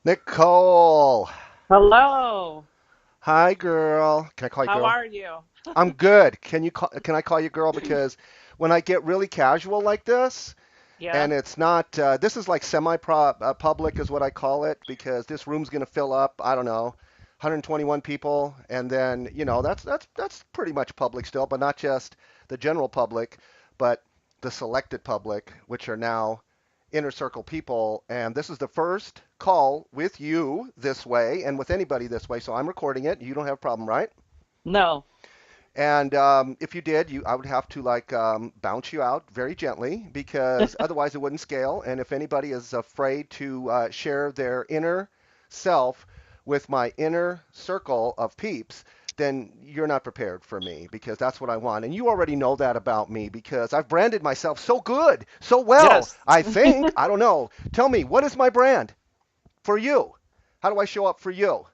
Nichole. Hello. Hi, girl. Can I call you How girl? are you? I'm good. Can I call you girl? Because when I get really casual like this, Yeah. and it's not, this is like semi-public is what I call it, because this room's gonna fill up, I don't know, 121 people, and then, that's pretty much public still, but not just the general public, but the selected public, which are now inner circle people. And this is the first call with you this way and with anybody this way. So I'm recording it. You don't have a problem, right? No. And if you did, I would have to like bounce you out very gently because otherwise it wouldn't scale. And if anybody is afraid to share their inner self with my inner circle of peeps, then you're not prepared for me because that's what I want. And you already know that about me because I've branded myself so good, so well, Yes. I think. I don't know. Tell me, what is my brand for you? How do I show up for you?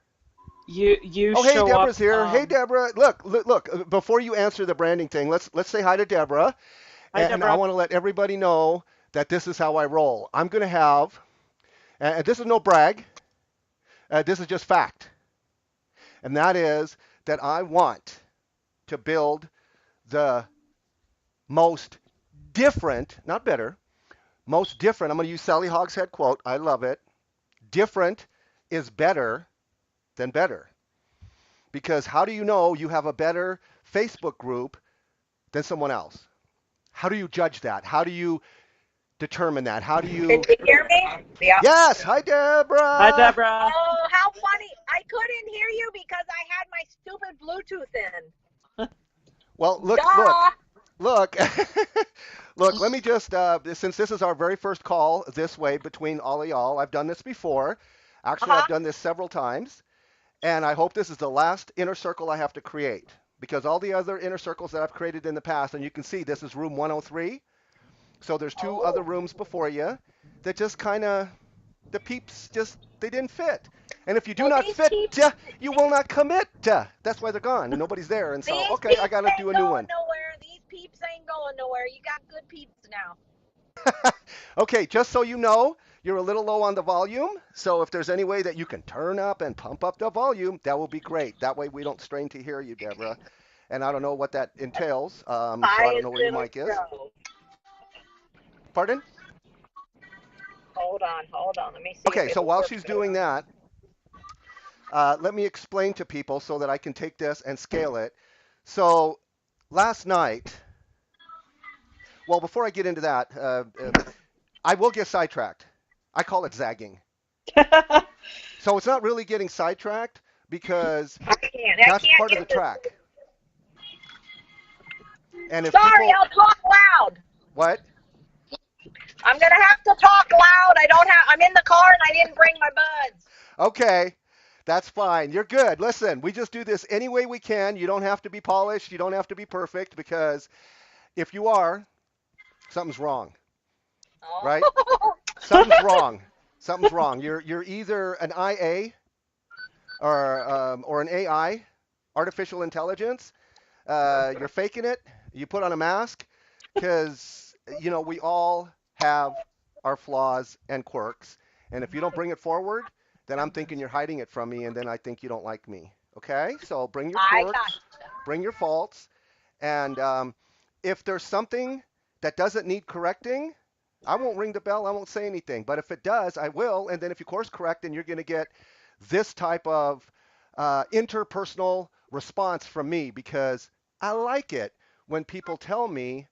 You Oh, hey, show up. Deborah's here. Hey, Deborah. Look. Before you answer the branding thing, let's say hi to Deborah, Hi, and I Deborah. want to let everybody know that this is how I roll. I'm gonna have, and this is no brag. This is just fact, and that is that I want to build the most different, not better, most different. I'm gonna use Sally Hogshead quote. I love it. Different is better than better, because how do you know you have a better Facebook group than someone else? How do you judge that? How do you determine that? How do Can you? you hear me? Yeah. Yes. Hi, Hi, Deborah. Deborah. Oh, how funny. I couldn't hear you because I had my stupid Bluetooth in. Well, Duh. look. Look, let me just, since this is our very first call this way between all of y'all, I've done this before. Actually, I've Uh-huh. done this several times, and I hope this is the last inner circle I have to create because all the other inner circles that I've created in the past, and you can see this is room 103. So there's two other Oh. rooms before you that just kind of the peeps just they didn't fit. And if you do Well, not these fit, peeps, you will not commit. That's why they're gone and nobody's there. And so, these okay, I peeps got to do ain't a new going one. nowhere. These peeps ain't going nowhere. You got good peeps now. Okay, just so you know, you're a little low on the volume. So if there's any way that you can turn up and pump up the volume, that will be great. That way we don't strain to hear you, Deborah. And I don't know what that entails. So I High don't is know where your it'll mic is. go. Pardon? Hold on. Let me see if Okay, so it'll while work she's better doing on. that, let me explain to people so that I can take this and scale it. So last night, well, before I get into that, I will get sidetracked. I call it zagging. So it's not really getting sidetracked because I that's can't part of the get this. track. And if Sorry, people, I'll talk loud. what? I'm gonna have to talk loud. I'm in the car and I didn't bring my buds. Okay, that's fine. You're good. Listen, we just do this any way we can. You don't have to be polished. You don't have to be perfect because if you are, something's wrong, right? Oh. Something's wrong. Something's wrong. You're either an IA or an AI, artificial intelligence. You're faking it. You put on a mask because we all have our flaws and quirks. And if you don't bring it forward, then I'm thinking you're hiding it from me, and then I think you don't like me. Okay? So bring your I got quirks, bring your faults, and if there's something that doesn't need correcting, I won't ring the bell. I won't say anything. But if it does, I will. And then if you course correct, then you're going to get this type of interpersonal response from me because I like it when people tell me,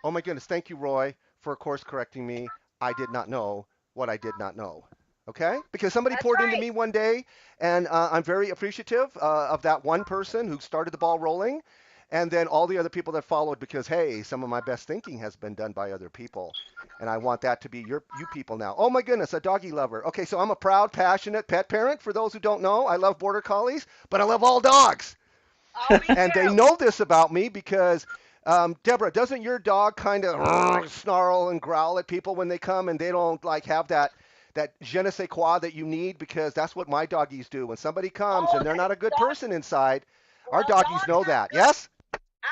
oh my goodness, thank you, Roy, for course correcting me. I did not know what I did not know. Okay? Because somebody That's poured into right. me one day, and I'm very appreciative of that one person who started the ball rolling. And then all the other people that followed because, hey, some of my best thinking has been done by other people. And I want that to be you people now. Oh my goodness, a doggy lover. Okay, so I'm a proud, passionate pet parent. For those who don't know, I love border collies, but I love all dogs. Oh, me And they too. know this about me because, Deborah, doesn't your dog kind of snarl and growl at people when they come and they don't like have that je ne sais quoi that you need? Because that's what my doggies do. When somebody comes Oh, and they're not a good dogs. person inside, our Well, doggies dogs know have that. good. Yes?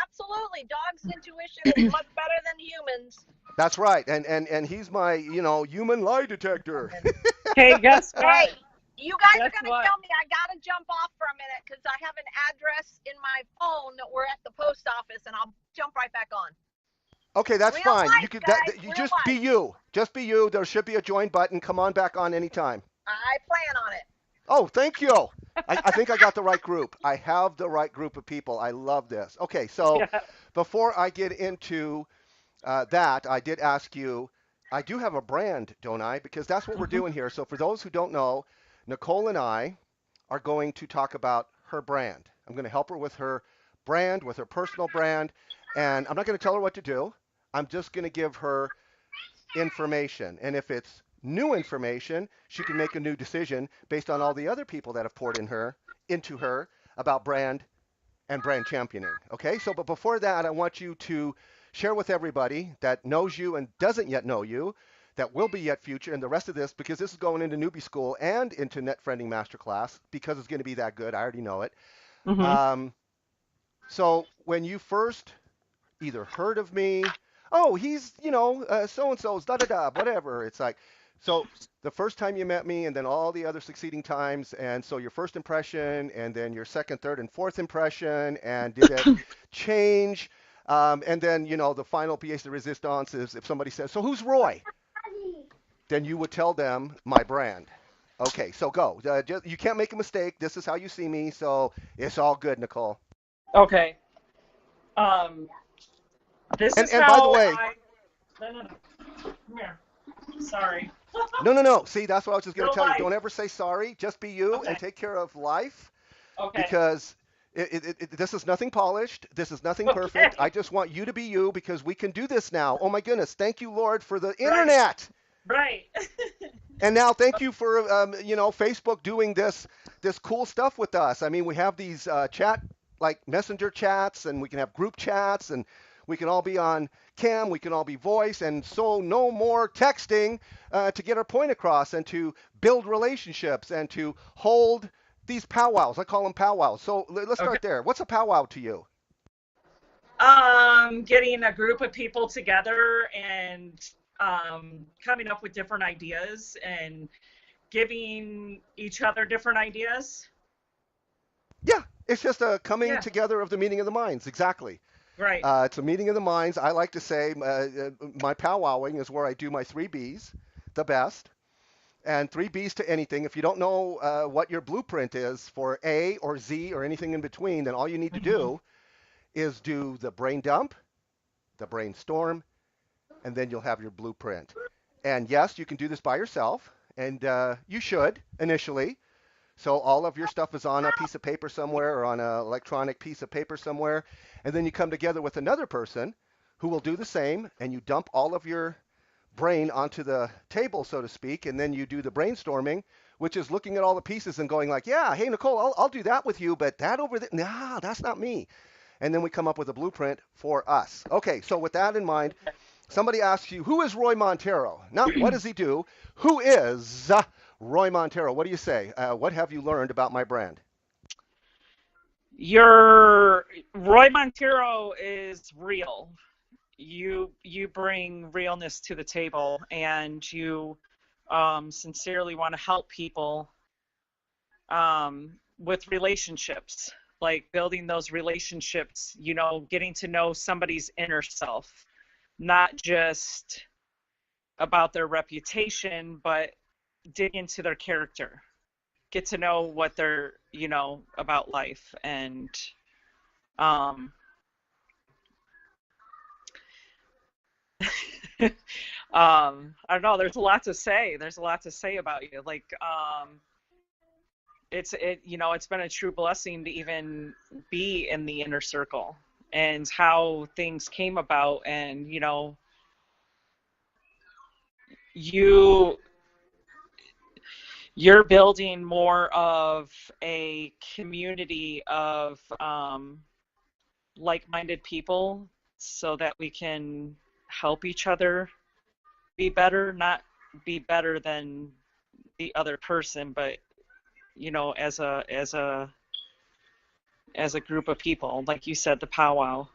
Absolutely, dogs' intuition is much better than humans. That's right. And he's my, human lie detector. Hey, guess Hey, what? You guys are Guess going to what? kill me. I got to jump off for a minute because I have an address in my phone that we're at the post office, and I'll jump right back on. Okay, that's Real fine. You life, could guys. you Real just be life. you. Just be you. There should be a join button. Come on back on anytime. I plan on it. Oh, thank you. I think I got the right group. I have the right group of people. I love this. Okay, so Yeah. before I get into that, I did ask you, I do have a brand, don't I? Because that's what we're Mhm. doing here. So for those who don't know, Nichole and I are going to talk about her brand. I'm going to help her with her brand, with her personal brand, and I'm not going to tell her what to do. I'm just going to give her information. And if it's new information, she can make a new decision based on all the other people that have poured into her about brand and brand championing. Okay, so but before that, I want you to share with everybody that knows you and doesn't yet know you, that will be yet future, and the rest of this, because this is going into newbie school and into net friending masterclass, because it's going to be that good. I already know it. Mhm. Um, so when you first either heard of me, oh, he's, so and so's, da da da, whatever. It's like, so the first time you met me, and then all the other succeeding times, and so your first impression, and then your second, third, and fourth impression, and did it change? And then, the final pièce de résistance is if somebody says, so who's Roy? Then you would tell them my brand. Okay, so go. You can't make a mistake. This is how you see me, so it's all good, Nichole. Okay. Um, this And is and by the how way, I. No, no, no. Come here. Sorry. no, no, no. See, that's what I was just going to Real tell you. life. Don't ever say sorry. Just be you and Okay. take care of life Okay. because this is nothing polished. This is nothing perfect. Okay. I just want you to be you because we can do this now. Oh my goodness. Thank you, Lord, for the Right. internet. Right. And now thank you for, Facebook doing this cool stuff with us. I mean, we have these chat, like messenger chats, and we can have group chats, and we can all be on cam, we can all be voice, and so no more texting to get our point across and to build relationships and to hold these powwows. I call them powwows. So let's Okay. start there. What's a powwow to you? Getting a group of people together and coming up with different ideas and giving each other different ideas. Yeah, it's just a coming Yeah. together of the meeting of the minds. Exactly. Right. It's a meeting of the minds. I like to say my powwowing is where I do my three B's, the best, and three B's to anything. If you don't know what your blueprint is for A or Z or anything in between, then all you need to Hmm. do is do the brain dump, the brainstorm, and then you'll have your blueprint. And yes, you can do this by yourself, and you should initially. So all of your stuff is on a piece of paper somewhere or on an electronic piece of paper somewhere. And then you come together with another person who will do the same, and you dump all of your brain onto the table, so to speak, and then you do the brainstorming, which is looking at all the pieces and going like, yeah, hey, Nichole, I'll do that with you, but that over there, nah, that's not me. And then we come up with a blueprint for us. Okay, so with that in mind, somebody asks you, who is Roy Montero? Not what does he do? Who is Roy Montero? What do you say? What have you learned about my brand? Your Roy Montero is real. You bring realness to the table, and you sincerely want to help people with relationships, like building those relationships. Getting to know somebody's inner self, not just about their reputation, but dig into their character, get to know what they're, about life. And um, I don't know. There's a lot to say. There's a lot to say about you. Like, it's been a true blessing to even be in the inner circle and how things came about. And you you're building more of a community of like-minded people so that we can help each other be better, not be better than the other person, but as a group of people, like you said, the powwow.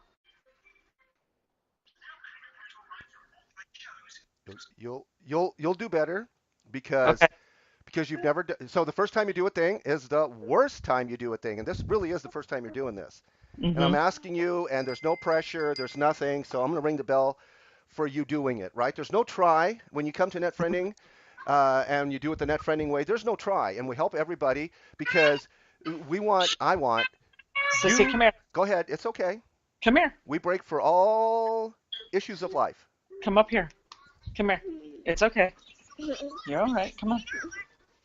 You'll do better because Okay. because you've never. So the first time you do a thing is the worst time you do a thing, and this really is the first time you're doing this. And I'm Mhm. asking you, and there's no pressure, there's nothing. So I'm going to ring the bell for you doing it, right? There's no try when you come to net friending, and you do it the net friending way. There's no try, and we help everybody because I want Sissy, you. come here. Go ahead, it's okay. Come here. We break for all issues of life. Come up here. Come here. It's okay. You're all right. Come on.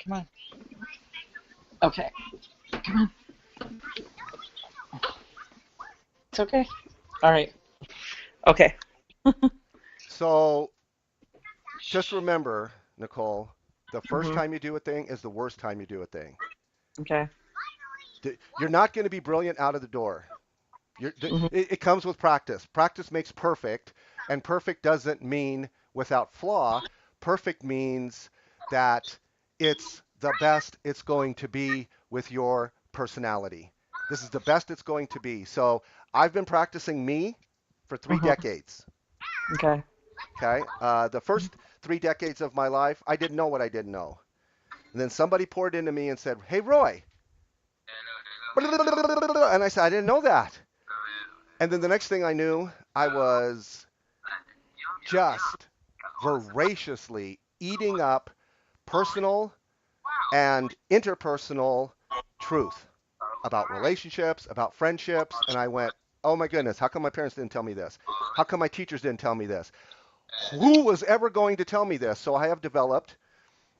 Come on. Okay. Come on. It's okay. All right. Okay. So just remember, Nichole, the first Mhm. time you do a thing is the worst time you do a thing. Okay. You're not going to be brilliant out of the door. Mhm. It comes with practice. Practice makes perfect, and perfect doesn't mean without flaw. Perfect means that it's the best it's going to be with your personality. This is the best it's going to be. So I've been practicing me for 3 decades. Okay. Okay. The first 3 decades of my life, I didn't know what I didn't know. And then somebody poured into me and said, "Hey, Roy." And I said, "I didn't know that." And then the next thing I knew, I was just voraciously eating up personal and interpersonal truth about relationships, about friendships. And I went, oh my goodness, how come my parents didn't tell me this? How come my teachers didn't tell me this? Who was ever going to tell me this? So I have developed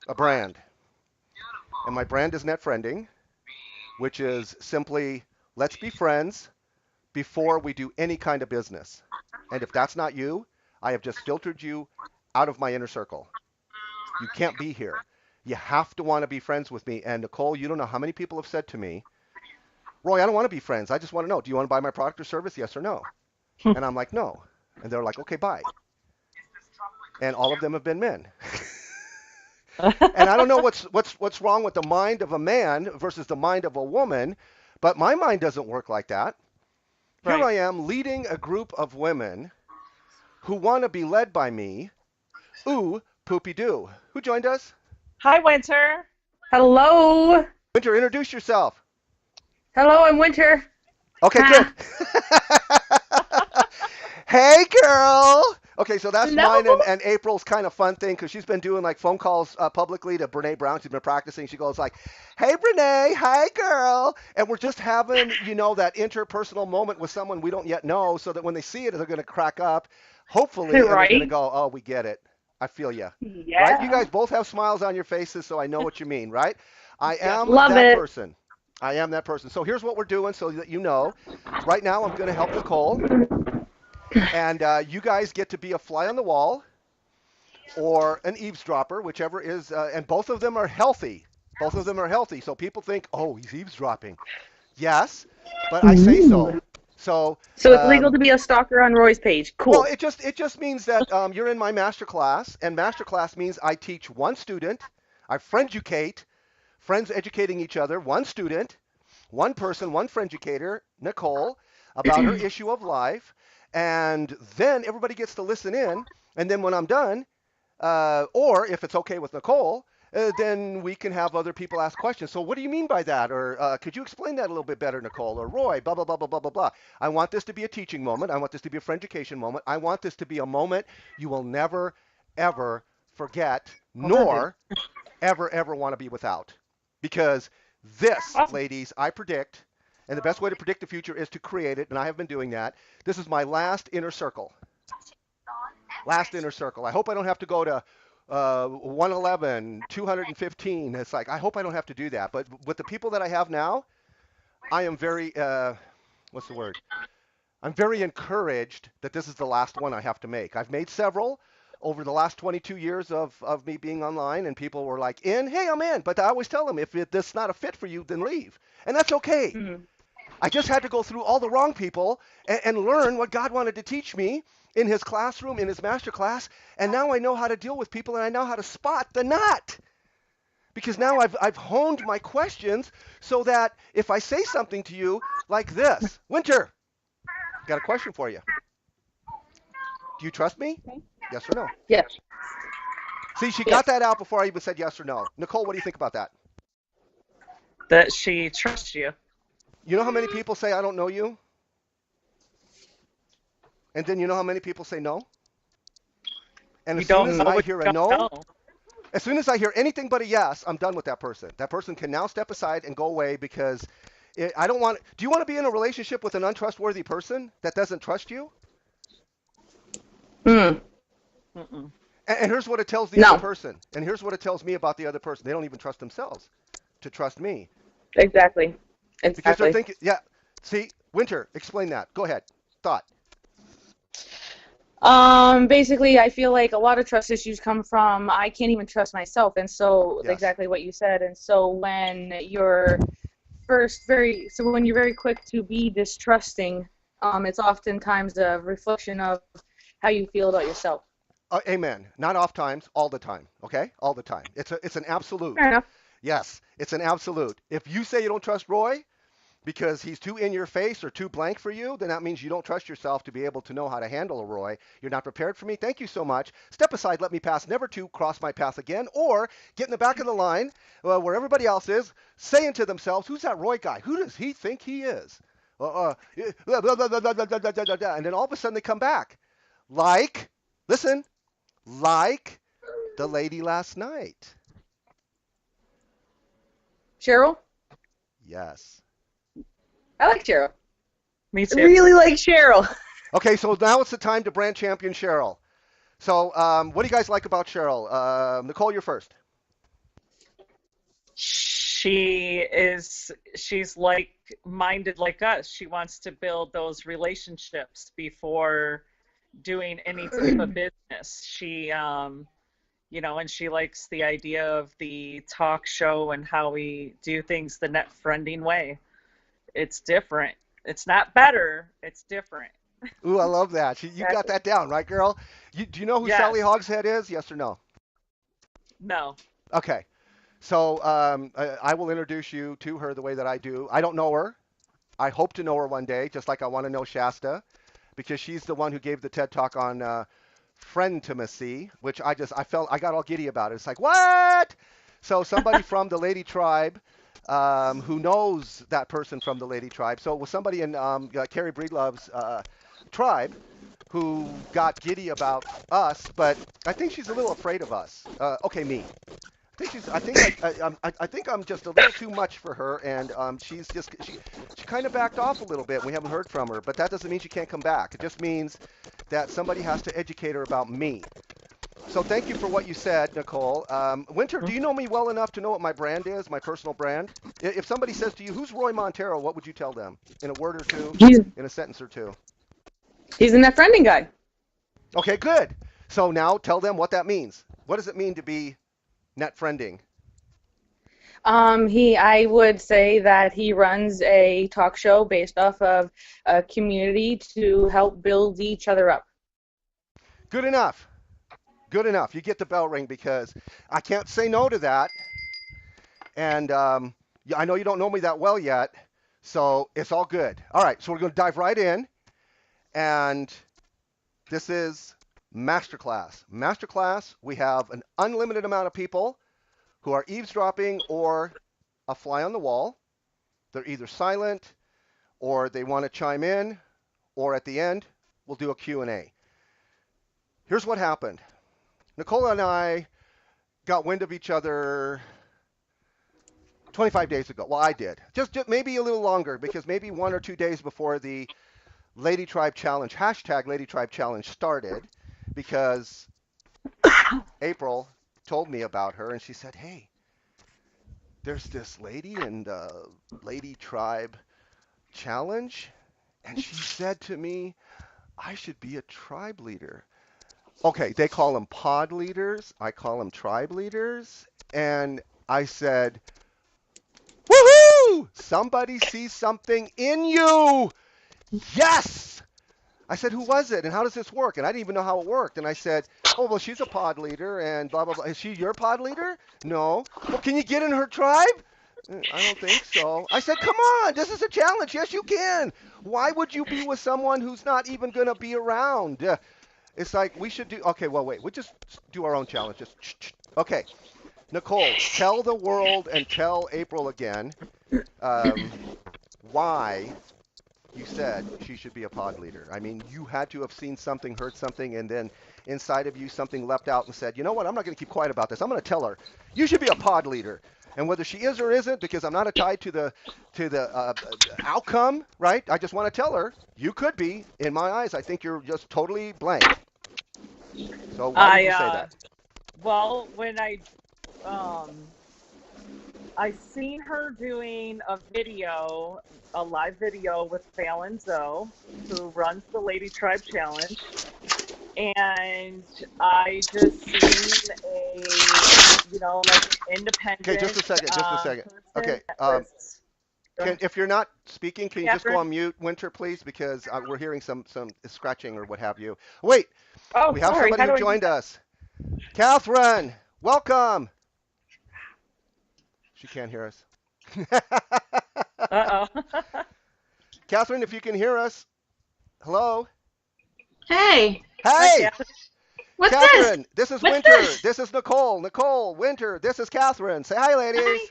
a brand. And my brand is Net Friending, which is simply let's be friends before we do any kind of business. And if that's not you, I have just filtered you out of my inner circle. You can't be here. You have to want to be friends with me. And Nichole, you don't know how many people have said to me, Roy, I don't want to be friends. I just want to know, do you want to buy my product or service? Yes or no? And I'm like, no. And they're like, okay, bye. And all of them have been men. And I don't know what's wrong with the mind of a man versus the mind of a woman, but my mind doesn't work like that. Here Right. I am leading a group of women who want to be led by me. Ooh, poopy doo. Who joined us? Hi, Winter. Hello. Winter, introduce yourself. Hello, I'm Winter. Okay, good. Ha. Hey, girl. Okay, so that's No. mine and April's kind of fun thing because she's been doing like phone calls publicly to Brene Brown. She's been practicing. She goes like, "Hey, Brene. Hi, girl." And we're just having, that interpersonal moment with someone we don't yet know, so that when they see it, they're going to crack up, hopefully, and they're going to Right? go, "Oh, we get it. I feel you." Right? You Yeah. guys both have smiles on your faces, so I know what you mean, right? I Yep. am Love that it. person. I am that person. So here's what we're doing so that you know. Right now, I'm going to help Nichole, and you guys get to be a fly on the wall or an eavesdropper, whichever is, and both of them are healthy. Both of them are healthy. So people think, oh, he's eavesdropping. Yes, but I say so. Ooh. So, So it's legal to be a stalker on Roy's page. well, Cool. it just means that you're in my master class, and master class means I teach one student, I frienducate, friends educating each other, one student, one person, one frienducator, Nichole, about her issue of life, and then everybody gets to listen in, and then when I'm done, or if it's okay with Nichole, then we can have other people ask questions. So what do you mean by that? Or could you explain that a little bit better, Nichole? Or Roy, blah, blah, blah, blah, blah, blah, blah. I want this to be a teaching moment. I want this to be a friend education moment. I want this to be a moment you will never, ever forget, Hold on, baby. nor ever, ever want to be without. Because this, Awesome. ladies, I predict, and the best way to predict the future is to create it, and I have been doing that. This is my last inner circle. Last inner circle. I hope I don't have to go to 111, 215. It's like, I hope I don't have to do that. But with the people that I have now, I am very, what's the word? I'm very encouraged that this is the last one I have to make. I've made several over the last 22 years of me being online, and people were like, in, hey, I'm in. But I always tell them, if this is not a fit for you, then leave. And that's okay. Mhm. I just had to go through all the wrong people and learn what God wanted to teach me in his classroom, in his master class. And now I know how to deal with people, and I know how to spot the nut. Because now I've honed my questions so that if I say something to you like this, Winter, got a question for you. Do you trust me? Yes or no? Yes. See, she Yeah. got that out before I even said yes or no. Nichole, what do you think about that? That she trusts you. You know how many people say I don't know you? And then you know how many people say no? And You as soon don't as know Mm. I what hear you a don't no, know. as soon as I hear anything but a yes, I'm done with that person. That person can now step aside and go away because I don't want. Do you want to be in a relationship with an untrustworthy person that doesn't trust you? Mm. Mm-mm. And here's what it tells the other No. person. And here's what it tells me about the other person. They don't even trust themselves to trust me Exactly. because they're Exactly. thinking, yeah. See, Winter, explain that. Go ahead. Thought. Basically, I feel like a lot of trust issues come from I can't even trust myself, and so Yes. exactly what you said. And so when you're very quick to be distrusting, it's oftentimes a reflection of how you feel about yourself. Amen. Not oft times, all the time. Okay, all the time. It's an Fair absolute. enough. Yes, it's an absolute. If you say you don't trust Roy because he's too in your face or too blank for you, then that means you don't trust yourself to be able to know how to handle a Roy. You're not prepared for me. Thank you so much. Step aside, let me pass. Never to cross my path again. Or get in the back of the line where everybody else is, saying to themselves, "Who's that Roy guy? Who does he think he is?" And then all of a sudden they come back, like, listen, like the lady last night. Cheryl, Yes. I like Cheryl. Me I too. really like Cheryl. Okay, so now it's the time to brand champion Cheryl. So, what do you guys like about Cheryl? Nichole, you're first. She's like minded like us. She wants to build those relationships before doing any type of business. And she likes the idea of the talk show and how we do things the net friending way. It's different. It's not better, it's different. Ooh, I love that. You got Exactly. that down, right, girl? Do you know who Sally Yes. Hogshead is? Yes or no? No. Okay. So, I will introduce you to her the way that I do. I don't know her. I hope to know her one day, just like I want to know Shasta, because she's the one who gave the TED Talk on friendimacy, which I got all giddy about it. It's like, what? So somebody from the Lady Tribe who knows that person from the Lady Tribe. So it was somebody in Carrie Breedlove's tribe who got giddy about us, but I think she's a little afraid of us. Okay, me. I think I'm just a little too much for her, and she kind of backed off a little bit. And we haven't heard from her, but that doesn't mean she can't come back. It just means that somebody has to educate her about me. So thank you for what you said, Nichole. Winter, do you know me well enough to know what my brand is, my personal brand? If somebody says to you, "Who's Roy Montero?" What would you tell them in a word or two, He's in a sentence or two? he's the net friending guy. Okay, good. So now tell them what that means. What does it mean to be net friending? I would say that he runs a talk show based off of a community to help build each other up. Good enough. Good enough. You get the bell ring because I can't say no to that. And I know you don't know me that well yet, so it's all good. All right, so we're going to dive right in. And this is Masterclass. Masterclass, we have an unlimited amount of people who are eavesdropping or a fly on the wall. They're either silent or they want to chime in, or at the end, we'll do a Q&A. Here's what happened. Nichole and I got wind of each other 25 days ago. Well, I did. Just maybe a little longer because maybe 1 or 2 days before the Lady Tribe Challenge, hashtag Lady Tribe Challenge started, because April told me about her and she said, "Hey, there's this lady in the Lady Tribe Challenge." And she said to me, "I should be a tribe leader." Okay, they call them pod leaders. I call them tribe leaders. And I said, "Woohoo! Somebody sees something in you." Yes. I said, "Who was it? And how does this work?" And I didn't even know how it worked. And I said, "Oh, well, she's a pod leader and blah, blah, blah." "Is she your pod leader?" "No." "Well, can you get in her tribe?" "I don't think so." I said, "Come on, this is a challenge. Yes, you can." Why would you be with someone who's not even going to be around? It's like we should do. Okay, well, wait. We'll just do our own challenge. Just okay. Nichole, tell the world and tell April again um, why you said she should be a pod leader. I mean, you had to have seen something, heard something, and then inside of you something leapt out and said, you know what? I'm not going to keep quiet about this. I'm going to tell her you should be a pod leader. And whether she is or isn't, because I'm not tied to the outcome, right? I just want to tell her you could be. In my eyes, I think you're just totally blank. So why did I you say that? well, when um I seen her doing a live video with Fallon Zoe, who runs the Lady Tribe Challenge, and I just seen like independent Okay, just a second, just a second. person Okay, that was. if you're not speaking, can you just go Catherine? on mute, Winter, please? Because we're hearing some scratching or what have you. Wait, Oh, we have sorry. somebody How who do I do joined that? us. Catherine, welcome. She can't hear us. Uh-oh. Catherine, if you can hear us, hello. Hey, Hi, Hey, Catherine. what's this? Catherine, this is What's Winter. this? This is Nichole. Nichole, Winter, this is Catherine. Say hi, ladies.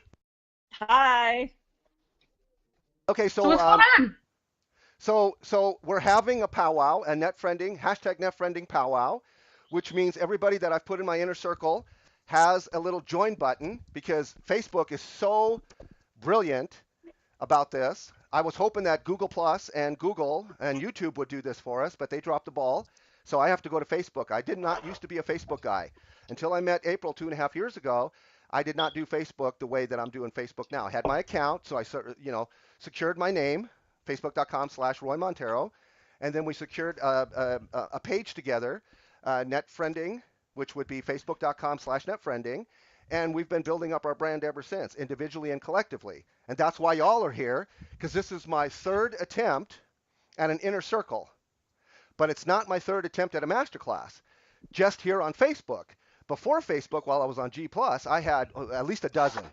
Hi. Hi. Okay, So what's going on? So we're having a powwow, a net friending, hashtag net friending powwow, which means everybody that I've put in my inner circle has a little join button because Facebook is so brilliant about this. I was hoping that Google Plus and Google and YouTube would do this for us, but they dropped the ball. So I have to go to Facebook. I did not used to be a Facebook guy until I met April 2.5 years ago. I did not do Facebook the way that I'm doing Facebook now. I had my account, so I secured my name, facebook.com/Roy Montero, and then we secured a page together, net friending, which would be facebook.com/net friending, and we've been building up our brand ever since, individually and collectively. And that's why y'all are here, because this is my third attempt at an inner circle. But it's not my third attempt at a masterclass, just here on Facebook. Before Facebook, while I was on G+, I had at least a dozen.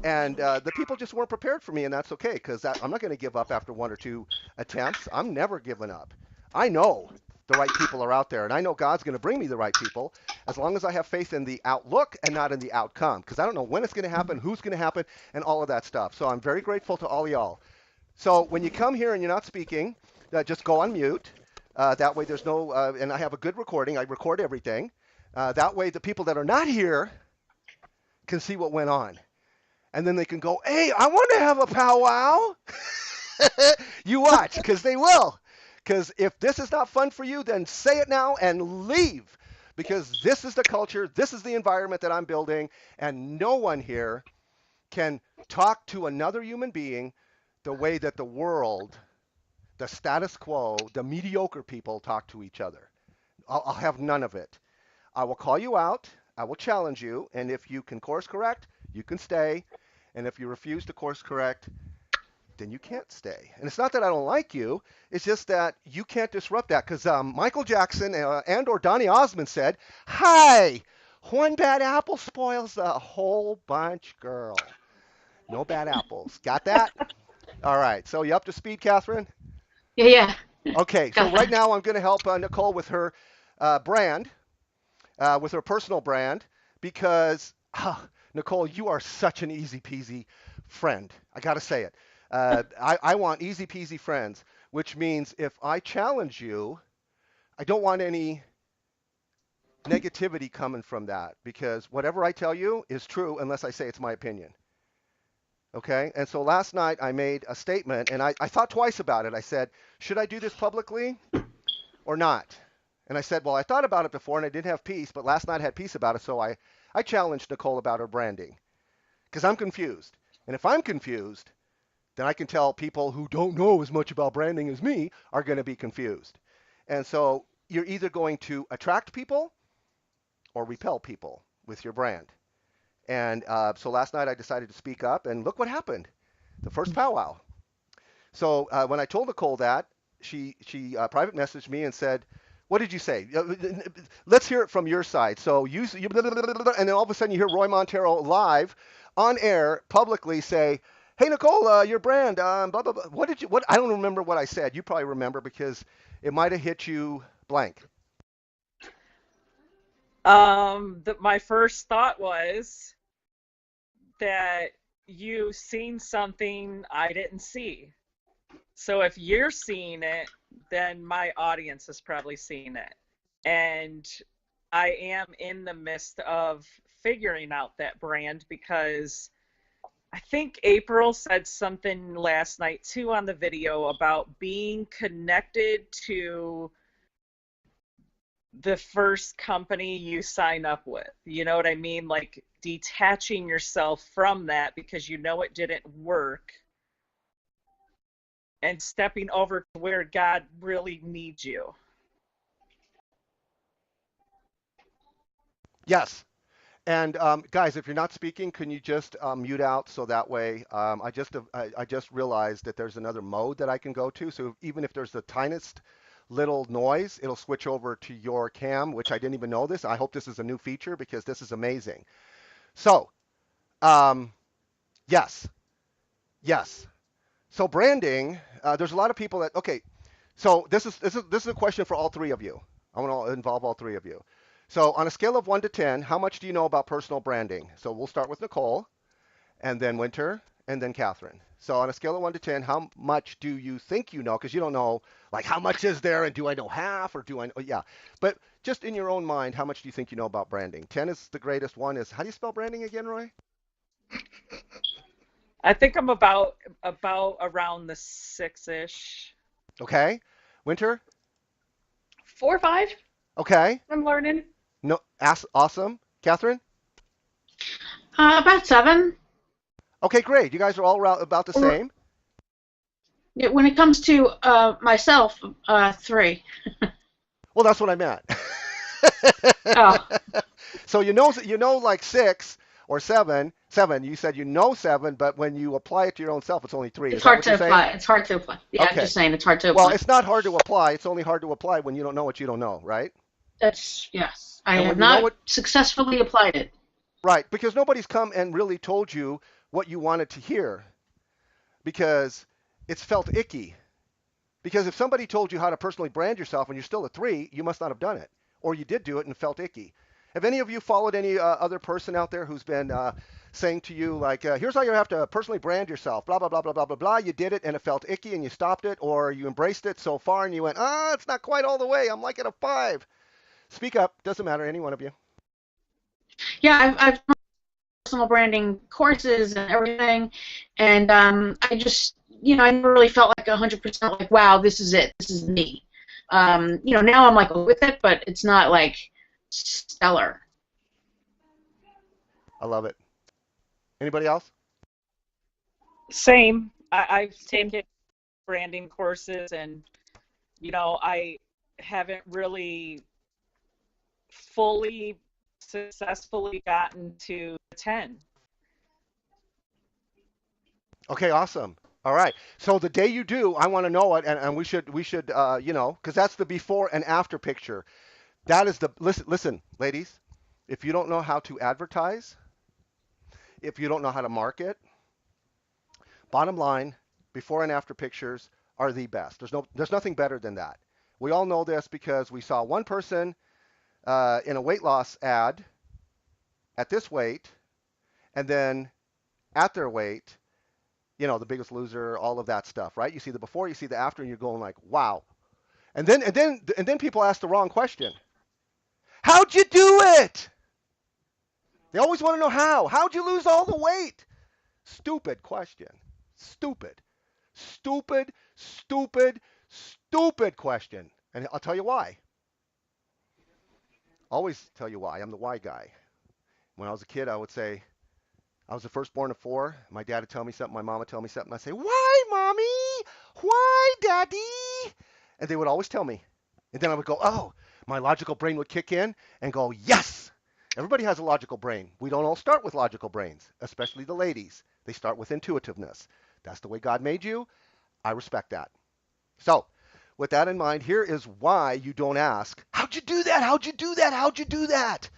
And the people just weren't prepared for me, and that's okay, because I'm not going to give up after one or two attempts. I'm never giving up. I know the right people are out there, and I know God's going to bring me the right people as long as I have faith in the outlook and not in the outcome, because I don't know when it's going to happen, who's going to happen, and all of that stuff. So I'm very grateful to all y'all. So when you come here and you're not speaking, just go on mute. That way there's no, and I have a good recording. I record everything. That way the people that are not here can see what went on. And then they can go, hey, I want to have a powwow. You watch, because they will. Because if this is not fun for you, then say it now and leave. Because this is the culture, this is the environment that I'm building, and no one here can talk to another human being the way that the world, the status quo, the mediocre people talk to each other. I'll have none of it. I will call you out, I will challenge you, and if you can course correct, you can stay. And if you refuse to course correct, then you can't stay. And it's not that I don't like you. It's just that you can't disrupt that. Because Michael Jackson and or Donny Osmond said, hi, one bad apple spoils the whole bunch, girl. No bad apples. Got that? All right. So you up to speed, Catherine? Yeah. Okay. So Got right that. now I'm going to help Nichole with her brand, with her personal brand, because Nichole, you are such an easy peasy friend. I got to say it. I want easy peasy friends, which means if I challenge you, I don't want any negativity coming from that, because whatever I tell you is true unless I say it's my opinion. Okay? And so last night I made a statement, and I thought twice about it. I said, should I do this publicly or not? And I said, well, I thought about it before and I didn't have peace, but last night I had peace about it, so I challenged Nichole about her branding because I'm confused. And if I'm confused, then I can tell people who don't know as much about branding as me are going to be confused. And so you're either going to attract people or repel people with your brand. And so last night I decided to speak up, and look what happened. The first powwow. So when I told Nichole that, she private messaged me and said, what did you say? Let's hear it from your side. So you, and then all of a sudden you hear Roy Montero live on air publicly say, hey, Nichole, your brand, blah, blah, blah. What did you, what? I don't remember what I said. You probably remember because it might have hit you blank. My first thought was that you seen something I didn't see. So if you're seeing it, then my audience is probably seeing it. And I am in the midst of figuring out that brand because I think April said something last night too on the video about being connected to the first company you sign up with. You know what I mean? Like detaching yourself from that because you know it didn't work and stepping over to where God really needs you. Yes. And guys, if you're not speaking, can you just mute out so that way I just realized that there's another mode that I can go to. So even if there's the tiniest little noise, it'll switch over to your cam, which I didn't even know this. I hope this is a new feature because this is amazing. So um, yes, yes. So branding, there's a lot of people that okay. So this is a question for all three of you. I want to involve all three of you. So on a scale of 1 to 10, how much do you know about personal branding? So we'll start with Nichole, and then Winter, and then Catherine. So on a scale of 1 to 10, how much do you think you know? Because you don't know, like, how much is there, and do I know half, or do I know? Yeah. But just in your own mind, how much do you think you know about branding? 10 is the greatest. 1 is, how do you spell branding again, Roy? I think I'm about around the 6-ish. Okay. Winter? 4 or 5. Okay. I'm learning. No, awesome. Catherine? About 7. Okay, great. You guys are all about the same. Yeah, when it comes to myself, 3. Well, that's what I meant. Oh, So you know like 6 or 7. 7. You said you know 7, but when you apply it to your own self, it's only 3. it's Is that hard what to you're saying? apply. It's hard to apply. Yeah, I'm Okay. just saying it's hard to Well, apply. it's not hard to apply. It's only hard to apply when you don't know what you don't know, right? That's yes. I And have when you know not what, successfully applied it. right? Because nobody's come and really told you what you wanted to hear because it's felt icky. Because if somebody told you how to personally brand yourself and you're still a 3, you must not have done it, or you did do it and it felt icky. Have any of you followed any other person out there who's been saying to you like, here's how you have to personally brand yourself, blah blah blah blah blah blah blah. You did it and it felt icky and you stopped it, or you embraced it so far and you went, it's not quite all the way. I'm like at a 5. Speak up. Doesn't matter. Any one of you. Yeah, I've done personal branding courses and everything, and I just I never really felt like 100% like, wow, this is it, this is me. Now I'm like with it, but it's not like stellar. I love it. Anybody else? Same. I've taken branding courses and, I haven't really fully successfully gotten to 10. Okay, awesome. All right. So the day you do, I want to know it, and we should because that's the before and after picture. That is the listen, ladies. If you don't know how to advertise, if you don't know how to market, bottom line, before and after pictures are the best. There's nothing better than that. We all know this because we saw one person in a weight loss ad at this weight, and then at their weight, the Biggest Loser, all of that stuff, right? You see the before, you see the after, and you're going like, wow. And then people ask the wrong question. How'd you do it? They always want to know how. How'd you lose all the weight? Stupid question. Stupid. Stupid, stupid, stupid question. And I'll tell you why. Always tell you why. I'm the why guy. When I was a kid, I would say, I was the firstborn of 4. My dad would tell me something, my mom would tell me something. I'd say, why, mommy? Why, daddy? And they would always tell me. And then I would go, oh, my logical brain would kick in and go, yes. Everybody has a logical brain. We don't all start with logical brains, especially the ladies. They start with intuitiveness. That's the way God made you. I respect that. So, with that in mind, here is why you don't ask, how'd you do that? How'd you do that? How'd you do that?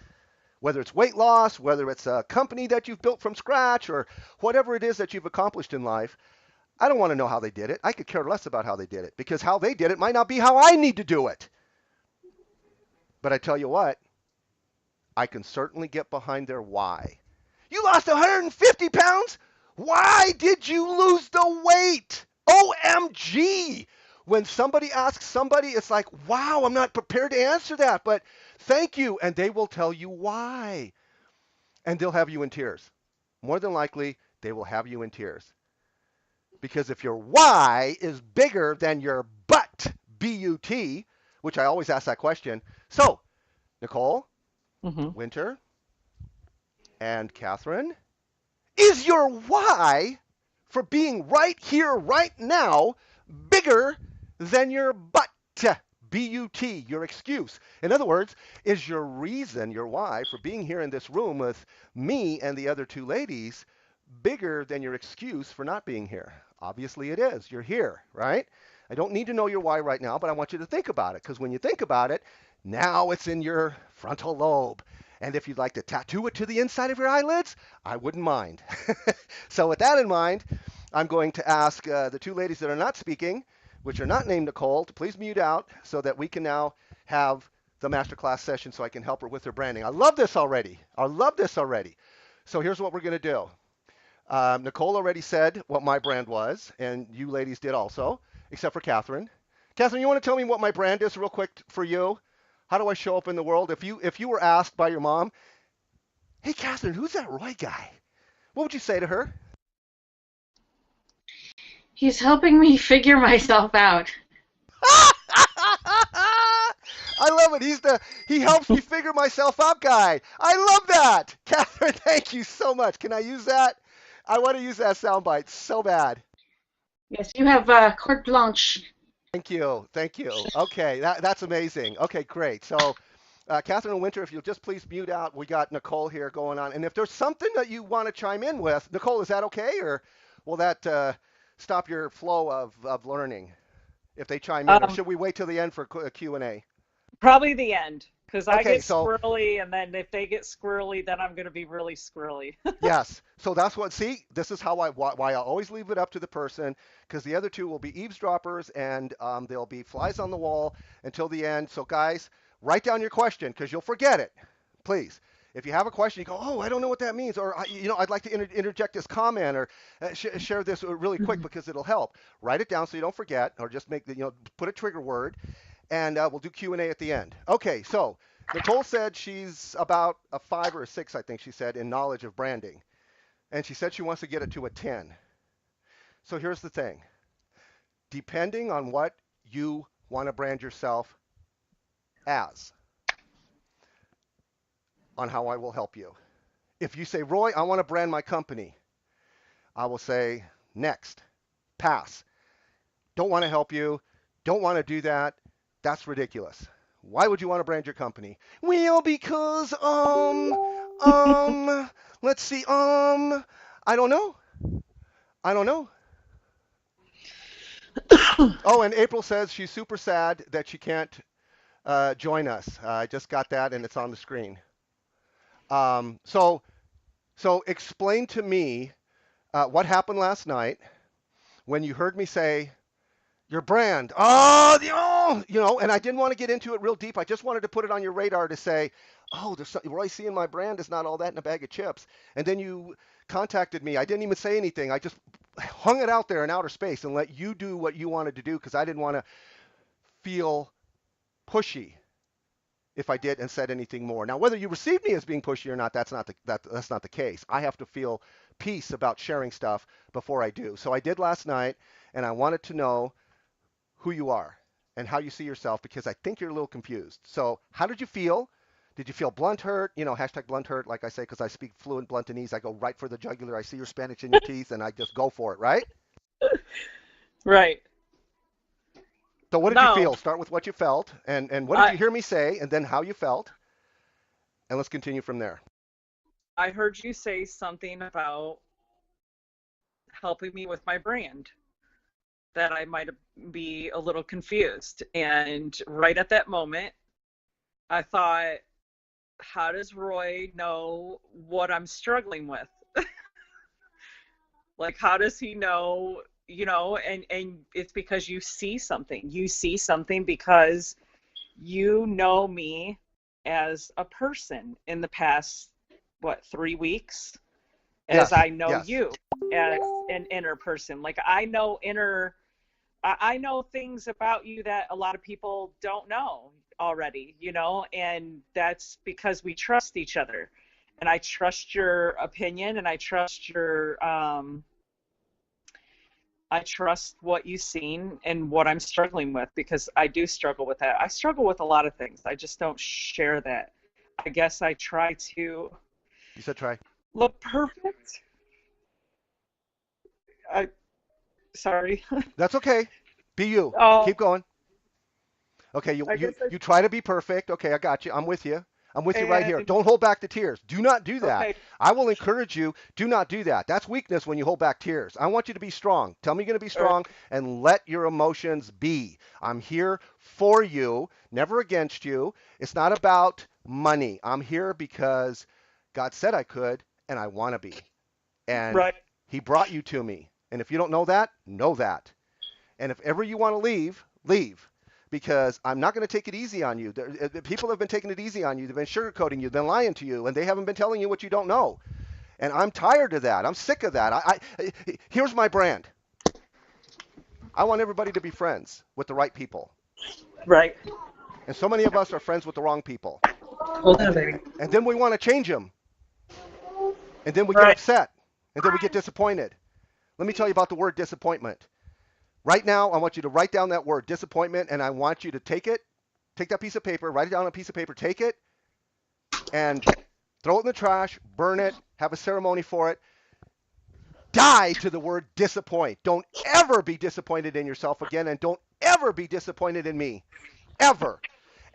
Whether it's weight loss, whether it's a company that you've built from scratch, or whatever it is that you've accomplished in life, I don't want to know how they did it. I could care less about how they did it, because how they did it might not be how I need to do it. But I tell you what, I can certainly get behind their why. You lost 150 pounds? Why did you lose the weight? OMG! When somebody asks somebody, it's like, wow, I'm not prepared to answer that, but thank you. And they will tell you why. And they'll have you in tears. More than likely, they will have you in tears. Because if your why is bigger than your but, B-U-T, which I always ask that question. So, Nichole, Winter, and Catherine, is your why for being right here, right now, bigger than your but, B-U-T, your excuse? In other words, is your reason, your why for being here in this room with me and the other two ladies bigger than your excuse for not being here? Obviously it is. You're here, right? I don't need to know your why right now, but I want you to think about it, because when you think about it, now it's in your frontal lobe. And if you'd like to tattoo it to the inside of your eyelids, I wouldn't mind. So with that in mind, I'm going to ask the two ladies that are not speaking, which are not named Nichole, to please mute out so that we can now have the masterclass session so I can help her with her branding. I love this already. I love this already. So here's what we're going to do. Nichole already said what my brand was, and you ladies did also, except for Catherine. Catherine, you want to tell me what my brand is real quick for you? How do I show up in the world? If you were asked by your mom, hey, Catherine, who's that Roy guy? What would you say to her? He's helping me figure myself out. I love it. He helps me figure myself out guy. I love that. Catherine, thank you so much. Can I use that? I want to use that soundbite so bad. Yes, you have carte blanche. Thank you. Thank you. Okay, that's amazing. Okay, great. So, Catherine and Winter, if you'll just please mute out. We got Nichole here going on. And if there's something that you want to chime in with, Nichole, is that okay? Or will that stop your flow of learning if they chime in? Or should we wait till the end for Q&A? Probably the end, because I Okay, get so squirrely, and then if they get squirrely, then I'm going to be really squirrely. yes, so that's what. See, this is how why I always leave it up to the person, because the other two will be eavesdroppers and they'll be flies on the wall until the end. So guys, write down your question because you'll forget it. Please, if you have a question, you go, oh, I don't know what that means, or I'd like to interject this comment or share this really quick because it'll help. Write it down so you don't forget, or just make put a trigger word. And we'll do Q&A at the end. Okay, so Nichole said she's about a 5 or a 6, I think she said, in knowledge of branding. And she said she wants to get it to a 10. So here's the thing. Depending on what you want to brand yourself as, on how I will help you. If you say, Roy, I want to brand my company, I will say, next, pass. Don't want to help you. Don't want to do that. That's ridiculous. Why would you want to brand your company? Well, because, let's see, I don't know. I don't know. Oh, and April says she's super sad that she can't join us. I just got that, and it's on the screen. So explain to me what happened last night when you heard me say, your brand, and I didn't want to get into it real deep. I just wanted to put it on your radar to say, oh, there's something, Roy, seeing my brand is not all that in a bag of chips. And then you contacted me. I didn't even say anything. I just hung it out there in outer space and let you do what you wanted to do because I didn't want to feel pushy if I did and said anything more. Now, whether you receive me as being pushy or not, that's not the case. I have to feel peace about sharing stuff before I do. So I did last night, and I wanted to know who you are and how you see yourself because I think you're a little confused. So how did you feel? Did you feel blunt hurt? Hashtag blunt hurt, like I say, because I speak fluent Blantonese. I go right for the jugular. I see your Spanish in your teeth, and I just go for it, right? Right. So what did you feel? Start with what you felt, and what did you hear me say, and then how you felt, and let's continue from there. I heard you say something about helping me with my brand, that I might be a little confused. And right at that moment, I thought, how does Roy know what I'm struggling with? Like, how does he know, and it's because you see something. You see something because you know me as a person in the past, 3 weeks, as Yes, I know yes. you as an inner person. Like I know things about you that a lot of people don't know already, and that's because we trust each other. And I trust your opinion, and I trust what you've seen and what I'm struggling with, because I do struggle with that. I struggle with a lot of things. I just don't share that. I guess I try to You said try. look perfect. I sorry. That's okay. Be you. Oh, Keep going. Okay, you I you guess I you try to be perfect. Okay, I got you. I'm with you. I'm with you right here. and Don't hold back the tears. Do not do that. okay, I will encourage you. Do not do that. That's weakness when you hold back tears. I want you to be strong. Tell me you're going to be all right, strong and let your emotions be. I'm here for you, never against you. It's not about money. I'm here because God said I could and I want to be. And right, He brought you to me. And if you don't know that, know that. And if ever you want to leave, leave. Because I'm not going to take it easy on you. People have been taking it easy on you. They've been sugarcoating you. They've been lying to you. And they haven't been telling you what you don't know. And I'm tired of that. I'm sick of that. Here's my brand. I want everybody to be friends with the right people. right. And so many of us are friends with the wrong people. Hold on, And, baby. and then we want to change them. And then we get Right, upset. And then we get disappointed. Let me tell you about the word disappointment. Right now, I want you to write down that word, disappointment, and I want you to take that piece of paper, write it down on a piece of paper, take it, and throw it in the trash, burn it, have a ceremony for it. Die to the word disappoint. Don't ever be disappointed in yourself again, and don't ever be disappointed in me. Ever.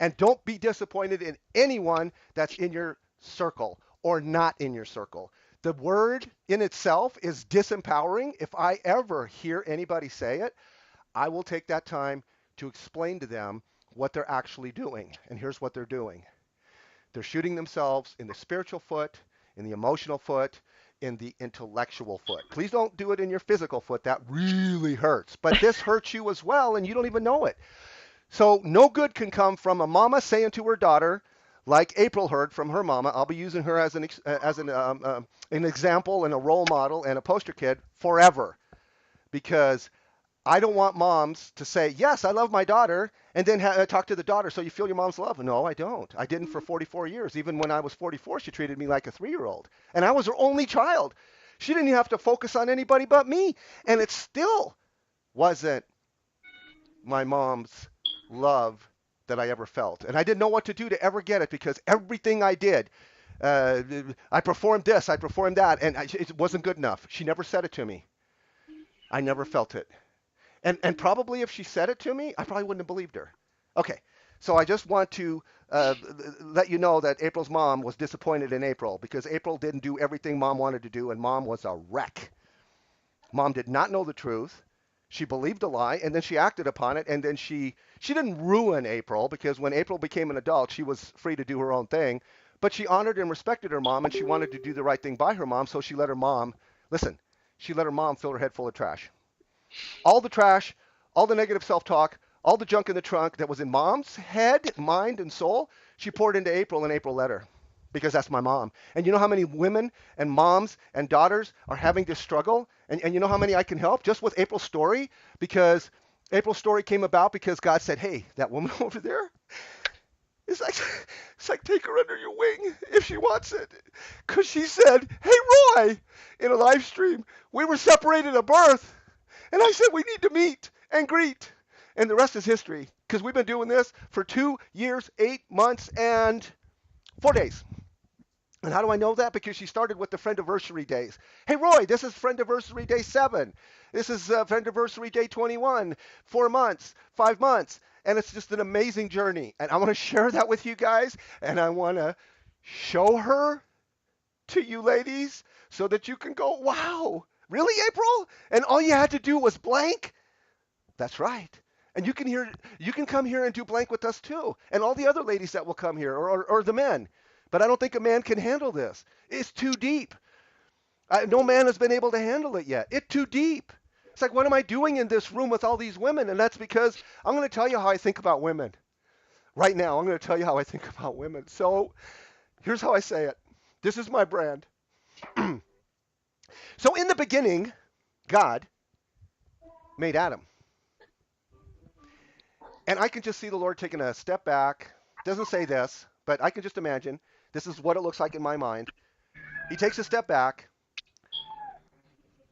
And don't be disappointed in anyone that's in your circle or not in your circle. The word in itself is disempowering. If I ever hear anybody say it, I will take that time to explain to them what they're actually doing. And here's what they're doing. They're shooting themselves in the spiritual foot, in the emotional foot, in the intellectual foot. Please don't do it in your physical foot. That really hurts. But this hurts you as well, and you don't even know it. So no good can come from a mama saying to her daughter, like April heard from her mama. I'll be using her as an example and a role model and a poster kid forever, because I don't want moms to say, yes, I love my daughter, and then talk to the daughter, so you feel your mom's love. No, I don't. I didn't for 44 years. Even when I was 44, she treated me like a 3-year-old. And I was her only child. She didn't even have to focus on anybody but me. And it still wasn't my mom's love that I ever felt. And I didn't know what to do to ever get it, because everything I did, I performed this, I performed that, and it wasn't good enough. She never said it to me. I never felt it. And probably if she said it to me, I probably wouldn't have believed her. Okay, so I just want to let you know that April's mom was disappointed in April, because April didn't do everything mom wanted to do, and mom was a wreck. Mom did not know the truth. She believed a lie, and then she acted upon it, and then she didn't ruin April, because when April became an adult, she was free to do her own thing. But she honored and respected her mom, and she wanted to do the right thing by her mom, so she let her mom, listen, she let her mom fill her head full of trash. All the trash, all the negative self-talk, all the junk in the trunk that was in mom's head, mind, and soul, she poured into April, and April let her, because that's my mom. And you know how many women and moms and daughters are having this struggle? And you know how many I can help just with April's story? Because April's story came about because God said, hey, that woman over there, it's like take her under your wing if she wants it. Because she said, hey, Roy, in a live stream, we were separated at birth. And I said, we need to meet and greet. And the rest is history, because we've been doing this for 2 years, 8 months, and 4 days. And how do I know that? Because she started with the Friendiversary days. Hey, Roy, this is Friendiversary day 7. This is Friendiversary day 21, 4 months, 5 months. And it's just an amazing journey. And I want to share that with you guys. And I want to show her to you ladies so that you can go, wow, really, April? And all you had to do was blank? That's right. And you can come here and do blank with us too. And all the other ladies that will come here, or the men. But I don't think a man can handle this. It's too deep. No man has been able to handle it yet. It's too deep. It's like, what am I doing in this room with all these women? And that's because I'm going to tell you how I think about women. Right now, I'm going to tell you how I think about women. So here's how I say it. This is my brand. So in the beginning, God made Adam. And I can just see the Lord taking a step back. Doesn't say this, but I can just imagine. This is what it looks like in my mind. He takes a step back.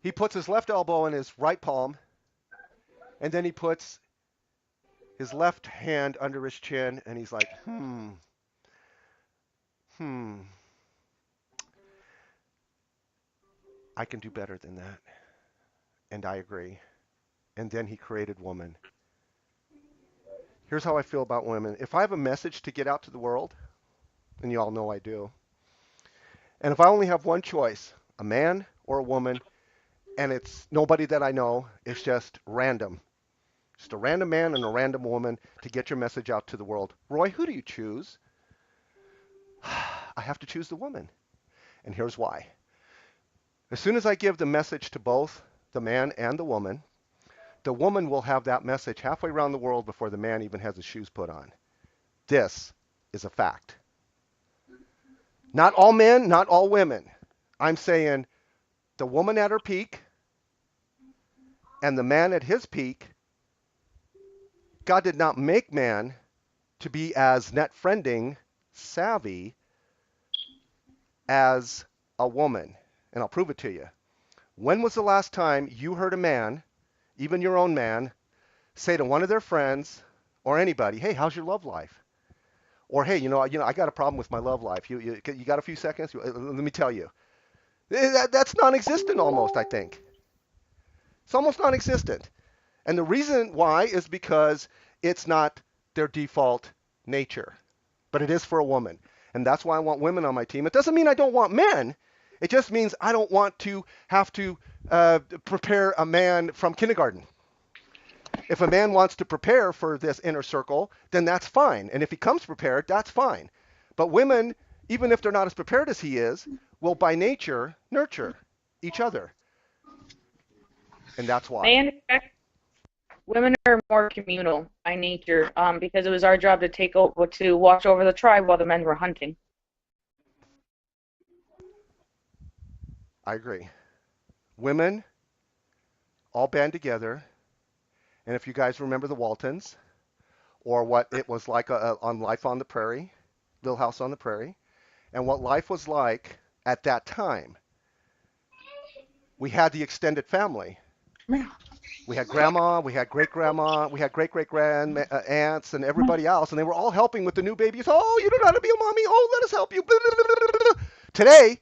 He puts his left elbow in his right palm, and then he puts his left hand under his chin, and he's like, I can do better than that. And I agree. And then he created woman. Here's how I feel about women. If I have a message to get out to the world, and you all know I do, and if I only have one choice, a man or a woman, and it's nobody that I know, it's just random. Just a random man and a random woman to get your message out to the world. Roy, who do you choose? I have to choose the woman. And here's why. As soon as I give the message to both the man and the woman will have that message halfway around the world before the man even has his shoes put on. This is a fact. Not all men, not all women. I'm saying the woman at her peak and the man at his peak. God did not make man to be as net friending savvy as a woman. And I'll prove it to you. When was the last time you heard a man, even your own man, say to one of their friends or anybody, hey, how's your love life? Or, hey, I got a problem with my love life. You got a few seconds? Let me tell you. That's non-existent almost, I think. It's almost non-existent. And the reason why is because it's not their default nature. But it is for a woman. And that's why I want women on my team. It doesn't mean I don't want men. It just means I don't want to have to prepare a man from kindergarten. If a man wants to prepare for this inner circle, then that's fine. And if he comes prepared, that's fine. But women, even if they're not as prepared as he is, will by nature nurture each other. And that's why. And women are more communal by nature, because it was our job to watch over the tribe while the men were hunting. I agree. Women all band together. And if you guys remember the Waltons, or what it was like on Life on the Prairie, Little House on the Prairie, and what life was like at that time, we had the extended family. We had grandma, we had great-grandma, we had great-great-grand aunts, and everybody else, and they were all helping with the new babies. Oh, you don't know how to be a mommy. Oh, let us help you. Today,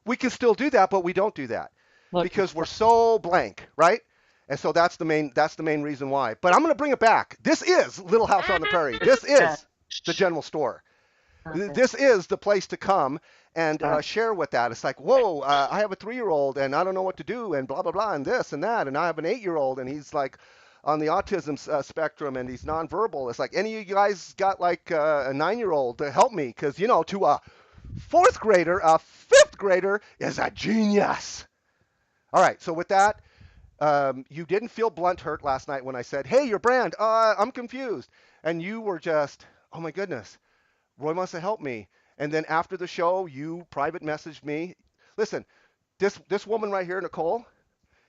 we can still do that, but we don't do that because we're so blank, right? And so that's the main reason why. But I'm going to bring it back. This is Little House on the Prairie. This is the general store. This is the place to come and share with that. It's like, whoa, I have a 3-year-old and I don't know what to do and blah, blah, blah, and this and that. And I have an 8-year-old and he's like on the autism spectrum and he's nonverbal. It's like, any of you guys got like a 9-year-old to help me? Because, to a 4th grader, a 5th grader is a genius. All right, so with that, you didn't feel blunt hurt last night when I said, hey, your brand, I'm confused. And you were just, oh my goodness, Roy wants to help me. And then after the show, you private messaged me. Listen, this woman right here, Nichole,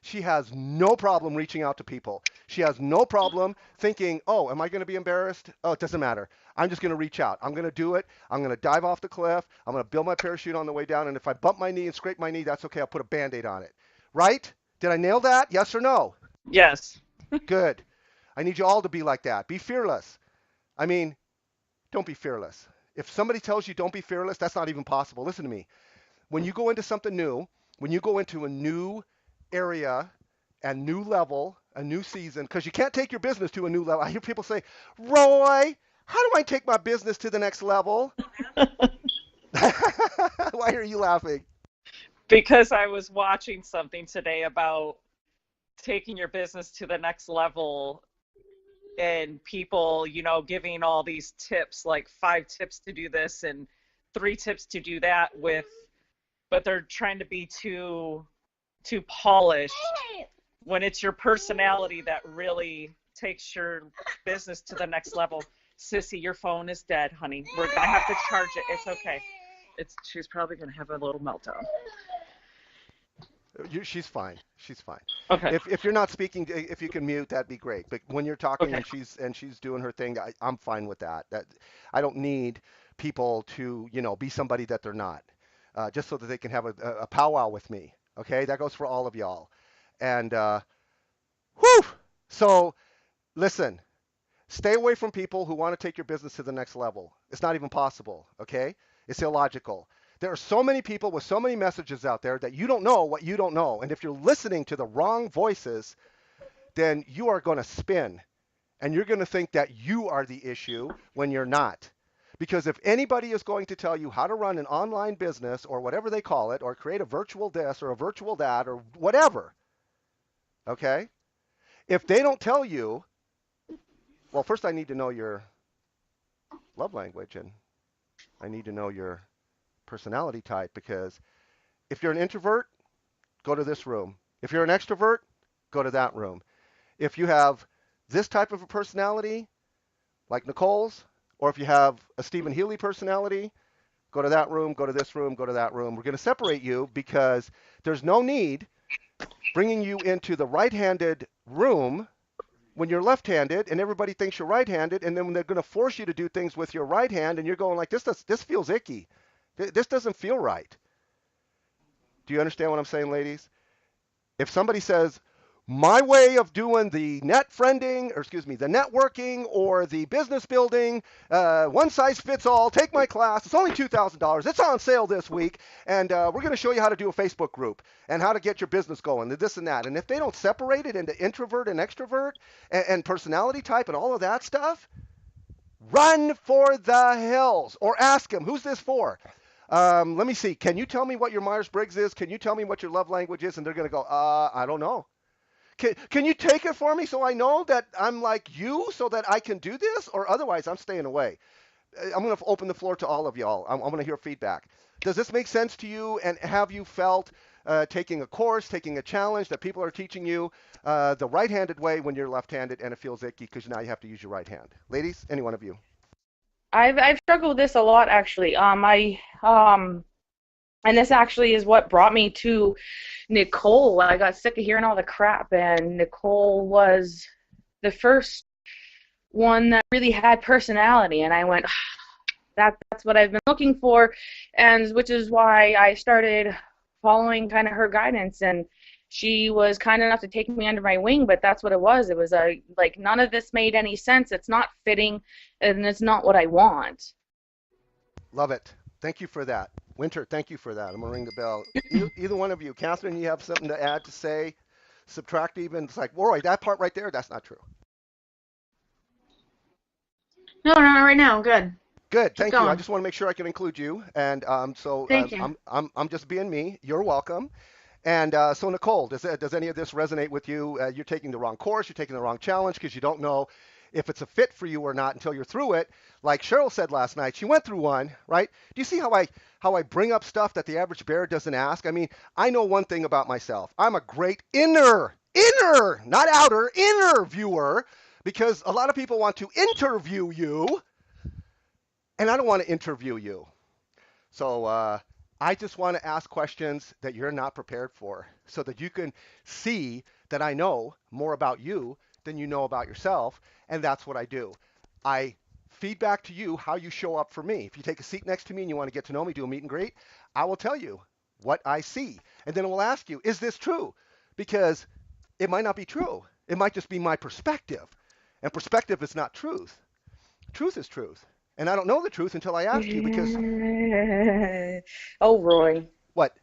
she has no problem reaching out to people. She has no problem thinking, oh, am I going to be embarrassed? Oh, it doesn't matter. I'm just going to reach out. I'm going to do it. I'm going to dive off the cliff. I'm going to build my parachute on the way down. And if I bump my knee and scrape my knee, that's okay. I'll put a Band-Aid on it. Right? Did I nail that? Yes or no? Yes. Good. I need you all to be like that. Be fearless. I mean, don't be fearless. If somebody tells you don't be fearless, that's not even possible. Listen to me. When you go into something new, when you go into a new area, a new level, a new season, because you can't take your business to a new level. I hear people say, Roy, how do I take my business to the next level? Why are you laughing? Because I was watching something today about taking your business to the next level and people, giving all these tips, like 5 tips to do this and 3 tips to do that but they're trying to be too polished when it's your personality that really takes your business to the next level. Sissy, your phone is dead, honey. We're gonna have to charge it. It's okay. She's probably gonna have a little meltdown. She's fine. She's fine. Okay. If you're not speaking, if you can mute, that'd be great. But when you're talking Okay. and she's doing her thing, I'm fine with that. I don't need people to be somebody that they're not, just so that they can have a powwow with me. Okay, that goes for all of y'all. And whew. So listen, stay away from people who want to take your business to the next level. It's not even possible. Okay, it's illogical. There are so many people with so many messages out there that you don't know what you don't know. And if you're listening to the wrong voices, then you are going to spin. And you're going to think that you are the issue when you're not. Because if anybody is going to tell you how to run an online business or whatever they call it, or create a virtual this or a virtual that or whatever, okay? If they don't tell you, well, first I need to know your love language and I need to know your personality type, because if you're an introvert, go to this room. If you're an extrovert, go to that room. If you have this type of a personality, like Nichole's, or if you have a Stephen Healy personality, go to that room, go to this room, go to that room. We're going to separate you because there's no need bringing you into the right-handed room when you're left-handed and everybody thinks you're right-handed, and then when they're going to force you to do things with your right hand and you're going like, this feels icky. This doesn't feel right. Do you understand what I'm saying, ladies? If somebody says, my way of doing the the networking or the business building, one size fits all, take my class, it's only $2,000, it's on sale this week, and we're going to show you how to do a Facebook group and how to get your business going, this and that. And if they don't separate it into introvert and extrovert and personality type and all of that stuff, run for the hills or ask them, who's this for? Let me see. Can you tell me what your Myers-Briggs is? Can you tell me what your love language is? And they're going to go, I don't know. Can you take it for me so I know that I'm like you so that I can do this? Or otherwise, I'm staying away. I'm going to open the floor to all of y'all. I'm going to hear feedback. Does this make sense to you? And have you felt taking a course, taking a challenge that people are teaching you the right-handed way when you're left-handed and it feels icky because now you have to use your right hand? Ladies, any one of you? I've struggled with this a lot actually. And this actually is what brought me to Nichole. I got sick of hearing all the crap, and Nichole was the first one that really had personality, and I went, that's what I've been looking for, and which is why I started following kind of her guidance, and she was kind enough to take me under my wing, but that's what it was. It was like none of this made any sense. It's not fitting, and it's not what I want. Love it. Thank you for that. Winter, thank you for that. I'm going to ring the bell. Either one of you. Catherine, you have something to add, to say, subtract even? It's like, Roy, that part right there, that's not true. No, not right now. Good. Good, thank you. I going. just want to make sure I can include you. And Thank you. I'm just being me. You're welcome. And so Nichole, does any of this resonate with you? You're taking the wrong course, you're taking the wrong challenge because you don't know if it's a fit for you or not until you're through it. Like Cheryl said last night, she went through one, right? Do you see how I bring up stuff that the average bear doesn't ask? I mean, I know one thing about myself. I'm a great inner, not outer, inner viewer, because a lot of people want to interview you, and I don't want to interview you. So I just want to ask questions that you're not prepared for so that you can see that I know more about you than you know about yourself, and that's what I do. I feed back to you how you show up for me. If you take a seat next to me and you want to get to know me, do a meet and greet, I will tell you what I see. And then I will ask you, is this true? Because it might not be true. It might just be my perspective. And perspective is not truth. Truth is truth. And I don't know the truth until I ask you because... Oh, Roy. What?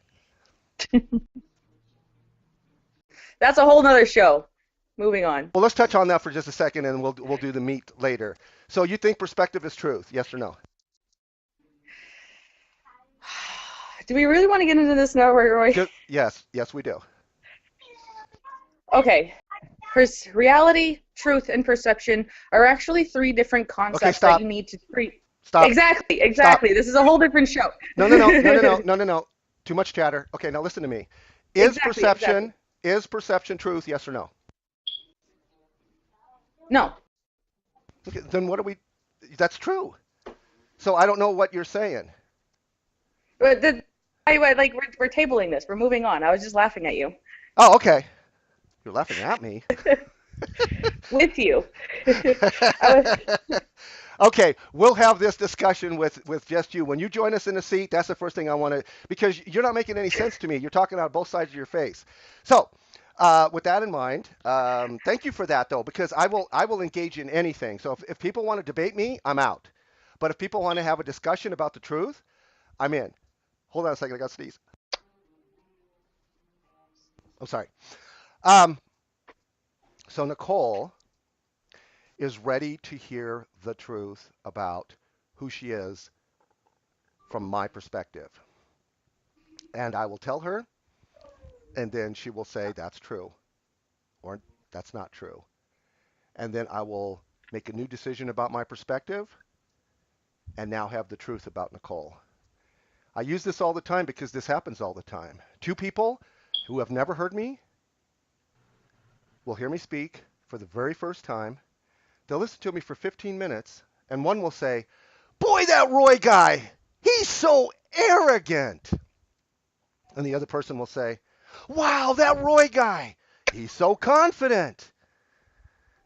That's a whole nother show. Moving on. Well, let's touch on that for just a second, and we'll do the meat later. So you think perspective is truth? Yes or no? Do we really want to get into this now, Roy? Yes, we do. Okay. Reality, truth, and perception are actually three different concepts that you need to treat. Stop. Exactly. Stop. This is a whole different show. No. Too much chatter. Okay, now listen to me. Is perception truth? Yes or no? No. Okay, then what are we? That's true. So I don't know what you're saying. But like we're tabling this. We're moving on. I was just laughing at you. Oh, okay. You're laughing at me. With you. I was, Okay, we'll have this discussion with just you. When you join us in the seat, that's the first thing I want to, because you're not making any sense to me. You're talking out both sides of your face. So, with that in mind, thank you for that though, because I will engage in anything. So if people want to debate me, I'm out. But if people want to have a discussion about the truth, I'm in. Hold on a second, I got to sneeze. I'm sorry. Um, so Nichole is ready to hear the truth about who she is from my perspective. And I will tell her, and then she will say, that's true, or that's not true. And then I will make a new decision about my perspective and now have the truth about Nichole. I use this all the time because this happens all the time. Two people who have never heard me will hear me speak for the very first time. They'll listen to me for 15 minutes, and one will say, boy, that Roy guy, he's so arrogant. And the other person will say, wow, that Roy guy, he's so confident.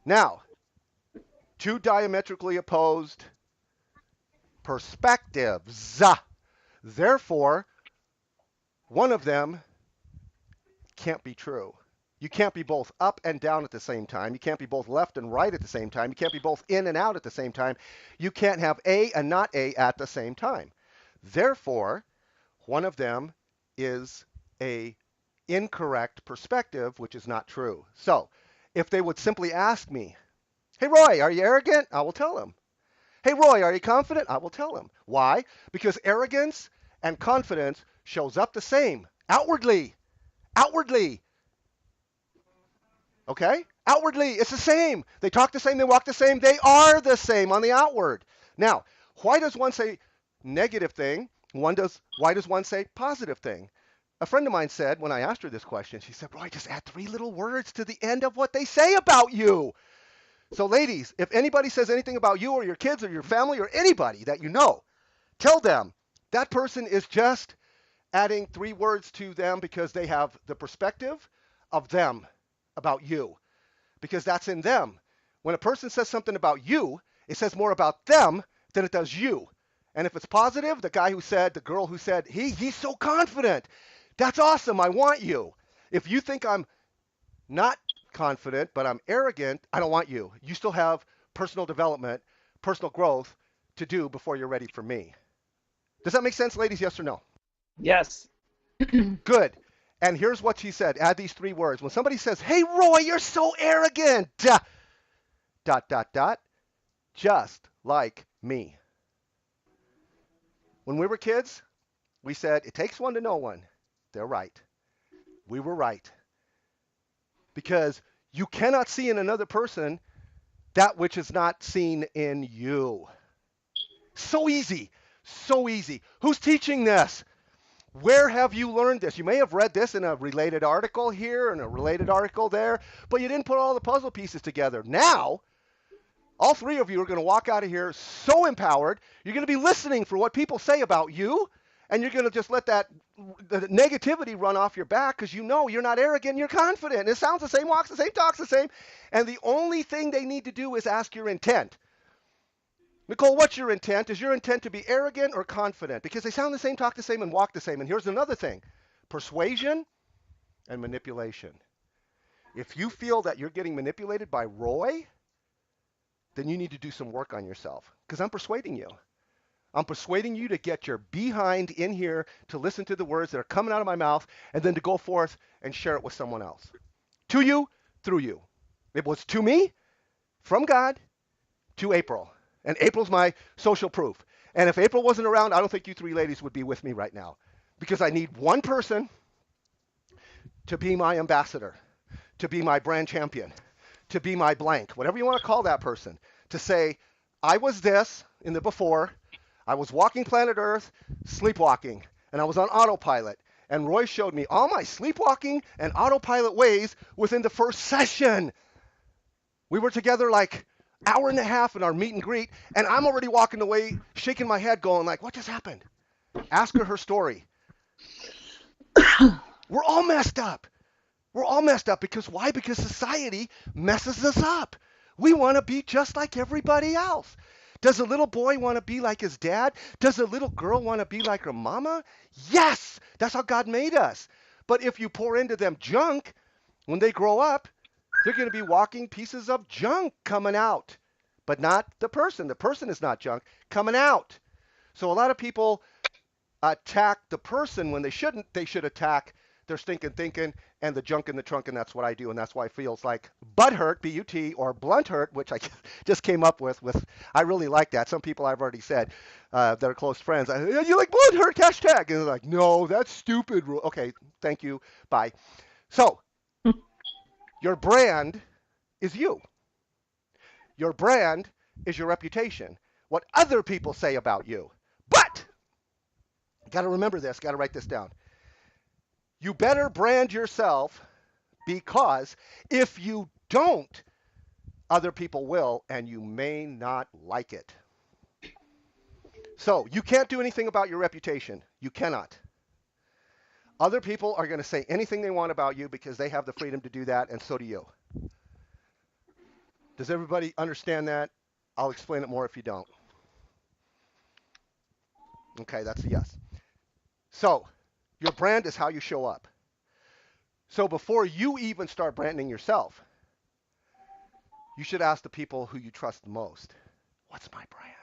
Now, two diametrically opposed perspectives. Therefore, one of them can't be true. You can't be both up and down at the same time. You can't be both left and right at the same time. You can't be both in and out at the same time. You can't have A and not A at the same time. Therefore, one of them is a incorrect perspective, which is not true. So, if they would simply ask me, hey, Roy, are you arrogant? I will tell them. Hey, Roy, are you confident? I will tell them. Why? Because arrogance and confidence shows up the same outwardly. Outwardly. Okay? Outwardly, it's the same. They talk the same, they walk the same, they are the same on the outward. Now, why does one say negative thing? Why does one say positive thing? A friend of mine said, when I asked her this question, she said, Roy, just add 3 little words to the end of what they say about you. So ladies, if anybody says anything about you or your kids or your family or anybody that you know, tell them that person is just adding 3 words to them because they have the perspective of them about you, because that's in them. When a person says something about you, it says more about them than it does you. And if it's positive, the girl who said, he's so confident. That's awesome. I want you. If you think I'm not confident, but I'm arrogant, I don't want you. You still have personal development, personal growth to do before you're ready for me. Does that make sense, ladies? Yes or no? Yes. Good. And here's what she said. Add these 3 words. When somebody says, hey, Roy, you're so arrogant, dot, dot, dot, just like me. When we were kids, we said, it takes one to know one. They're right. We were right. Because you cannot see in another person that which is not seen in you. So easy. So easy. Who's teaching this? Where have you learned this? You may have read this in a related article here and a related article there, but you didn't put all the puzzle pieces together. Now, all 3 of you are going to walk out of here so empowered. You're going to be listening for what people say about you, and you're going to just let the negativity run off your back because you know you're not arrogant, you're confident. It sounds the same, walks the same, talks the same, and the only thing they need to do is ask your intent. Nichole, what's your intent? Is your intent to be arrogant or confident? Because they sound the same, talk the same, and walk the same. And here's another thing. Persuasion and manipulation. If you feel that you're getting manipulated by Roy, then you need to do some work on yourself. Because I'm persuading you. I'm persuading you to get your behind in here to listen to the words that are coming out of my mouth and then to go forth and share it with someone else. To you, through you. It was to me, from God, to April. And April's my social proof. And if April wasn't around, I don't think you 3 ladies would be with me right now. Because I need one person to be my ambassador, to be my brand champion, to be my blank, whatever you want to call that person, to say, I was this in the before, I was walking planet Earth, sleepwalking, and I was on autopilot. And Roy showed me all my sleepwalking and autopilot ways within the first session. We were together like hour and a half in our meet and greet, and I'm already walking away, shaking my head, going like, "What just happened?" Ask her story. We're all messed up. We're all messed up because why? Because society messes us up. We want to be just like everybody else. Does a little boy want to be like his dad? Does a little girl want to be like her mama? Yes, that's how God made us. But if you pour into them junk, when they grow up, they're going to be walking pieces of junk coming out, but not the person. The person is not junk coming out. So a lot of people attack the person when they shouldn't. They should attack their stinking thinking and the junk in the trunk, and that's what I do, and that's why it feels like butt hurt, B-U-T, or blunt hurt, which I just came up with. I really like that. Some people I've already said that are close friends, you like blunt hurt, hashtag, and they're like, no, that's stupid. Okay, thank you, bye. So your brand is you. Your brand is your reputation, what other people say about you. But got to remember this, got to write this down. You better brand yourself, because if you don't, other people will, and you may not like it. So you can't do anything about your reputation. You cannot. Other people are going to say anything they want about you because they have the freedom to do that, and so do you. Does everybody understand that? I'll explain it more if you don't. Okay, that's a yes. So your brand is how you show up. So before you even start branding yourself, you should ask the people who you trust the most, what's my brand?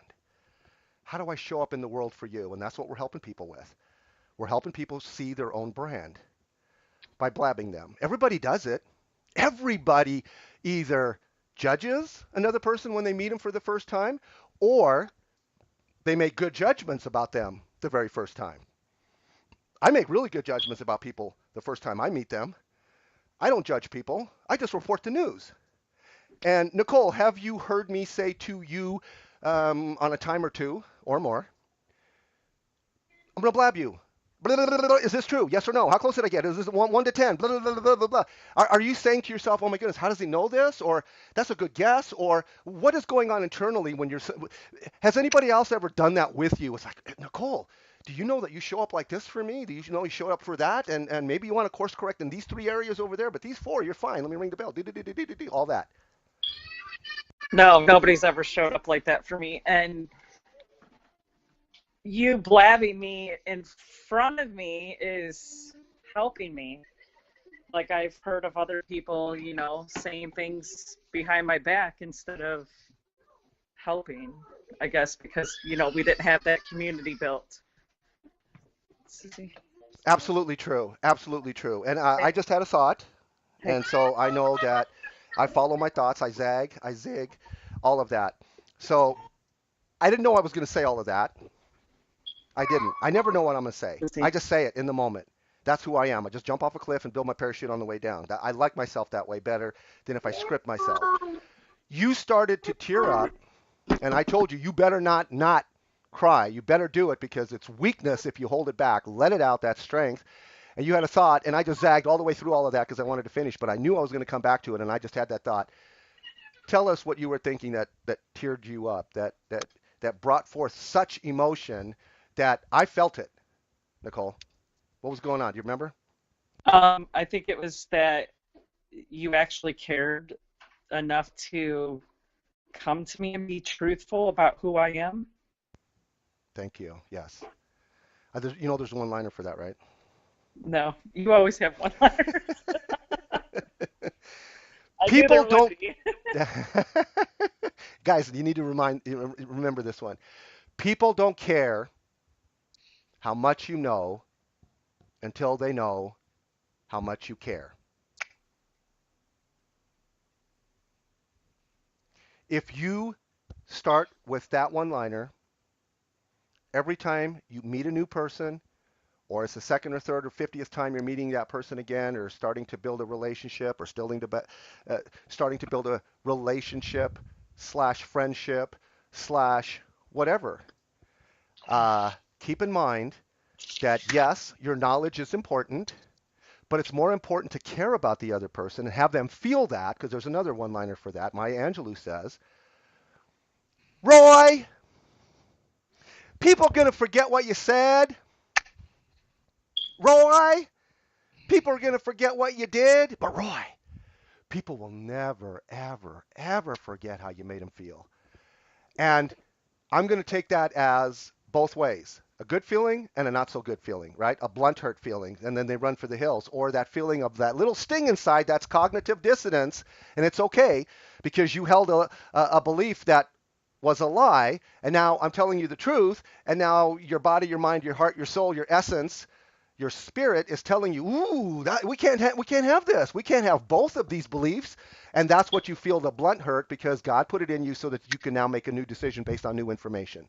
How do I show up in the world for you? And that's what we're helping people with. We're helping people see their own brand by blabbing them. Everybody does it. Everybody either judges another person when they meet them for the first time, or they make good judgments about them the very first time. I make really good judgments about people the first time I meet them. I don't judge people. I just report the news. And Nichole, have you heard me say to you on a time or two or more, I'm going to blab you. Blah, blah, blah, blah. Is this true? Yes or no? How close did I get? Is this 1 to 10? Blah, blah, blah, blah, blah. Are you saying to yourself, oh my goodness, how does he know this? Or that's a good guess? Or what is going on internally when you're... Has anybody else ever done that with you? It's like, Nichole, do you know that you show up like this for me? Do you know you showed up for that? And maybe you want to course correct in these 3 areas over there, but these 4, you're fine. Let me ring the bell. All that. No, nobody's ever showed up like that for me. And you blabbing me in front of me is helping me. Like, I've heard of other people, saying things behind my back instead of helping, I guess, because, we didn't have that community built. Absolutely true. Absolutely true. And I just had a thought, and so I know that I follow my thoughts. I zag, I zig, all of that. So I didn't know I was going to say all of that. I didn't. I never know what I'm going to say. I just say it in the moment. That's who I am. I just jump off a cliff and build my parachute on the way down. I like myself that way better than if I script myself. You started to tear up, and I told you, you better not cry. You better do it, because it's weakness if you hold it back. Let it out, that's strength. And you had a thought, and I just zagged all the way through all of that because I wanted to finish, but I knew I was going to come back to it, and I just had that thought. Tell us what you were thinking that teared you up, that brought forth such emotion that I felt it. Nichole, what was going on? Do you remember? I think it was that you actually cared enough to come to me and be truthful about who I am. Thank you. Yes. There's one liner for that, right? No, you always have one liner. People don't. Guys, you need to remember this one. People don't care how much you know until they know how much you care. If you start with that one-liner every time you meet a new person, or it's the second or third or 50th time you're meeting that person again, or starting to build a relationship, or starting to build a relationship / friendship / whatever, keep in mind that yes, your knowledge is important, but it's more important to care about the other person and have them feel that, because there's another one-liner for that. Maya Angelou says, Roy, people are going to forget what you said. Roy, people are going to forget what you did. But Roy, people will never, ever, ever forget how you made them feel. And I'm going to take that as both ways. A good feeling and a not so good feeling, right? A blunt hurt feeling, and then they run for the hills. Or that feeling of that little sting inside, that's cognitive dissonance, and it's okay because you held a belief that was a lie, and now I'm telling you the truth, and now your body, your mind, your heart, your soul, your essence, your spirit is telling you, ooh, we can't have this. We can't have both of these beliefs, and that's what you feel the blunt hurt because God put it in you so that you can now make a new decision based on new information.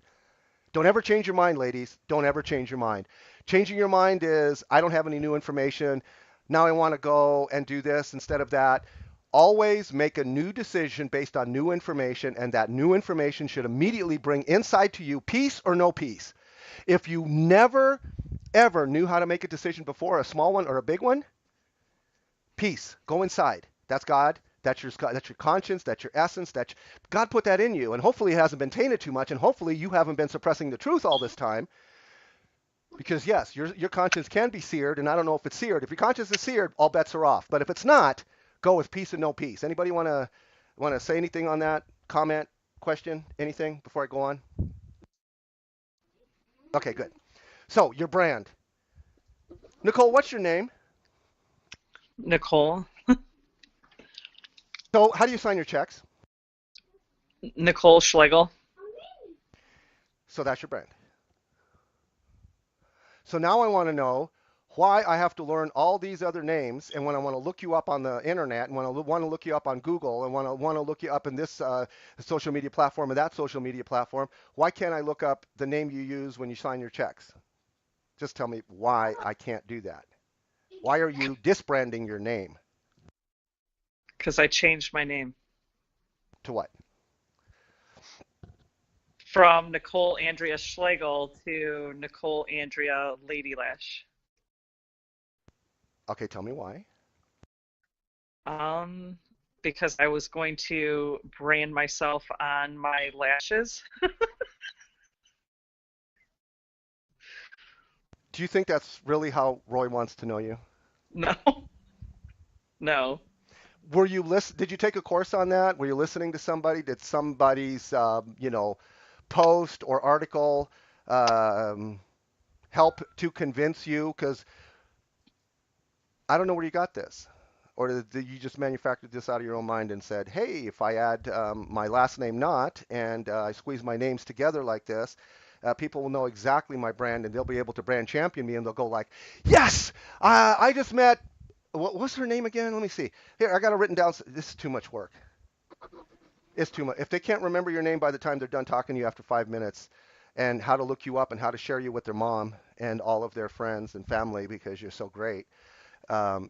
Don't ever change your mind, ladies. Don't ever change your mind. Changing your mind is, I don't have any new information. Now I want to go and do this instead of that. Always make a new decision based on new information, and that new information should immediately bring inside to you peace or no peace. If you never, ever knew how to make a decision before, a small one or a big one, peace. Go inside. That's God. That's your conscience. That's your essence. God put that in you, and hopefully it hasn't been tainted too much, and hopefully you haven't been suppressing the truth all this time. Because yes, your conscience can be seared, and I don't know if it's seared. If your conscience is seared, all bets are off. But if it's not, go with peace and no peace. Anybody want to say anything on that? Comment, question, anything before I go on? Okay, good. So your brand, Nichole. What's your name? Nichole. So how do you sign your checks? Nichole Schlegel. So that's your brand. So now I want to know why I have to learn all these other names, and when I want to look you up on the internet, and when I want to look you up on Google, and when I want to look you up in this social media platform or that social media platform, why can't I look up the name you use when you sign your checks? Just tell me why I can't do that. Why are you disbranding your name? Because I changed my name. To what? From Nichole Andrea Schlegel to Nichole Andrea Ladylash. Okay, tell me why. Because I was going to brand myself on my lashes. Do you think that's really how Roy wants to know you? No. No. Did you take a course on that? Were you listening to somebody? Did somebody's, post or article help to convince you? Because I don't know where you got this. Or did you just manufacture this out of your own mind and said, hey, if I add my last name not and I squeeze my names together like this, people will know exactly my brand and they'll be able to brand champion me and they'll go like, yes, I just met, what's her name again? Let me see. Here, I got it written down. This is too much work. It's too much. If they can't remember your name by the time they're done talking to you after 5 minutes and how to look you up and how to share you with their mom and all of their friends and family because you're so great,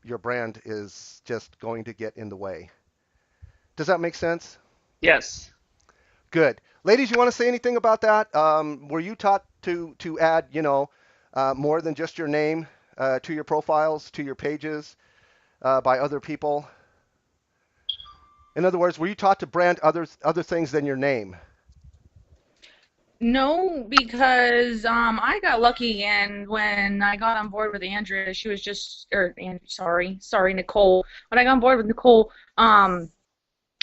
your brand is just going to get in the way. Does that make sense? Yes. Good. Ladies, you want to say anything about that? Were you taught to add, more than just your name to your profiles, to your pages by other people? In other words, were you taught to brand other things than your name? No, because I got lucky, and when I got on board with Andrea, she was just, sorry, Nichole. When I got on board with Nichole,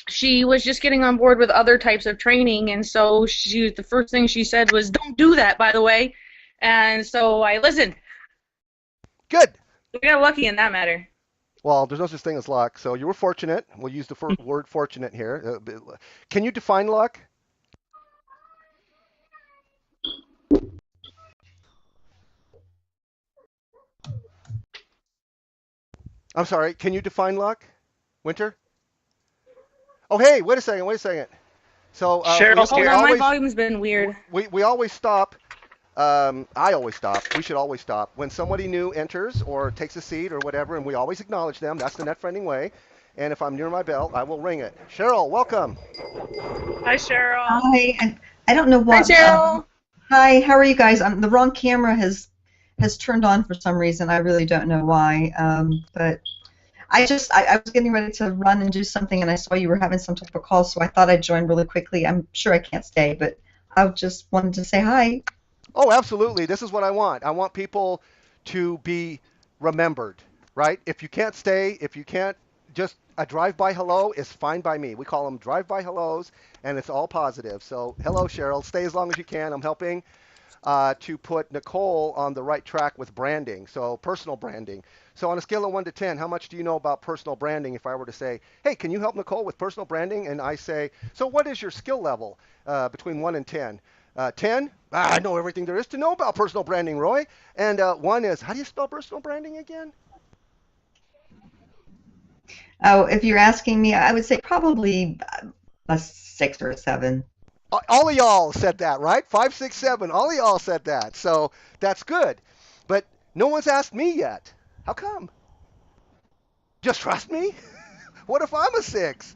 she was just getting on board with other types of training, and so the first thing she said was, "Don't do that, by the way," and so I listened. Good. We got lucky in that matter. Well, there's no such thing as luck, so you were fortunate. We'll use the word fortunate here. Can you define luck? I'm sorry, can you define luck? Winter? Oh, hey, wait a second. So Cheryl's Hold here. on, my volume's been weird. We always stop. I always stop. We should always stop. When somebody new enters or takes a seat or whatever, and we always acknowledge them. That's the net friending way. And if I'm near my bell, I will ring it. Cheryl, welcome. Hi, Cheryl. Hi, I don't know Hi, what. Cheryl. Hi, how are you guys? The wrong camera has turned on for some reason. I really don't know why. But I was getting ready to run and do something, and I saw you were having some type of call, so I thought I'd join really quickly. I'm sure I can't stay, but I just wanted to say hi. Oh, absolutely. This is what I want. I want people to be remembered, right? If you can't stay, if you can't, just a drive-by hello is fine by me. We call them drive-by hellos, and it's all positive. So, hello, Cheryl. Stay as long as you can. I'm helping to put Nichole on the right track with branding, so personal branding. So, on a scale of 1 to 10, how much do you know about personal branding? If I were to say, hey, can you help Nichole with personal branding? And I say, so what is your skill level between 1 and 10? 10, I know everything there is to know about personal branding, Roy. And 1 is, how do you spell personal branding again? Oh, if you're asking me, I would say probably a 6 or a 7. All of y'all said that, right? 5, 6, 7. All of y'all said that. So that's good. But no one's asked me yet. How come? Just trust me? What if I'm a 6?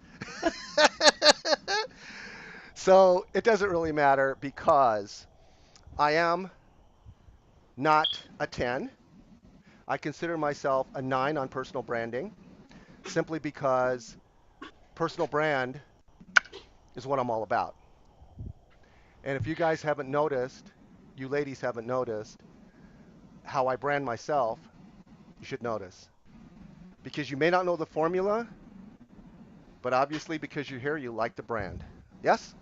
So it doesn't really matter because I am not a 10. I consider myself a 9 on personal branding simply because personal brand is what I'm all about. And if you guys haven't noticed, you ladies haven't noticed how I brand myself, you should notice. Because you may not know the formula, but obviously because you're here, you like the brand. Yes?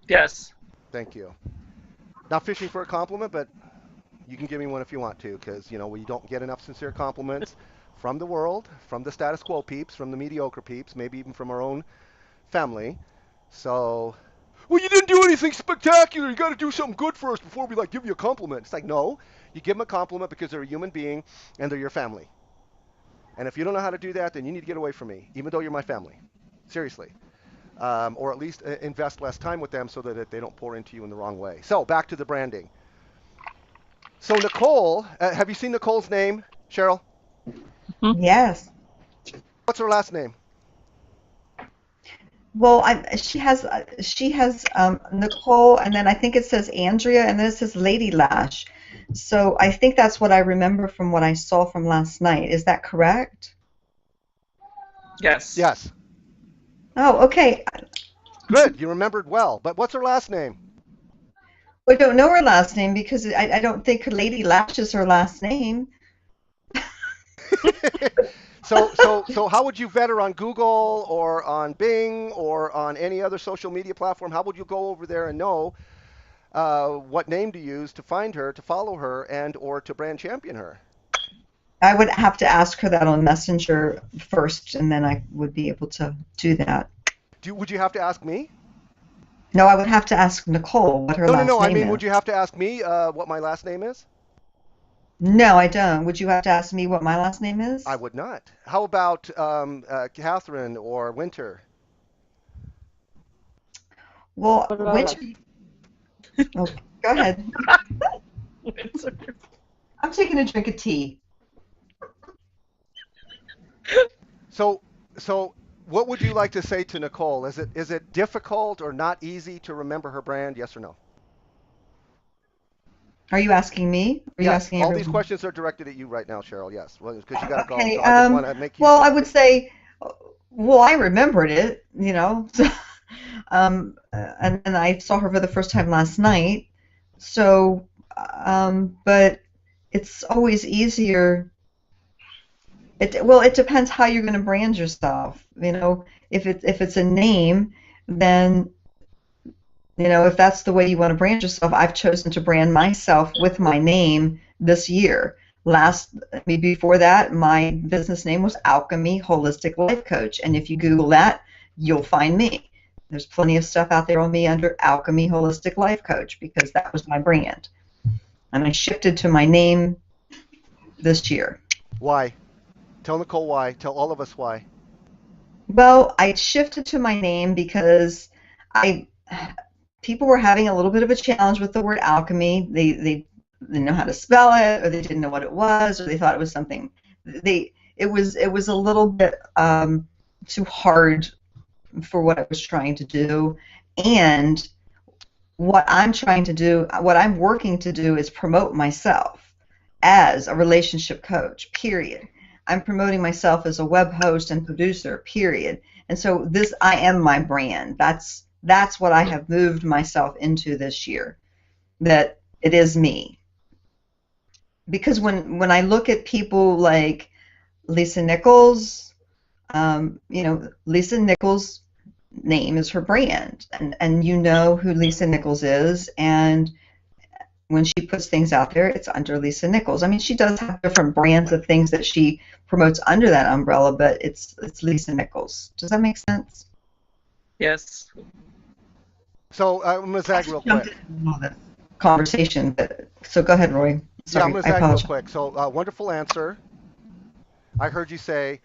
Yes. Thank you. Not fishing for a compliment, but you can give me one if you want to, because, you know, we don't get enough sincere compliments from the world, from the status quo peeps, from the mediocre peeps, maybe even from our own family. So, well, you didn't do anything spectacular. You got to do something good first before we like give you a compliment. It's like, no, you give them a compliment because they're a human being and they're your family. And if you don't know how to do that, then you need to get away from me, even though you're my family. Seriously. Or at least invest less time with them so that they don't pour into you in the wrong way. So back to the branding. So Nichole, have you seen Nichole's name, Cheryl? Yes. What's her last name? Well, she has Nichole, and then I think it says Andrea, and then it says Lady Lash. So I think that's what I remember from what I saw from last night. Is that correct? Yes. Yes. Oh, okay. Good. You remembered well. But what's her last name? I don't know her last name because I don't think Lady Lash is her last name. So how would you vet her on Google or on Bing or on any other social media platform? How would you go over there and know what name to use to find her, to follow her, and or to brand champion her? I would have to ask her that on Messenger first, and then I would be able to do that. Would you have to ask me? No, I would have to ask Nichole what her last No. I name mean, is. would you have to ask me what my last name is? No, I don't. Would you have to ask me what my last name is? I would not. How about Catherine or Winter? Well, What about Winter. Oh, go ahead. I'm taking a drink of tea. So what would you like to say to Nichole? Is it difficult or not easy to remember her brand? Yes or no? Are you asking me? Are you Yes. asking All everyone? these questions are directed at you right now, Cheryl. Yes. Well, because you got to go. Okay. So I just want to make you. Well, I would say, well, I remembered it, you know. And I saw her for the first time last night. So, but it's always easier. It depends how you're going to brand yourself. You know, if it's a name, then if that's the way you want to brand yourself. I've chosen to brand myself with my name this year. Before that, my business name was Alchemy Holistic Life Coach, and if you Google that, you'll find me. There's plenty of stuff out there on me under Alchemy Holistic Life Coach because that was my brand, and I shifted to my name this year. Why? Tell Nichole why. Tell all of us why. Well, I shifted to my name because people were having a little bit of a challenge with the word alchemy. They didn't know how to spell it, or they didn't know what it was, or they thought it was something. It was a little bit too hard for what I was trying to do, and what I'm working to do is promote myself as a relationship coach. Period. I'm promoting myself as a web host and producer, period. And so this, I am my brand. That's what I have moved myself into this year, that it is me. Because when I look at people like Lisa Nichols, Lisa Nichols' name is her brand, and you know who Lisa Nichols is, and when she puts things out there, it's under Lisa Nichols. I mean, she does have different brands of things that she promotes under that umbrella, but it's Lisa Nichols. Does that make sense? Yes. So I'm going to zag real Jumped quick. into all this conversation, so go ahead, Roy. Yeah, I'm Sorry, going to I zag real apologize. quick. So wonderful answer. I heard you say,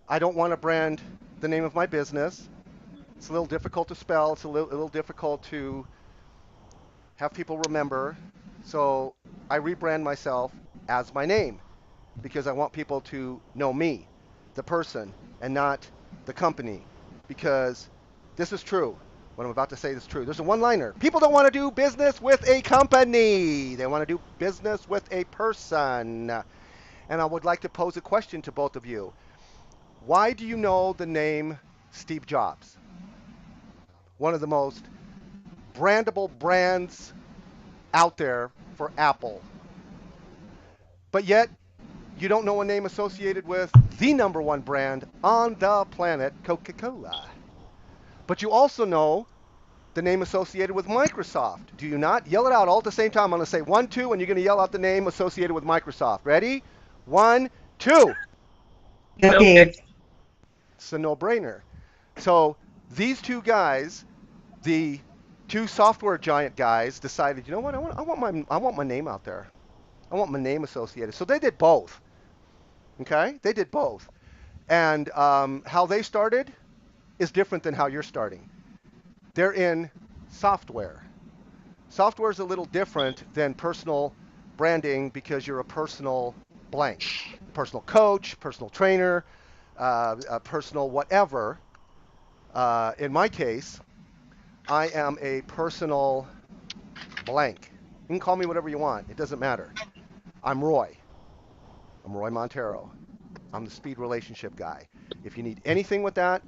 I don't want to brand the name of my business. It's a little difficult to spell. It's a little difficult to have people remember. So I rebrand myself as my name because I want people to know me, the person, and not the company. Because this is true. What I'm about to say is true. There's a one-liner. People don't want to do business with a company. They want to do business with a person. And I would like to pose a question to both of you. Why do you know the name Steve Jobs? One of the most brandable brands out there for Apple. But yet, you don't know a name associated with the number one brand on the planet, Coca-Cola. But you also know the name associated with Microsoft. Do you not? Yell it out all at the same time. I'm going to say 1, 2, and you're going to yell out the name associated with Microsoft. Ready? 1, 2. Bill Okay. Gates. It's a no-brainer. So these two guys, the two software giant guys, decided, you know what? I want my name out there. I want my name associated. So they did both. Okay? They did both. And how they started is different than how you're starting. They're in software. Software is a little different than personal branding because you're a personal blank. Personal coach, personal trainer, a personal whatever. In my case, I am a personal blank. You can call me whatever you want. It doesn't matter. I'm Roy. I'm Roy Montero. I'm the speed relationship guy. If you need anything with that,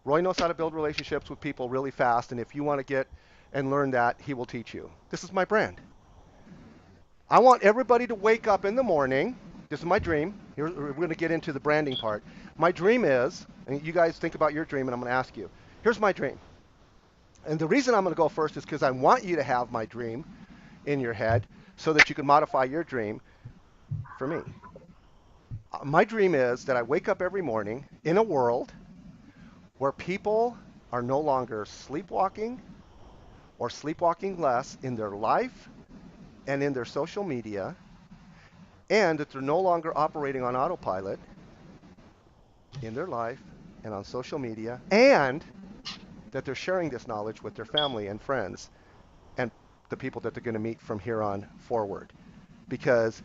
Roy knows how to build relationships with people really fast, and if you want to get and learn that, he will teach you. This is my brand. I want everybody to wake up in the morning. This is my dream. We're going to get into the branding part. My dream is, and you guys think about your dream, and I'm going to ask you. Here's my dream. And the reason I'm going to go first is because I want you to have my dream in your head so that you can modify your dream for me. My dream is that I wake up every morning in a world where people are no longer sleepwalking or sleepwalking less in their life and in their social media, and that they're no longer operating on autopilot in their life and on social media, and that they're sharing this knowledge with their family and friends and the people that they're going to meet from here on forward. Because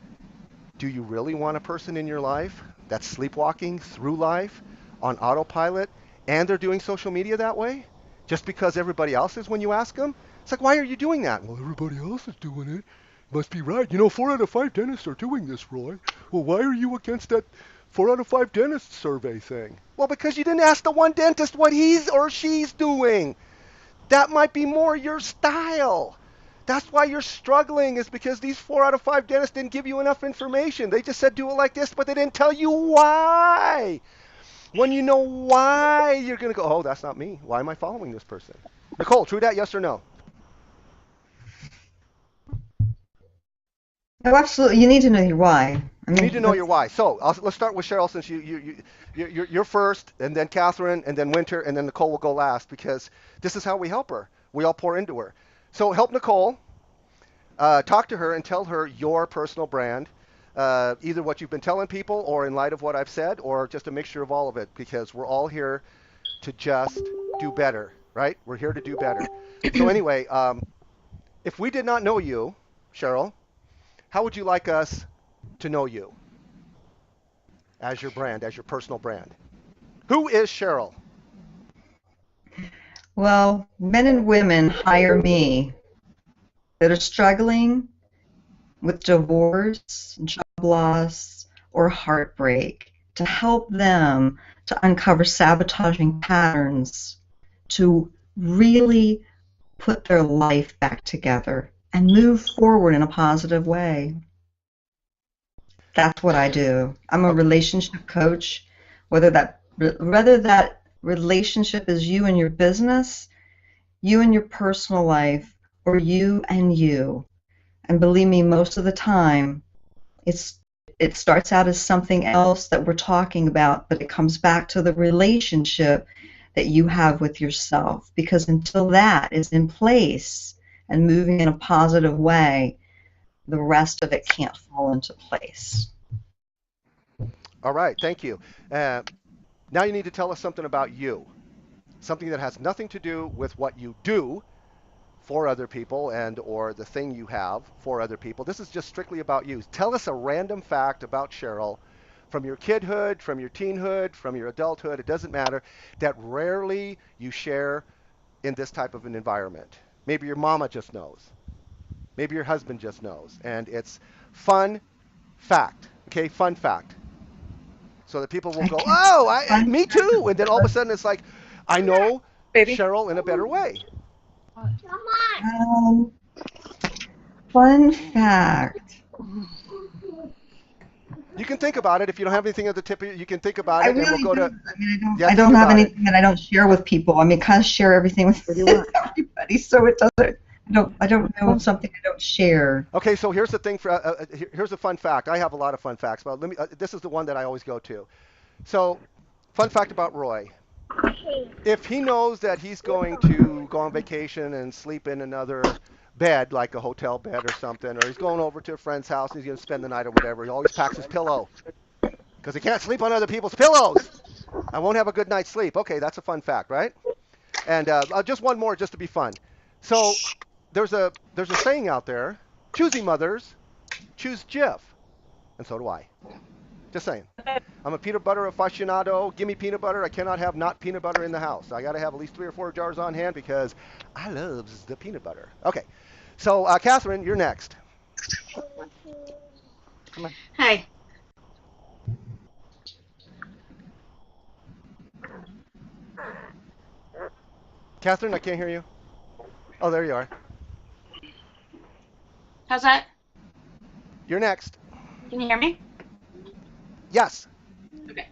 do you really want a person in your life that's sleepwalking through life on autopilot and they're doing social media that way? Just because everybody else is when you ask them? It's like, why are you doing that? Well, everybody else is doing it. Must be right. You know, 4 out of 5 dentists are doing this, Roy. Well, why are you against that 4 out of 5 dentists survey thing? Well, because you didn't ask the one dentist what he's or she's doing. That might be more your style. That's why you're struggling, is because these 4 out of 5 dentists didn't give you enough information. They just said do it like this, but they didn't tell you why. When you know why, you're going to go, oh, that's not me. Why am I following this person? Nichole, true that, yes or no? Oh, absolutely. You need to know your why. I You mean, need to know your why. So let's start with Cheryl, since you're first, and then Catherine, and then Winter, and then Nichole will go last, because this is how we help her. We all pour into her. So help Nichole. Talk to her and tell her your personal brand, either what you've been telling people or in light of what I've said, or just a mixture of all of it, because we're all here to just do better, right? We're here to do better. So anyway, if we did not know you, Cheryl, how would you like us to know you as your brand, as your personal brand? Who is Cheryl? well, men and women hire me that are struggling with divorce, job loss, or heartbreak to help them to uncover sabotaging patterns, to really put their life back together and move forward in a positive way. That's what I do. I'm a relationship coach, whether that relationship is you and your business, you and your personal life, or you and you. And believe me, most of the time, it starts out as something else that we're talking about, but it comes back to the relationship that you have with yourself. Because until that is in place and moving in a positive way, the rest of it can't fall into place. All right, thank you. Now you need to tell us something about you, something that has nothing to do with what you do for other people and or the thing you have for other people. This is just strictly about you. Tell us a random fact about Cheryl from your kidhood, from your teenhood, from your adulthood, it doesn't matter, that rarely you share in this type of an environment. Maybe your mama just knows. Maybe your husband just knows. And it's fun fact, okay? Fun fact. So that people will go, oh, me too. And then all of a sudden it's like, I know Baby. Cheryl in a better way. Fun fact. You can think about it. If you don't have anything at the tip of you can think about it. I really and we'll go do. to. I mean, Yeah, I think don't have about anything that I don't share with people. I mean, kind of share everything with everybody, so it doesn't. I don't know something I don't share. Okay, so here's the thing. Here's a fun fact. I have a lot of fun facts, but let me. This is the one that I always go to. So, fun fact about Roy. If he knows that he's going to go on vacation and sleep in another bed, like a hotel bed or something, or he's going over to a friend's house and he's going to spend the night or whatever, he always packs his pillow because he can't sleep on other people's pillows. I won't have a good night's sleep. Okay, that's a fun fact, right? And just one more, just to be fun. So there's a saying out there: choosy mothers choose Jif, and so do I. Just saying. I'm a peanut butter aficionado. Give me peanut butter. I cannot have not peanut butter in the house. I got to have at least 3 or 4 jars on hand because I loves the peanut butter. Okay, so Catherine, you're next. Come on. Hey. Catherine, I can't hear you. Oh, there you are. How's that? You're next. Can you hear me? Yes. Okay.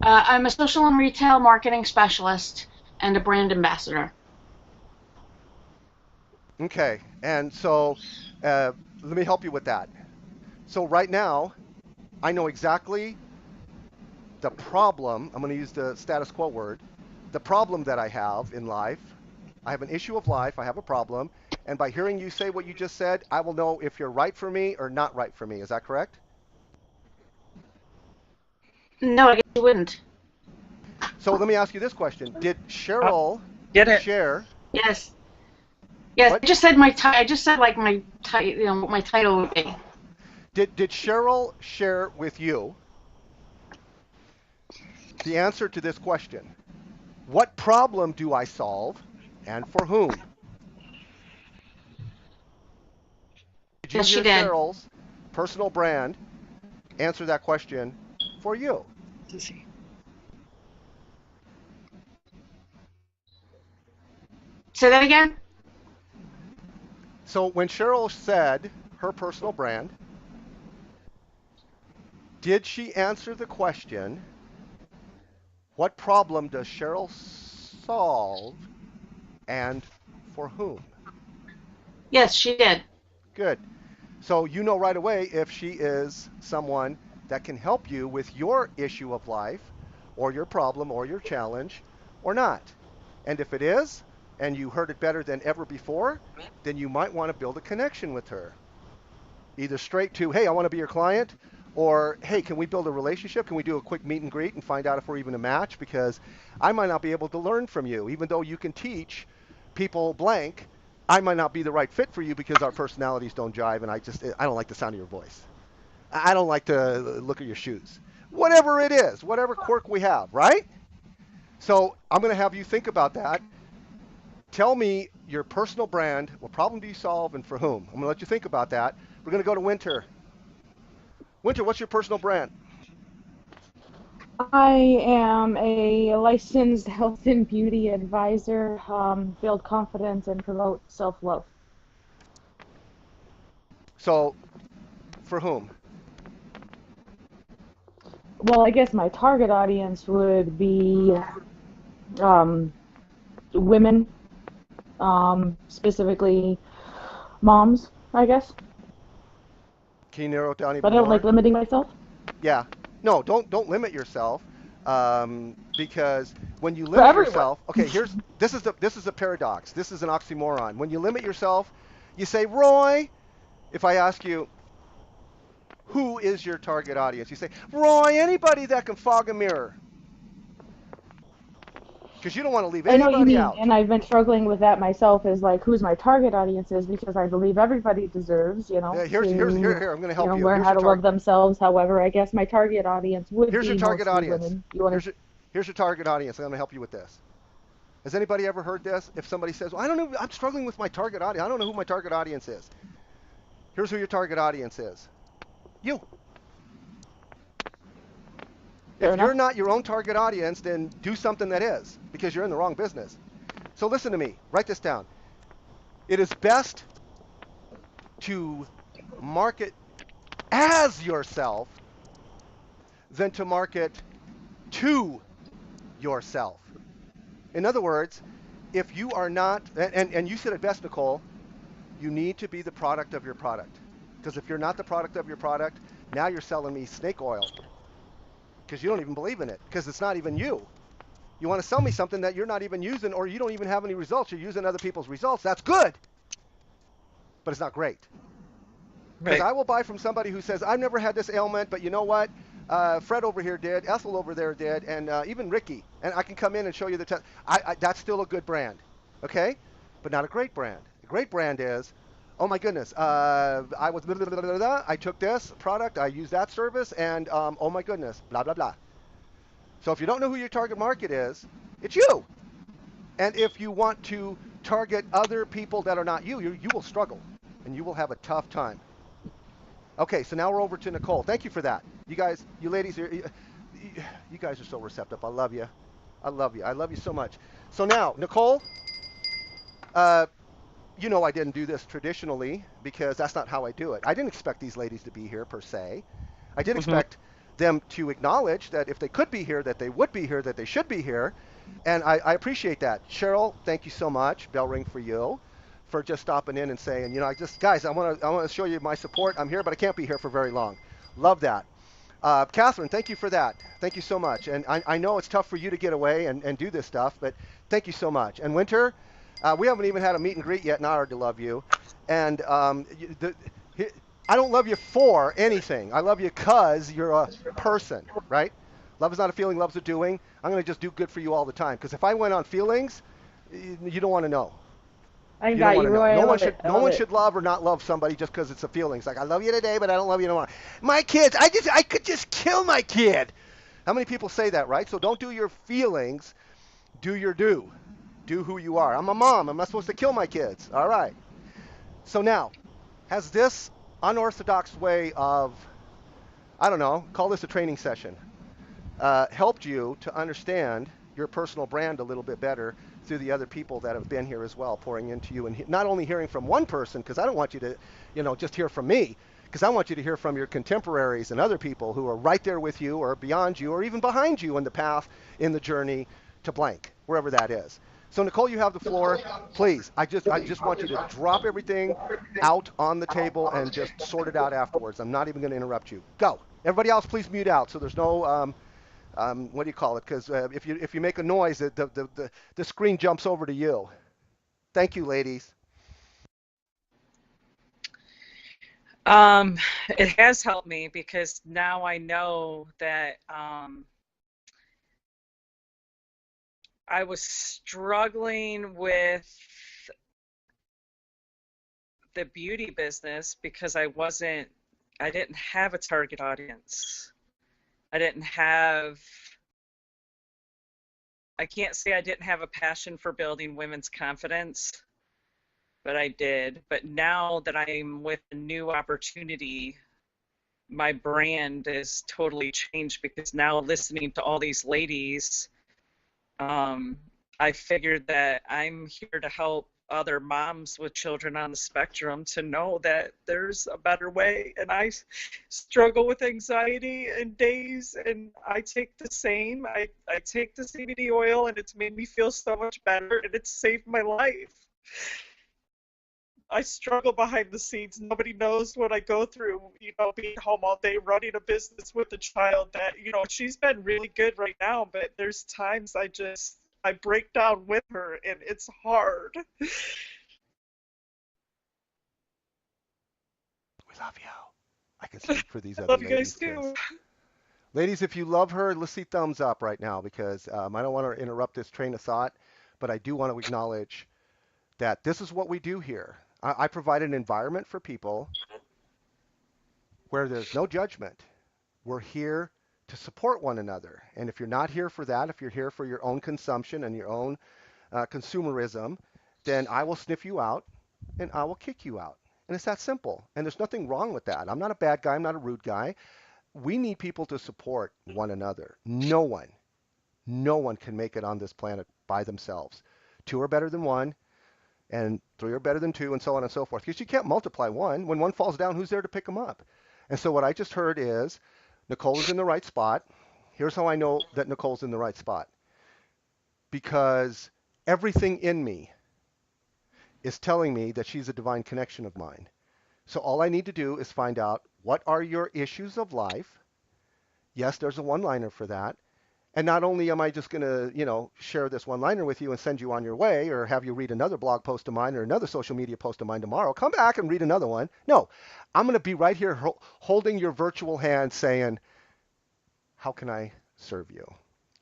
I'm a social and retail marketing specialist and a brand ambassador. Okay, and so let me help you with that. So right now, I know exactly the problem. I'm going to use the status quo word. The problem that I have in life. I have an issue of life. I have a problem. And by hearing you say what you just said, I will know if you're right for me or not right for me. Is that correct? No, I guess you wouldn't. So let me ask you this question. Did Cheryl Get it? share? Yes. Yes, What? I just said I just said like my what my title would be. Did Cheryl share with you the answer to this question? What problem do I solve and for whom? Did you Yes, she hear did. Cheryl's personal brand answer that question for you? Say that again? So when Cheryl said her personal brand, did she answer the question, what problem does Cheryl solve and for whom? Yes, she did. Good. So you know right away if she is someone that can help you with your issue of life or your problem or your challenge or not. And if it is, and you heard it better than ever before, then you might want to build a connection with her. Either straight to, hey, I want to be your client, or, hey, can we build a relationship? Can we do a quick meet and greet and find out if we're even a match? Because I might not be able to learn from you. Even though you can teach people blank, I might not be the right fit for you because our personalities don't jive, and I don't like the sound of your voice. I don't like to look at your shoes. Whatever it is, whatever quirk we have, right? So I'm going to have you think about that. Tell me your personal brand. What problem do you solve and for whom? I'm going to let you think about that. We're going to go to Winter. Winter, what's your personal brand? I am a licensed health and beauty advisor, build confidence and promote self-love. So, for whom? Well, I guess my target audience would be um, women, specifically moms, I guess. Can you narrow it down But even I don't like more? limiting myself. Yeah. No, don't limit yourself, because when you For limit everyone. yourself, okay, this is a paradox. This is an oxymoron. When you limit yourself, you say, Roy. If I ask you, who is your target audience? You say, Roy, anybody that can fog a mirror, because you don't want to leave I know what you anybody mean, out. and I've been struggling with that myself. Is like who's my target audience is because I believe everybody deserves, Here. I'm going to help you. learn how to love themselves. However, I guess my target audience would Here's your be target mostly audience. women. You want Here's to? your here's your target audience. I'm going to help you with this. Has anybody ever heard this? If somebody says, well, I don't know, I'm struggling with my target audience. I don't know who my target audience is. Here's who your target audience is. You. Fair If you're enough. not your own target audience, then do something that is, because you're in the wrong business. So listen to me. Write this down. It is best to market as yourself than to market to yourself. In other words, if you are not, and you said it best, Nichole, you need to be the product of your product. Because if you're not the product of your product, now you're selling me snake oil because you don't even believe in it because it's not even you. You want to sell me something that you're not even using or you don't even have any results. You're using other people's results. That's good, but it's not great. Because Right. I will buy from somebody who says, I've never had this ailment, but you know what? Fred over here did, Ethel over there did, and even Ricky. And I can come in and show you the test. That's still a good brand, okay? But not a great brand. A great brand is, oh my goodness, I was blah, blah, blah, blah, blah. I took this product, I used that service, and oh my goodness, blah, blah, blah. So if you don't know who your target market is, it's you. And if you want to target other people that are not you, you will struggle and you will have a tough time. Okay, so now we're over to Nichole. Thank you for that. You guys, you ladies, you guys are so receptive. I love you. I love you. I love you so much. So now, Nichole, uh, you know I didn't do this traditionally because that's not how I do it. I didn't expect these ladies to be here per se. I did Hmm. expect them to acknowledge that if they could be here, that they would be here, that they should be here. And I appreciate that. Cheryl, thank you so much. Bell ring for you for just stopping in and saying, I just, guys, I want to show you my support. I'm here, but I can't be here for very long. Love that. Catherine, thank you for that. Thank you so much. And I know it's tough for you to get away and do this stuff, but thank you so much. And Winter, we haven't even had a meet and greet yet, and I already love you. And I don't love you for anything. I love you because you're a person, right? Love is not a feeling, love's a doing. I'm going to just do good for you all the time. Because if I went on feelings, you don't want to know. I You don't got want you, to know. Roy. I No one love should it. I no love one it. should love or not love somebody just because it's a feeling. It's like I love you today, but I don't love you tomorrow. My kids, I could just kill my kid. How many people say that, right? So don't do your feelings, do your do. Do who you are. I'm a mom. I'm not supposed to kill my kids. All right. So now, has this unorthodox way of, I don't know, call this a training session, helped you to understand your personal brand a little bit better through the other people that have been here as well, pouring into you, and not only hearing from one person, because I don't want you to, just hear from me, because I want you to hear from your contemporaries and other people who are right there with you or beyond you or even behind you in the path, in the journey to blank, wherever that is. So Nichole, you have the floor. Please, I just want you to drop everything out on the table and just sort it out afterwards. I'm not even going to interrupt you. Go. Everybody else, please mute out so there's no what do you call it? Because if you make a noise, the screen jumps over to you. Thank you, ladies. Um, it has helped me because now I know that I was struggling with the beauty business because I didn't have a target audience. I didn't have, I can't say I didn't have a passion for building women's confidence, but I did. But now that I'm with a new opportunity my brand is totally changed, because now listening to all these ladies, I figured that I'm here to help other moms with children on the spectrum to know that there's a better way. And I struggle with anxiety and days, and I take the same. I take the CBD oil, and it's made me feel so much better, and it's saved my life. I struggle behind the scenes. Nobody knows what I go through, being home all day, running a business with a child that, she's been really good right now, but there's times I break down with her, and it's hard. We love you. I can speak for these I other love you ladies. guys too. Ladies, if you love her, let's see thumbs up right now, because I don't want to interrupt this train of thought, but I do want to acknowledge that this is what we do here. I provide an environment for people where there's no judgment. We're here to support one another. And if you're not here for that, if you're here for your own consumption and your own consumerism, then I will sniff you out and I will kick you out. And it's that simple. And there's nothing wrong with that. I'm not a bad guy. I'm not a rude guy. We need people to support one another. No one can make it on this planet by themselves. Two are better than one, and three are better than two, and so on and so forth. Because you can't multiply one. When one falls down, who's there to pick them up? And so what I just heard is Nichole is in the right spot. Here's how I know that Nichole's in the right spot. Because everything in me is telling me that she's a divine connection of mine. So all I need to do is find out, what are your issues of life? Yes, there's a one-liner for that. And not only am I just going to, share this one-liner with you and send you on your way, or have you read another blog post of mine or another social media post of mine tomorrow, come back and read another one. No, I'm going to be right here holding your virtual hand saying, how can I serve you?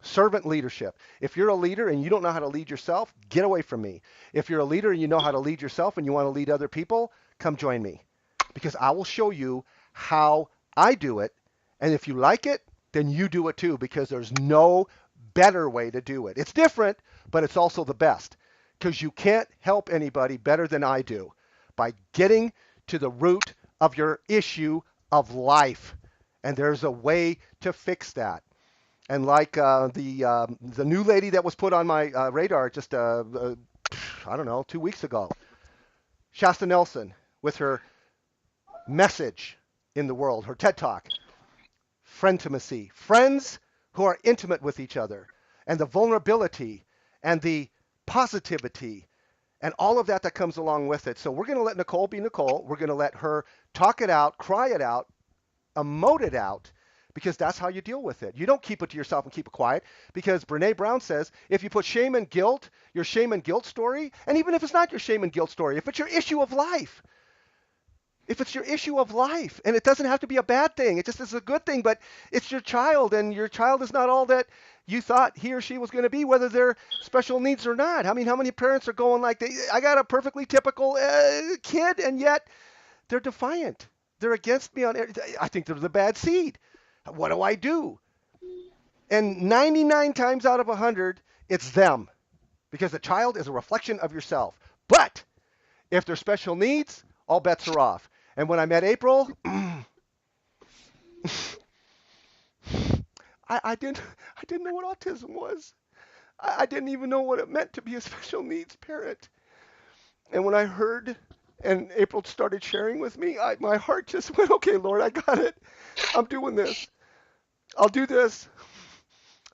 Servant leadership. If you're a leader and you don't know how to lead yourself, get away from me. If you're a leader and you know how to lead yourself and you want to lead other people, come join me, because I will show you how I do it. And if you like it, then you do it too, because there's no better way to do it. It's different, but it's also the best, because you can't help anybody better than I do by getting to the root of your issue of life. And there's a way to fix that. And like the new lady that was put on my radar just, I don't know, 2 weeks ago, Shasta Nelson, with her message in the world, her TED Talk, friendimacy, friends who are intimate with each other, and the vulnerability and the positivity and all of that that comes along with it. So we're going to let Nichole be Nichole. We're going to let her talk it out, cry it out, emote it out, because that's how you deal with it. You don't keep it to yourself and keep it quiet, because Brene Brown says if you put shame and guilt, your shame and guilt story, and even if it's not your shame and guilt story, if it's your issue of life, if it's your issue of life, and it doesn't have to be a bad thing, it just is a good thing, but it's your child, and your child is not all that you thought he or she was going to be, whether they're special needs or not. I mean, how many parents are going like, I got a perfectly typical kid, and yet they're defiant. They're against me on everything. I think they're the bad seed. What do I do? And 99 times out of 100, it's them, because the child is a reflection of yourself. But if they're special needs, all bets are off. And when I met April, I didn't know what autism was. I didn't even know what it meant to be a special needs parent. And when I heard and April started sharing with me, my heart just went, okay, Lord, I got it. I'm doing this. I'll do this.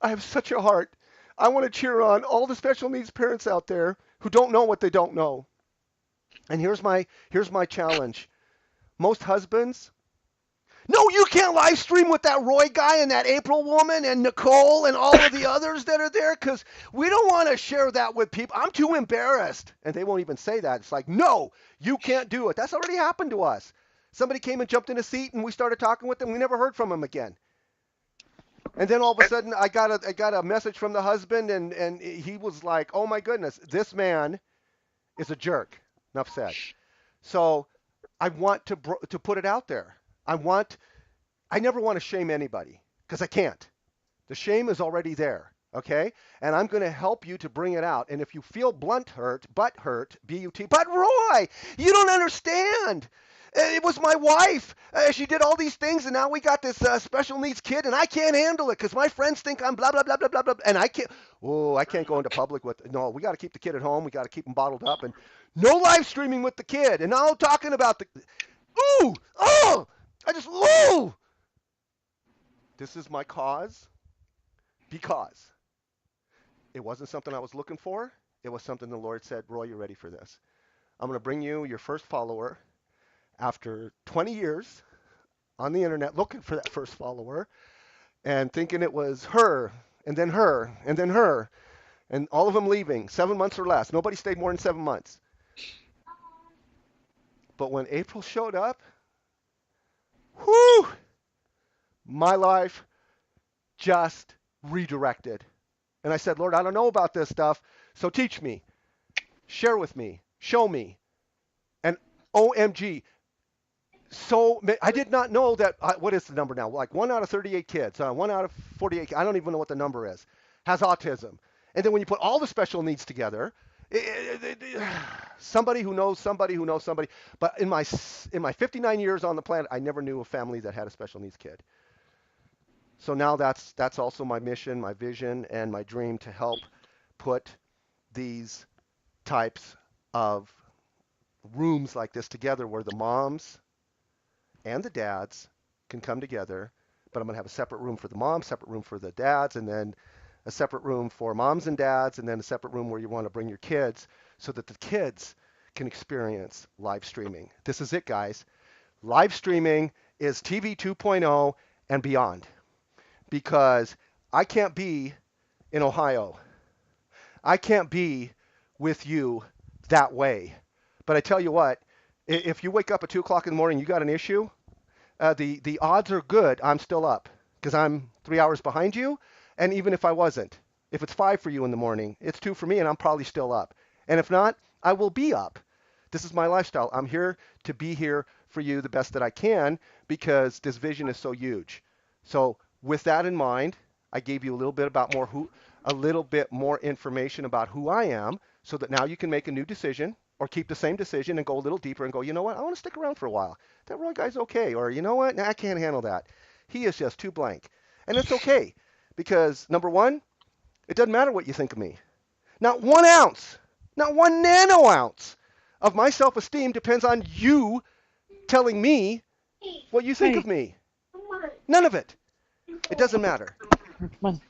I have such a heart. I want to cheer on all the special needs parents out there who don't know what they don't know. And here's my challenge. Most husbands, no, you can't live stream with that Roy guy and that April woman and Nichole and all of the others that are there, because we don't want to share that with people. I'm too embarrassed. And they won't even say that. It's like, no, you can't do it. That's already happened to us. Somebody came and jumped in a seat and we started talking with them. We never heard from them again. And then all of a sudden I got a message from the husband, and he was like, oh my goodness, this man is a jerk. Enough said. So I want to put it out there. I never want to shame anybody, because I can't. The shame is already there, okay? And I'm going to help you to bring it out. And if you feel butt hurt, B-U-T, but Roy, you don't understand. It was my wife. She did all these things, and now we got this special needs kid, and I can't handle it because my friends think I'm blah, blah, blah, blah, blah, blah, and I can't. Oh, I can't go into public with. No, we got to keep the kid at home. We got to keep him bottled up, and no live streaming with the kid. And now talking about the. Ooh, oh, ooh. This is my cause because it wasn't something I was looking for. It was something the Lord said, Roy, you're ready for this. I'm going to bring you your first follower after 20 years on the internet looking for that first follower and thinking it was her and then her and then her and all of them leaving 7 months or less. Nobody stayed more than 7 months. But when April showed up, whoo, my life just redirected. And I said, Lord, I don't know about this stuff, so teach me, share with me, show me. And OMG, so I did not know that. What is the number now? Like 1 out of 38 kids, 1 out of 48. I don't even know what the number is. Has autism, and then when you put all the special needs together, somebody who knows somebody who knows somebody. But in my 59 years on the planet, I never knew a family that had a special needs kid. So now that's also my mission, my vision, and my dream to help put these types of rooms like this together where the moms and the dads can come together, but I'm going to have a separate room for the moms, separate room for the dads, and then a separate room for moms and dads, and then a separate room where you want to bring your kids so that the kids can experience live streaming. This is it, guys. Live streaming is TV 2.0 and beyond because I can't be in Ohio. I can't be with you that way. But I tell you what, if you wake up at 2 o'clock in the morning, you got an issue, the odds are good I'm still up because I'm 3 hours behind you. And even if I wasn't, if it's 5 for you in the morning, it's 2 for me and I'm probably still up. And if not, I will be up. This is my lifestyle. I'm here to be here for you the best that I can because this vision is so huge. So with that in mind, I gave you a little bit more information about who I am so that now you can make a new decision or keep the same decision and go a little deeper and go, you know what, I want to stick around for a while. That Roy guy's okay. Or you know what, nah, I can't handle that. He is just too blank. And it's okay because number one, it doesn't matter what you think of me. Not 1 ounce, not 1 nano ounce of my self-esteem depends on you telling me what you think of me. None of it. It doesn't matter. Come on.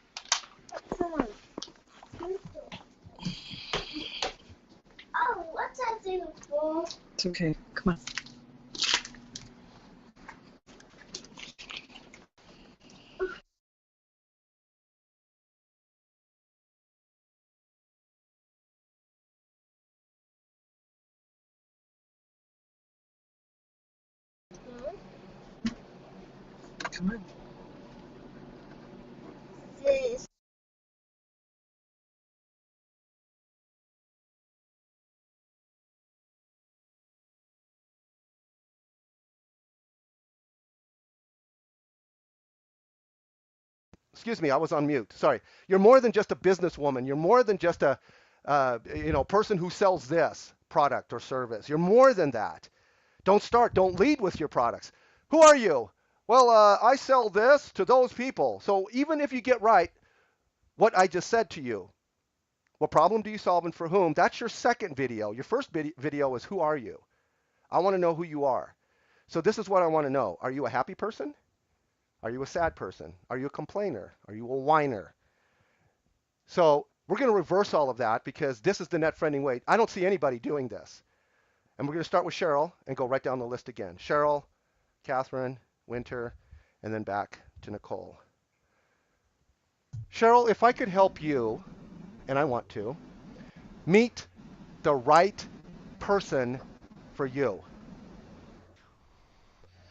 Oh, what's that do for? It's okay. Come on. Come on. This. Excuse me, I was on mute. Sorry. You're more than just a businesswoman. You're more than just a person who sells this product or service. You're more than that. Don't lead with your products. Who are you? Well, I sell this to those people. So even if you get right what I just said to you, what problem do you solve and for whom? That's your second video. Your first video is who are you? I want to know who you are. So this is what I want to know. Are you a happy person? Are you a sad person? Are you a complainer? Are you a whiner? So we're going to reverse all of that because this is the net friending way. I don't see anybody doing this. And we're going to start with Cheryl and go right down the list again. Cheryl, Catherine, Winter, and then back to Nichole. Cheryl, if I could help you, and I want to, meet the right person for you.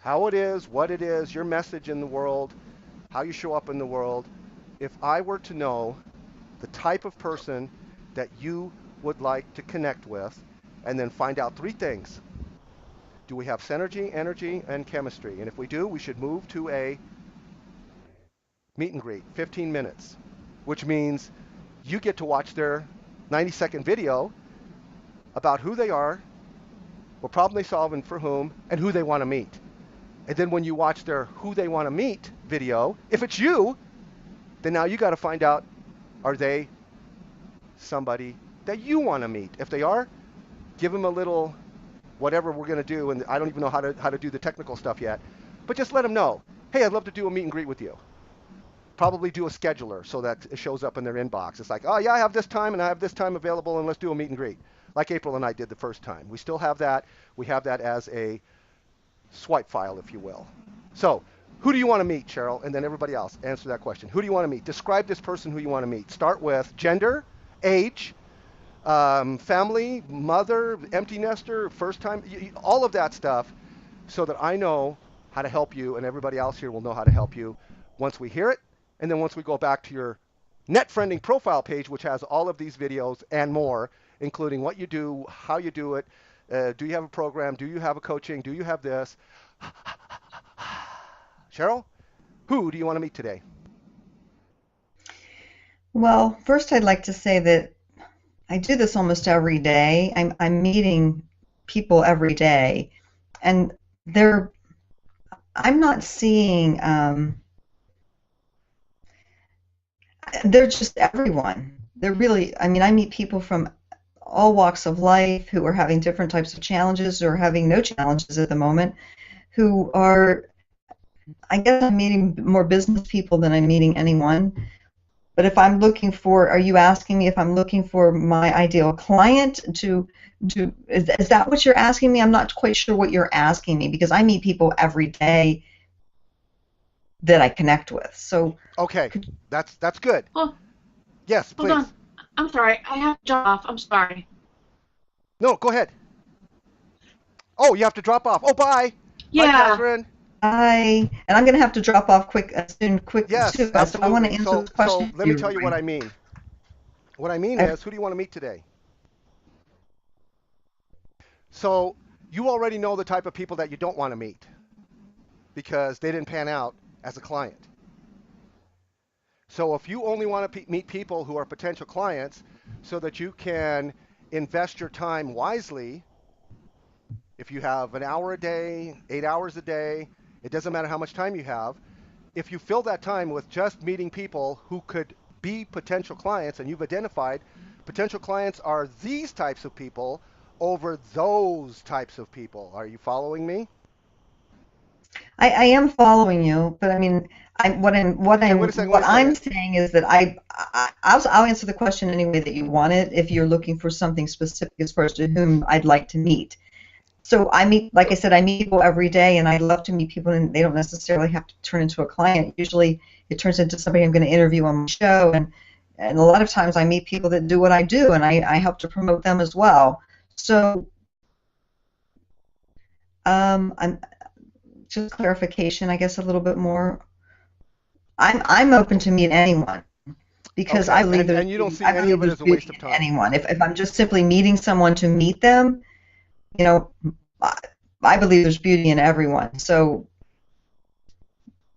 How it is, what it is, your message in the world, how you show up in the world. If I were to know the type of person that you would like to connect with, and then find out 3 things. Do we have synergy, energy, and chemistry? And if we do, we should move to a meet and greet, 15 minutes, which means you get to watch their 90-second video about who they are, what problem they solve and for whom, and who they want to meet. And then when you watch their who they want to meet video, if it's you, then now you got to find out, are they somebody that you want to meet? If they are, give them a little whatever we're going to do, and I don't even know how to do the technical stuff yet, but just let them know, hey, I'd love to do a meet and greet with you. Probably do a scheduler so that it shows up in their inbox. It's like, oh yeah, I have this time and I have this time available, and let's do a meet and greet, like April and I did the first time. We still have that. We have that as a swipe file, if you will. So who do you want to meet, Cheryl? And then everybody else, answer that question. Who do you want to meet? Describe this person who you want to meet. Start with gender, age, family, mother, empty nester, first time, all of that stuff, so that I know how to help you, and everybody else here will know how to help you once we hear it, and then once we go back to your net friending profile page, which has all of these videos and more, including what you do, how you do it, do you have a program, do you have a coaching, do you have this? Cheryl, who do you want to meet today? Well, first I'd like to say that I do this almost every day. I'm meeting people every day, and I'm not seeing, they're just everyone. They're really, I mean, I meet people from all walks of life who are having different types of challenges or having no challenges at the moment, who are, I guess I'm meeting more business people than I'm meeting anyone. But if I'm looking for, are you asking me if I'm looking for my ideal client is that what you're asking me? I'm not quite sure what you're asking me, because I meet people every day that I connect with. So okay, that's good. Oh, Yes, please. hold on. I'm sorry. I have to jump off. I'm sorry. No, go ahead. Oh, you have to drop off. Oh, bye. Yeah. Bye, Catherine. and I'm going to have to drop off quick Yes, too. absolutely. So I want to answer this question. So let me tell you what I mean. What I mean is, who do you want to meet today? So you already know the type of people that you don't want to meet because they didn't pan out as a client. So if you only want to meet people who are potential clients so that you can invest your time wisely, if you have an hour a day, 8 hours a day, it doesn't matter how much time you have. If you fill that time with just meeting people who could be potential clients, and you've identified potential clients are these types of people over those types of people. Are you following me? I am following you, but I mean, what I'm saying is that I'll answer the question any way that you want it if you're looking for something specific as far as to whom I'd like to meet. So I meet, like I said, I meet people every day, and I love to meet people, and they don't necessarily have to turn into a client. Usually it turns into somebody I'm going to interview on my show, and a lot of times I meet people that do what I do, and I help to promote them as well. So I'm just clarification, I guess, a little bit more. I'm open to meet anyone because okay. I believe and you don't see any of it as a waste of time. Anyone, if I'm just simply meeting someone to meet them, you know, I believe there's beauty in everyone. So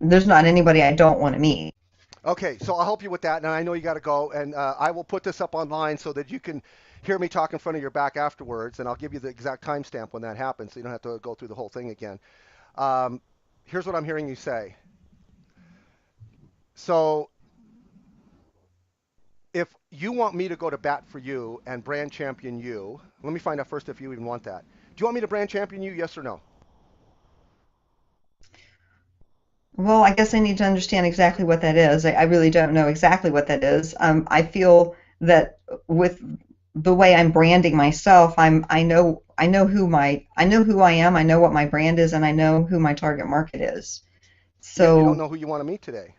there's not anybody I don't want to meet. Okay, so I'll help you with that, and I know you got to go, and I will put this up online so that you can hear me talk in front of your back afterwards, and I'll give you the exact timestamp when that happens, so you don't have to go through the whole thing again. Here's what I'm hearing you say. So if you want me to go to bat for you and brand champion you, let me find out first if you even want that. Do you want me to brand champion you, yes or no? Well, I guess I need to understand exactly what that is. I really don't know exactly what that is. I feel that with the way I'm branding myself, I know who I am. I know what my brand is, and I know who my target market is. So yet you don't know who you want to meet today.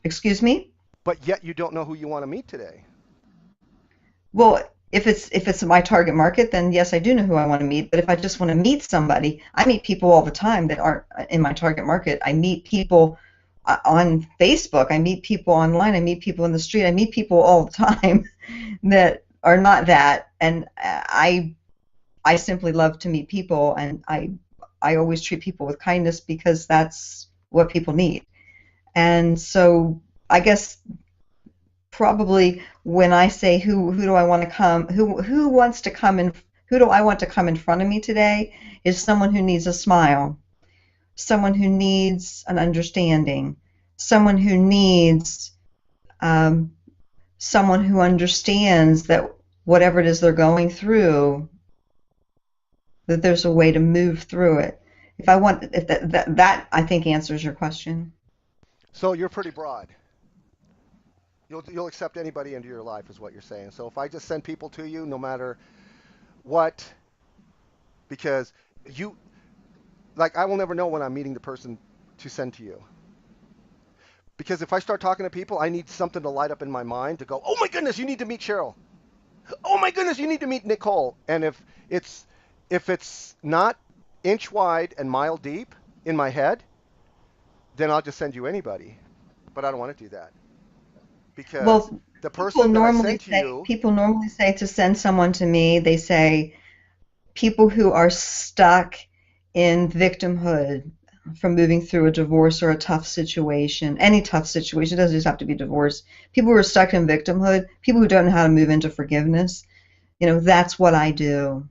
Excuse me? But yet you don't know who you want to meet today. Well, if it's my target market, then yes, I do know who I want to meet. But if I just want to meet somebody, I meet people all the time that aren't in my target market. I meet people on Facebook. I meet people online. I meet people in the street. I meet people all the time that are not that. And I simply love to meet people, and I always treat people with kindness because that's what people need. And so I guess probably when I say who do I want to come, who wants to come and Who do I want to come in front of me today is someone who needs a smile, someone who needs an understanding, someone who needs someone who understands that whatever it is they're going through, that there's a way to move through it. If that I think answers your question. So you're pretty broad. You'll accept anybody into your life, is what you're saying. So if I just send people to you, no matter what, because you, like, I will never know when I'm meeting the person to send to you. Because if I start talking to people, I need something to light up in my mind to go, oh my goodness, you need to meet Cheryl. Oh my goodness, you need to meet Nichole. And it's if it's not inch wide and mile deep in my head, then I'll just send you anybody. But I don't want to do that because Well, the person that I send to you, people normally say to send someone to me, they say people who are stuck in victimhood from moving through a divorce or a tough situation, any tough situation, it doesn't just have to be divorce. People who are stuck in victimhood, people who don't know how to move into forgiveness, that's what I do.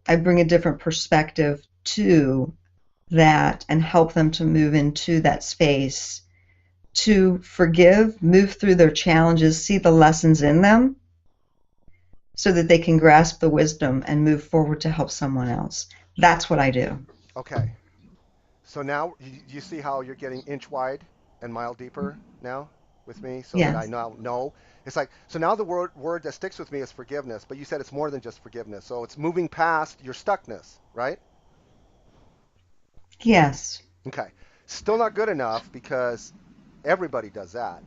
I bring a different perspective to that and help them to move into that space to forgive, move through their challenges, see the lessons in them so that they can grasp the wisdom and move forward to help someone else. That's what I do. okay. So now you see how you're getting inch wide and mile deeper now with me, so that I Yes. now know. It's like, so now the word that sticks with me is forgiveness, but you said it's more than just forgiveness. So it's moving past your stuckness, right? Yes. Okay. Still not good enough because everybody does that.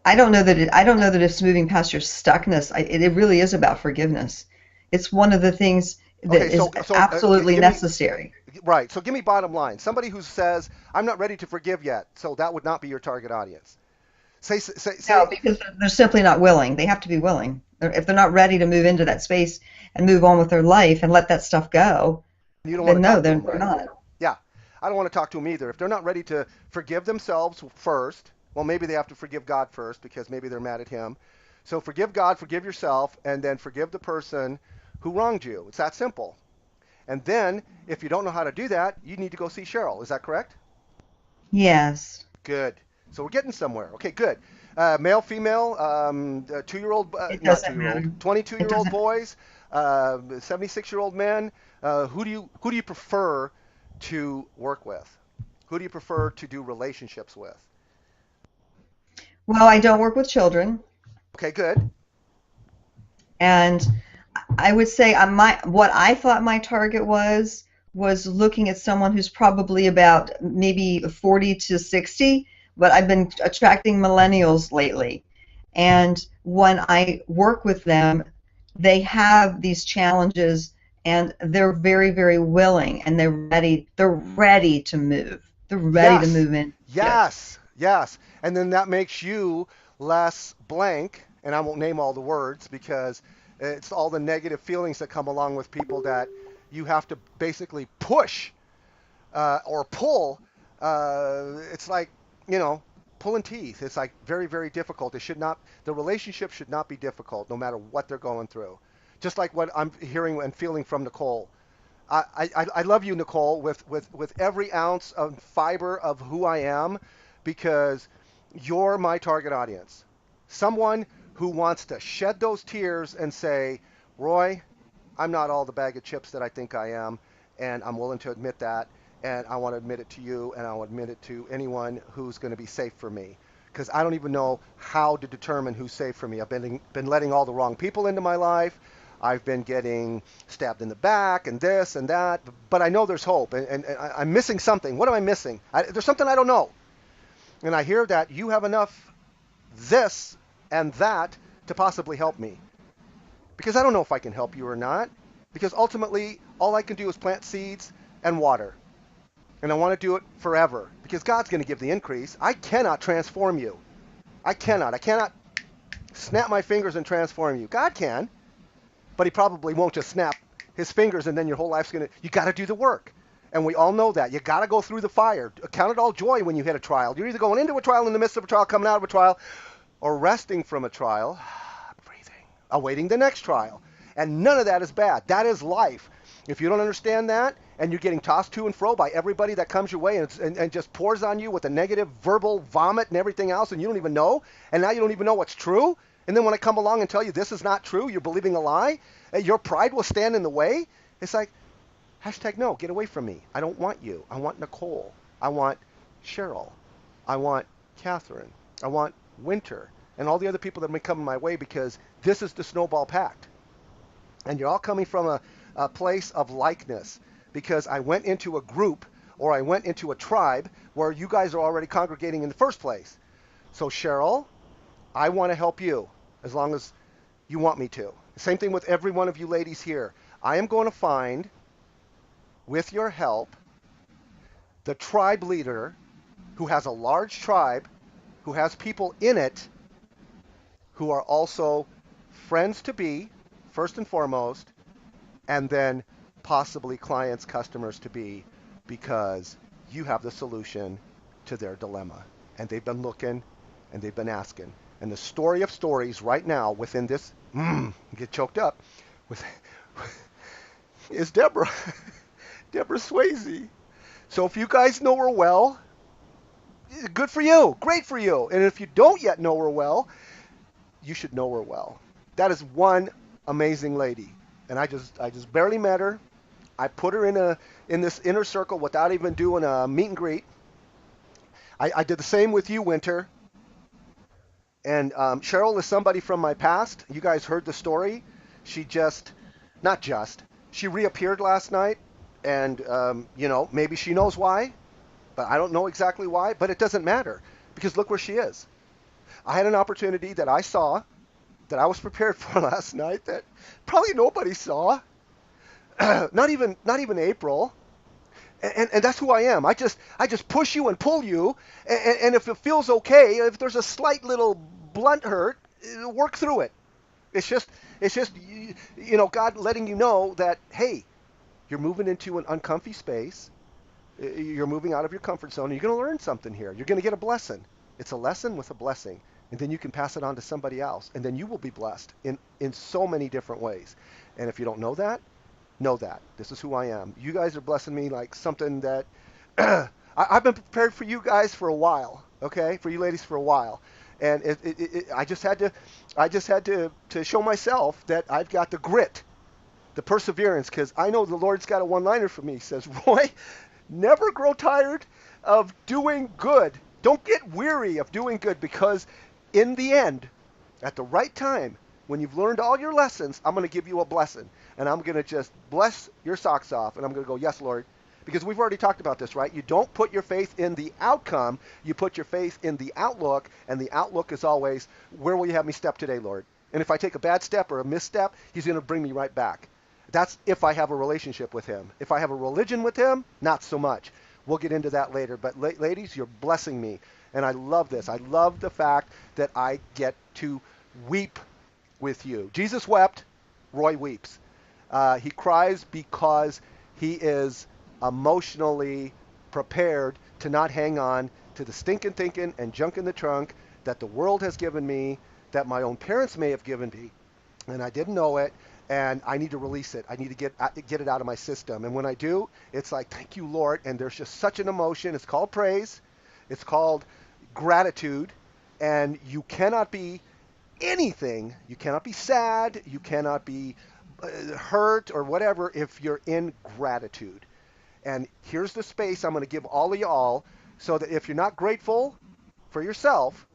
I don't know that it's moving past your stuckness. It really is about forgiveness. It's one of the things Okay, that is absolutely give me necessary. right. So give me bottom line. Somebody who says I'm not ready to forgive yet, so that would not be your target audience. No, Say. because they're simply not willing. They have to be willing. If they're not ready to move into that space and move on with their life and let that stuff go, You don't want then to no, talk to them, they're right? not. Yeah. I don't want to talk to them either. If they're not ready to forgive themselves first, well, maybe they have to forgive God first because maybe they're mad at Him. So forgive God, forgive yourself, and then forgive the person who wronged you. It's that simple. And then, if you don't know how to do that, you need to go see Cheryl. Is that correct? Yes. Good. So we're getting somewhere. Okay, good. Male, female, 2-year-old, It not doesn't 2-year-old, matter. It 22-year-old doesn't. boys, 76-year-old men. Who do you prefer to work with? Who do you prefer to do relationships with? Well, I don't work with children, Okay, good. and I would say what I thought my target was looking at someone who's probably about maybe 40 to 60, but I've been attracting millennials lately. And when I work with them, they have these challenges and they're very, very willing and they're ready to move. They're ready to Yes, move in. Yes. yes. And then that makes you less blank, and I won't name all the words because it's all the negative feelings that come along with people that you have to basically push or pull. It's like, you know, pulling teeth. It's like very, very difficult. The relationship should not be difficult no matter what they're going through. Just like what I'm hearing and feeling from Nichole. I love you, Nichole, with every ounce of fiber of who I am because you're my target audience. Someone who wants to shed those tears and say, Roy, I'm not all the bag of chips that I think I am, and I'm willing to admit that, and I want to admit it to you, and I'll admit it to anyone who's going to be safe for me. Because I don't even know how to determine who's safe for me. I've been letting all the wrong people into my life. I've been getting stabbed in the back and this and that, but I know there's hope, and I'm missing something. What am I missing? There's something I don't know. And I hear that you have enough this and that to possibly help me. Because I don't know if I can help you or not. Because ultimately, all I can do is plant seeds and water. And I want to do it forever. Because God's going to give the increase. I cannot transform you. I cannot. I cannot snap my fingers and transform you. God can. But He probably won't just snap His fingers and then your whole life's going to. You got to do the work. And we all know that. You got to go through the fire. Count it all joy when you hit a trial. You're either going into a trial, in the midst of a trial, coming out of a trial, or resting from a trial, breathing, awaiting the next trial. And none of that is bad. That is life. If you don't understand that, and you're getting tossed to and fro by everybody that comes your way and just pours on you with a negative verbal vomit and everything else, and you don't even know, and now you don't even know what's true, and then when I come along and tell you this is not true, you're believing a lie, your pride will stand in the way, it's like, hashtag no, get away from me. I don't want you. I want Nichole. I want Cheryl. I want Catherine. I want Winter. And all the other people that have been coming my way, because this is the Snowball Pact. And you're all coming from a place of likeness, because I went into a group or I went into a tribe where you guys are already congregating in the first place. So Cheryl, I want to help you as long as you want me to. Same thing with every one of you ladies here. I am going to find, with your help, the tribe leader who has a large tribe, who has people in it who are also friends to be, first and foremost, and then possibly clients, customers to be, because you have the solution to their dilemma. And they've been looking and they've been asking. And the story of stories right now within this, get choked up, with is Deborah. Deborah Swayze. So if you guys know her well, good for you. Great for you. And if you don't yet know her well, you should know her well. That is one amazing lady. And I just barely met her. I put her in this inner circle without even doing a meet and greet. I did the same with you, Winter. And Cheryl is somebody from my past. You guys heard the story. She she reappeared last night. And, maybe she knows why. But I don't know exactly why. But it doesn't matter. Because look where she is. I had an opportunity that I saw, that I was prepared for last night, that probably nobody saw. Not even April. And that's who I am. I just push you and pull you, and if it feels okay, if there's a slight little blunt hurt, work through it. It's just God letting you know that, hey, you're moving into an uncomfy space. You're moving out of your comfort zone. And you're going to learn something here. You're going to get a blessing. It's a lesson with a blessing. And then you can pass it on to somebody else. And then you will be blessed in so many different ways. And if you don't know that, know that. This is who I am. You guys are blessing me like something that I've been prepared for you guys for a while, okay? For you ladies for a while. And I just had to show myself that I've got the grit, the perseverance, because I know the Lord's got a one-liner for me. He says, Roy, never grow tired of doing good. Don't get weary of doing good, because in the end, at the right time, when you've learned all your lessons, I'm going to give you a blessing. And I'm going to just bless your socks off. And I'm going to go, yes, Lord. Because we've already talked about this, right? You don't put your faith in the outcome. You put your faith in the outlook. And the outlook is always, where will you have me step today, Lord? And if I take a bad step or a misstep, he's going to bring me right back. That's if I have a relationship with him. If I have a religion with him, not so much. We'll get into that later. But ladies, you're blessing me. And I love this. I love the fact that I get to weep with you. Jesus wept. Roy weeps. He cries because he is emotionally prepared to not hang on to the stinking thinking and junk in the trunk that the world has given me, that my own parents may have given me, and I didn't know it, and I need to release it. I need to get it out of my system. And when I do, it's like, thank you, Lord. And there's just such an emotion. It's called praise. It's called gratitude. And you cannot be anything. You cannot be sad. You cannot be hurt or whatever if you're in gratitude. And here's the space I'm going to give all of y'all, so that if you're not grateful for yourself,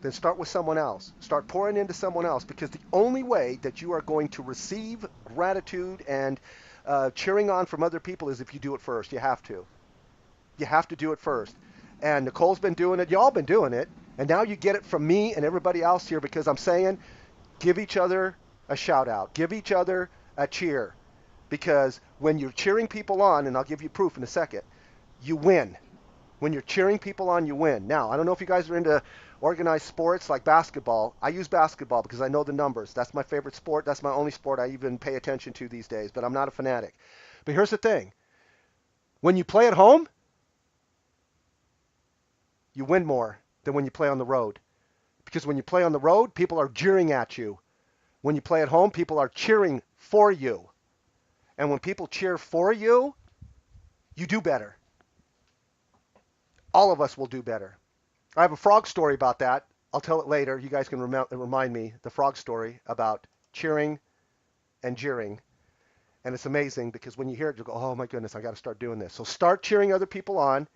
then start with someone else. Start pouring into someone else, because the only way that you are going to receive gratitude and cheering on from other people is if you do it first. You have to. You have to do it first. And Nichole's been doing it. Y'all been doing it. And now you get it from me and everybody else here, because I'm saying give each other a shout out. Give each other a cheer. Because when you're cheering people on, and I'll give you proof in a second, you win. When you're cheering people on, you win. Now, I don't know if you guys are into organized sports like basketball. I use basketball because I know the numbers. That's my favorite sport. That's my only sport I even pay attention to these days. But I'm not a fanatic. But here's the thing. When you play at home, you win more than when you play on the road. Because when you play on the road, people are jeering at you. When you play at home, people are cheering for you. And when people cheer for you, you do better. All of us will do better. I have a frog story about that. I'll tell it later. You guys can remind me the frog story about cheering and jeering. And it's amazing because when you hear it, you go, oh my goodness, I got to start doing this. So start cheering other people on.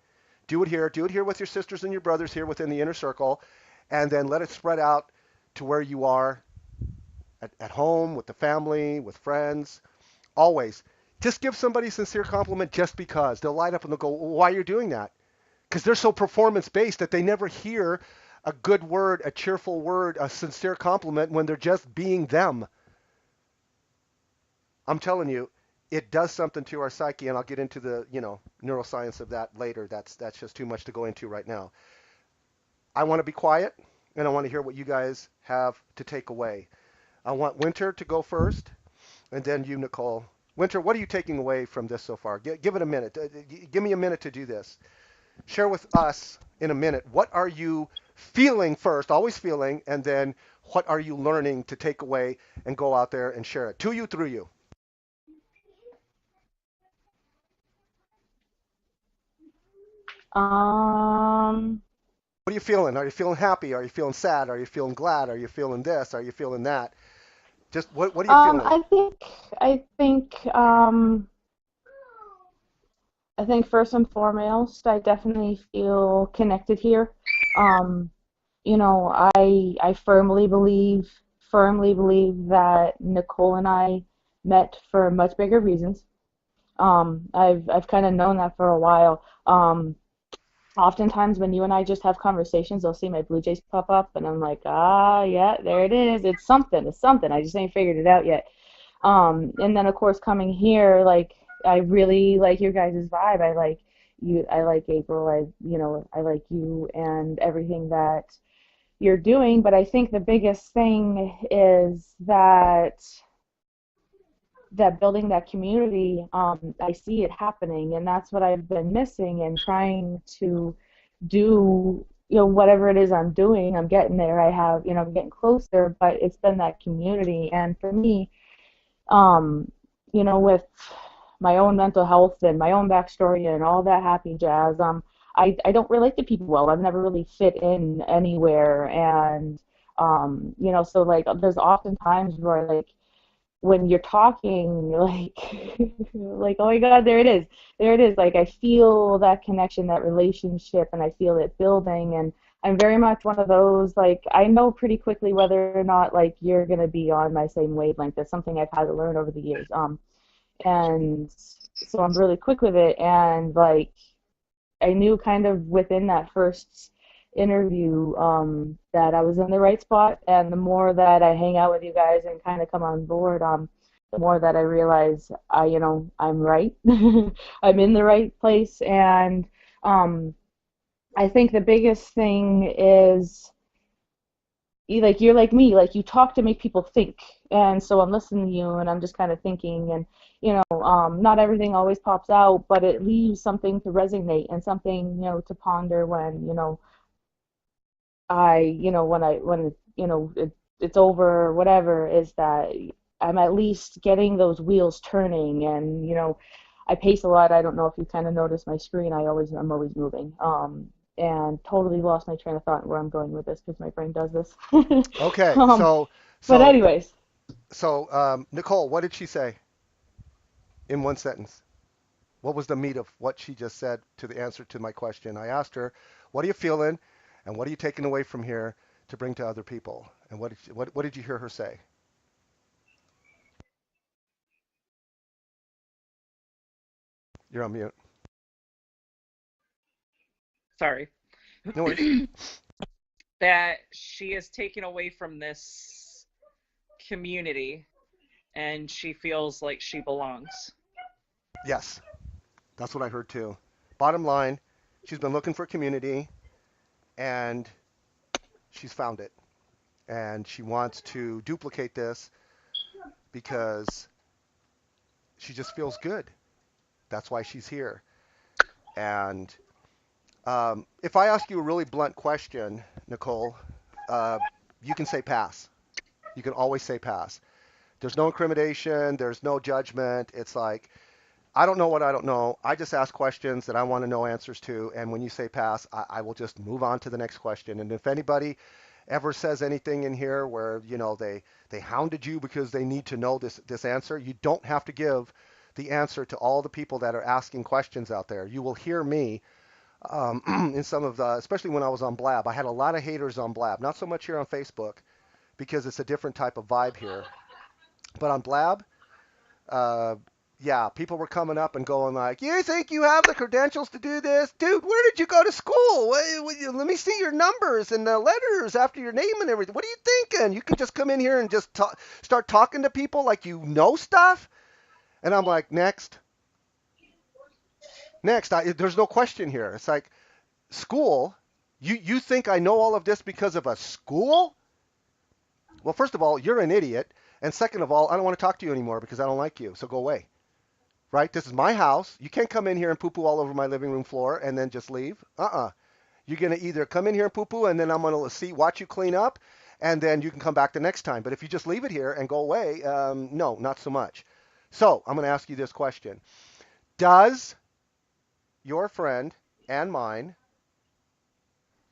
Do it here. Do it here with your sisters and your brothers here within the inner circle. And then let it spread out to where you are at home, with the family, with friends. Always. Just give somebody a sincere compliment just because. They'll light up and they'll go, well, why are you doing that? Because they're so performance based that they never hear a good word, a cheerful word, a sincere compliment when they're just being them. I'm telling you, it does something to our psyche, and I'll get into the neuroscience of that later. That's just too much to go into right now. I want to be quiet, and I want to hear what you guys have to take away. I want Winter to go first, and then you, Nichole. Winter, what are you taking away from this so far? Give it a minute. Give me a minute to do this. Share with us in a minute. What are you feeling first, always feeling, and then what are you learning to take away and go out there and share it? To you, through you. Um, What are you feeling? Are you feeling happy? Are you feeling sad? Are you feeling glad? Are you feeling this? Are you feeling that? Just what are you feeling? I think I think um I think first and foremost, I definitely feel connected here. Um, I firmly believe that Nichole and I met for much bigger reasons. I've kind of known that for a while. Oftentimes when you and I just have conversations, I'll see my Blue Jays pop up, and I'm like, ah, yeah, there it is. It's something. It's something. I just ain't figured it out yet. And then of course coming here, like I really like your guys' vibe. I like you. I like April. I like you and everything that you're doing. But I think the biggest thing is that building that community, I see it happening, and that's what I've been missing and trying to do. Whatever it is I'm doing, I'm getting there. I'm getting closer, but it's been that community, and for me, um, with my own mental health and my own backstory and all that happy jazz, I don't relate to people well. I've never really fit in anywhere, and so like there's often times where like when you're talking, like like oh my God, there it is. Like I feel that connection, that relationship, and I feel it building. And I'm very much one of those, like I know pretty quickly whether or not like you're gonna be on my same wavelength. That's something I've had to learn over the years. And so I'm really quick with it. And like I knew kind of within that first interview that I was in the right spot, and the more that I hang out with you guys and kind of come on board, the more that I realize I'm right. I'm in the right place, and um, I think the biggest thing is like you're like me, like you talk to make people think, and so I'm listening to you, and I'm just kind of thinking, and not everything always pops out, but it leaves something to resonate and something to ponder when it's over or whatever, is that I'm at least getting those wheels turning. And I pace a lot. I don't know if you kind of noticed my screen. I'm always moving. And totally lost my train of thought where I'm going with this because my brain does this. Okay, um, so but so anyways, Nichole, what did she say in one sentence? What was the meat of what she just said to the answer to my question? I asked her, "What are you feeling, and what are you taking away from here to bring to other people?" And what did you hear her say? You're on mute. Sorry. No worries. That she is taken away from this community and she feels like she belongs. Yes, that's what I heard too. Bottom line, she's been looking for community, and she's found it, and she wants to duplicate this because she just feels good. That's why she's here. And if I ask you a really blunt question, Nichole, uh, you can say pass. You can always say pass. There's no incrimination. There's no judgment. It's like, I don't know what I don't know. I just ask questions that I want to know answers to. And when you say pass, I will just move on to the next question. And if anybody ever says anything in here where, they hounded you because they need to know this answer, you don't have to give the answer to all the people that are asking questions out there. You will hear me in some of the, especially when I was on Blab. I had a lot of haters on Blab, not so much here on Facebook because it's a different type of vibe here. But on Blab, uh, yeah, people were coming up and going like, "You think you have the credentials to do this, dude? Where did you go to school? Let me see your numbers and the letters after your name and everything. What are you thinking? You can just come in here and just start talking to people like you know stuff." And I'm like, next, next. There's no question here. It's like school. You think I know all of this because of a school? Well, first of all, you're an idiot, and second of all, I don't want to talk to you anymore because I don't like you. So go away. Right? This is my house. You can't come in here and poo-poo all over my living room floor and then just leave. You're going to either come in here and poo-poo and then I'm going to watch you clean up and then you can come back the next time. But if you just leave it here and go away, no, not so much. So I'm going to ask you this question. Does your friend and mine,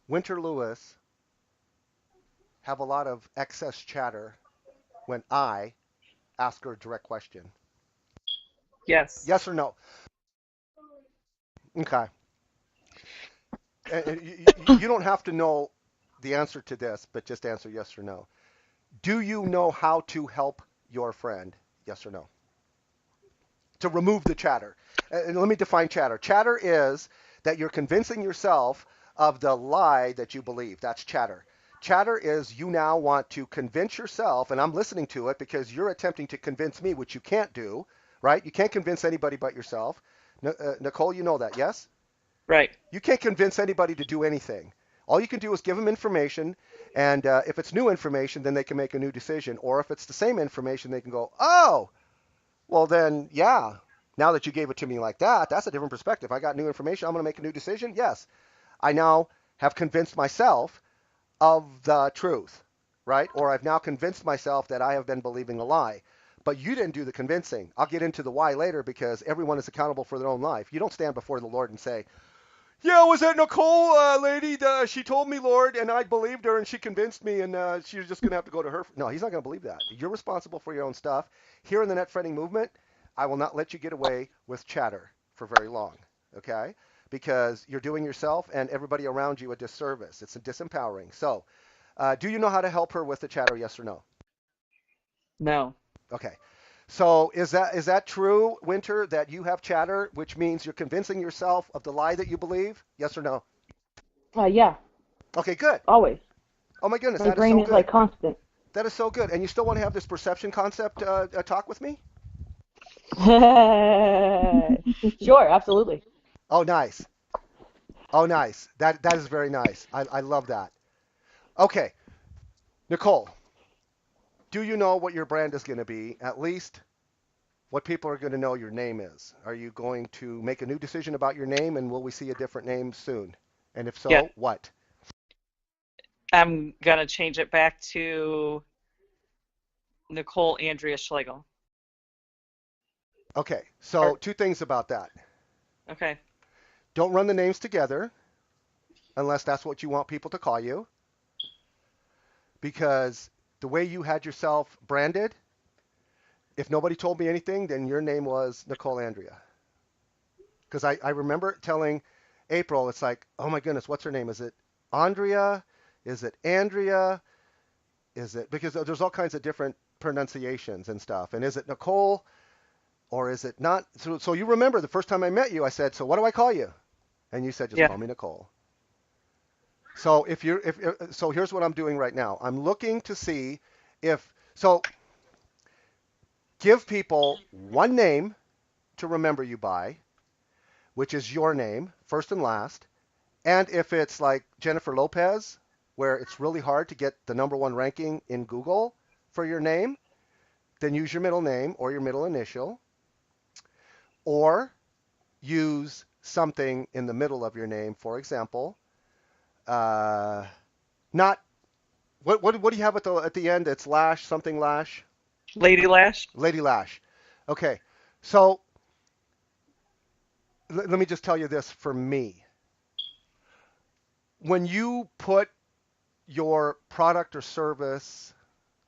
Winter Lewis, have a lot of excess chatter when I ask her a direct question? Yes. Yes or no? Okay. You don't have to know the answer to this, but just answer yes or no. Do you know how to help your friend? Yes or no? To remove the chatter. And let me define chatter. Chatter is that you're convincing yourself of the lie that you believe. That's chatter. Chatter is you now want to convince yourself, and I'm listening to it because you're attempting to convince me, which you can't do, right? You can't convince anybody but yourself. Nichole, you know that, yes? Right. You can't convince anybody to do anything. All you can do is give them information, and if it's new information, then they can make a new decision. Or if it's the same information, they can go, oh, well then, yeah, now that you gave it to me like that, that's a different perspective. I got new information. I'm going to make a new decision. Yes, I now have convinced myself of the truth, right? Or I've now convinced myself that I have been believing a lie. But you didn't do the convincing. I'll get into the why later because everyone is accountable for their own life. You don't stand before the Lord and say, yeah, was that Nichole lady? She told me, Lord, and I believed her, and she convinced me, and she was just going to have to go to her. No, he's not going to believe that. You're responsible for your own stuff. Here in the Net Friending movement, I will not let you get away with chatter for very long, okay? Because you're doing yourself and everybody around you a disservice. It's disempowering. So, do you know how to help her with the chatter, yes or no? No. Okay. So is that true, Winter, that you have chatter, which means you're convincing yourself of the lie that you believe? Yes or no? Yeah, Okay, good. always. Oh my goodness, My that is brain so is like good. constant. That is so good. And you still want to have this perception concept talk with me? Sure, absolutely. Oh, nice. Oh, nice. That is very nice. I love that. Okay, Nichole, do you know what your brand is going to be? At least what people are going to know your name is. Are you going to make a new decision about your name, and will we see a different name soon? And if Yeah. so, what? I'm gonna change it back to Nichole Andrea Schlegel. Okay, Or so two things about that. okay. Don't run the names together unless that's what you want people to call you, because the way you had yourself branded, if nobody told me anything, then your name was Nichole Andrea. Because I remember telling April, it's like, oh my goodness, what's her name? Is it Andrea? Is it Andrea? Is it, because there's all kinds of different pronunciations and stuff. And is it Nichole or is it not? So you remember the first time I met you, I said, so what do I call you? And you said, just Yeah. call me Nichole. So so here's what I'm doing right now. I'm looking to see so give people one name to remember you by, which is your name, first and last. And if it's like Jennifer Lopez, where it's really hard to get the #1 ranking in Google for your name, then use your middle name or your middle initial, or use something in the middle of your name. For example, not what do you have at the end? It's Lash, something Lash. Lady Lash. Lady Lash. Okay, so let me just tell you this for me. When you put your product or service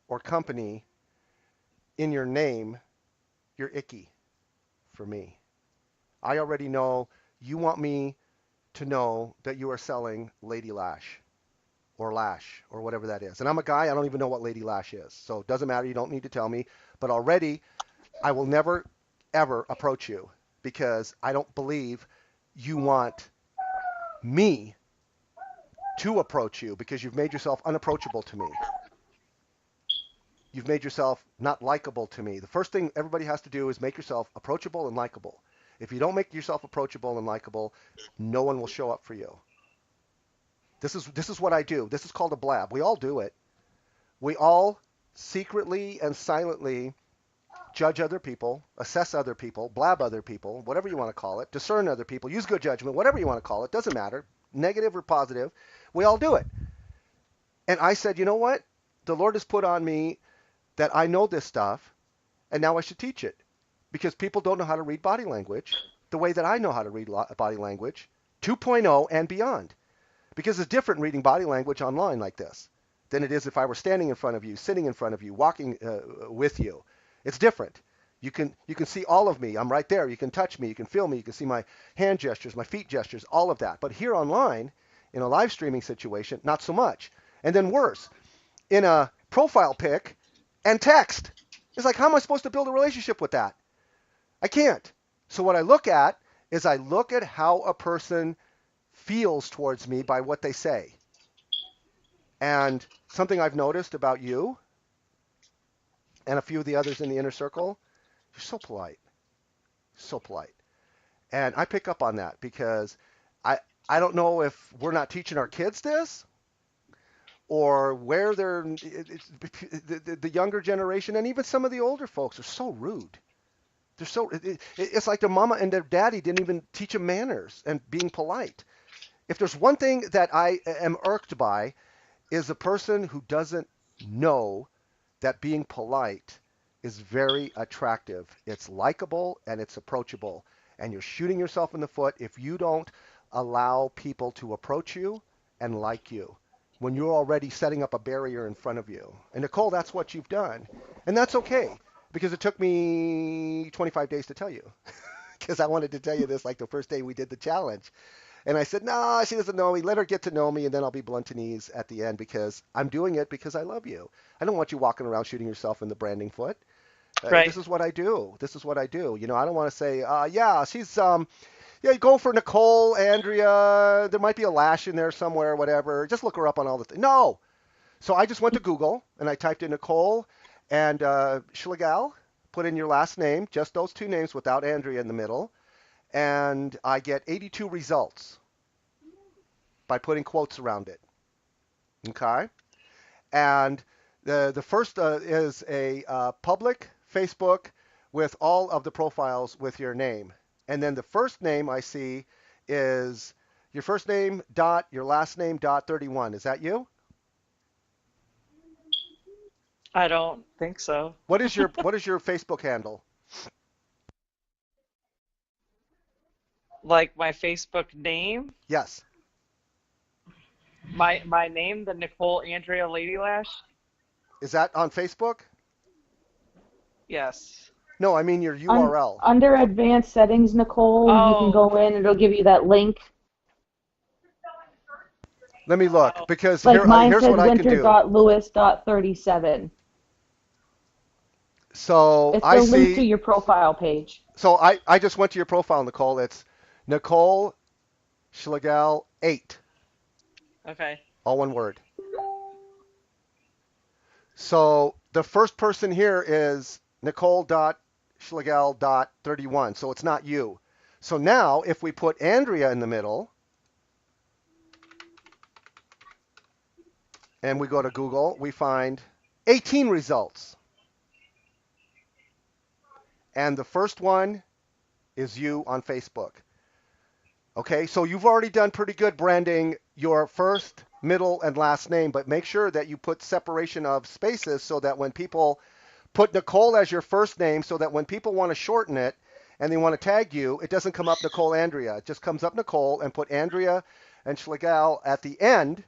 or company in your name, you're icky for me. I already know you want me to know that you are selling Lady Lash or Lash or whatever that is. And I'm a guy, I don't even know what Lady Lash is. So it doesn't matter, you don't need to tell me. But already, I will never, ever approach you because I don't believe you want me to approach you because you've made yourself unapproachable to me. You've made yourself not likable to me. The first thing everybody has to do is make yourself approachable and likable. If you don't make yourself approachable and likable, no one will show up for you. This is what I do. This is called a blab. We all do it. We all secretly and silently judge other people, assess other people, blab other people, whatever you want to call it, discern other people, use good judgment, whatever you want to call it, doesn't matter, negative or positive. We all do it. And I said, you know what? The Lord has put on me that I know this stuff, and now I should teach it. Because people don't know how to read body language the way that I know how to read body language 2.0 and beyond. Because it's different reading body language online like this than it is if I were standing in front of you, sitting in front of you, walking with you. It's different. You can see all of me. I'm right there. You can touch me. You can feel me. You can see my hand gestures, my feet gestures, all of that. But here online, in a live streaming situation, not so much. And then worse, in a profile pic and text. It's like, how am I supposed to build a relationship with that? I can't. So what I look at is I look at how a person feels towards me by what they say. And something I've noticed about you and a few of the others in the inner circle, you're so polite. So polite. And I pick up on that because I don't know if we're not teaching our kids this or where the younger generation and even some of the older folks are so rude. They're so it's like their mama and their daddy didn't even teach them manners and being polite. If there's one thing that I am irked by is a person who doesn't know that being polite is very attractive. It's likable and it's approachable. And you're shooting yourself in the foot if you don't allow people to approach you and like you when you're already setting up a barrier in front of you. And Nichole, that's what you've done. And that's okay because it took me 25 days to tell you because I wanted to tell you this like the first day we did the challenge. And I said, no, she doesn't know me. Let her get to know me, and then I'll be blunt to knees at the end because I'm doing it because I love you. I don't want you walking around shooting yourself in the branding foot. Right. This is what I do. This is what I do. You know, I don't want to say, yeah, she's, yeah, go for Nichole, Andrea. There might be a Lash in there somewhere, whatever. Just look her up on all the things. No. So I just went to Google, and I typed in Nichole and Schlegel, put in your last name, just those two names without Andrea in the middle, and I get 82 results by putting quotes around it. Okay? And the first is a public Facebook with all of the profiles with your name. And then the first name I see is your first name dot your last name dot 31. Is that you? I don't think so. What is your Facebook handle? Like my Facebook name, Yes. my name, the Nichole Andrea Lady Lash. Is that on Facebook? Yes. No, I mean your URL. Under advanced settings, Nichole, you can Oh. go in and it'll give you that link. Let me look because Like mine here's says what I can do. winter.lewis.37. So It's I the link to see. your profile page. So I just went to your profile, Nichole. It's Nichole Schlegel 8, Okay. all one word. So the first person here is Nichole.Schlegel.31. So it's not you. So now if we put Andrea in the middle and we go to Google, we find 18 results. And the first one is you on Facebook. Okay, so you've already done pretty good branding your first, middle, and last name, but make sure that you put separation of spaces so that when people Put Nichole as your first name so that when people want to shorten it and they want to tag you, it doesn't come up Nichole Andrea. It just comes up Nichole, and put Andrea and Schlegel at the end.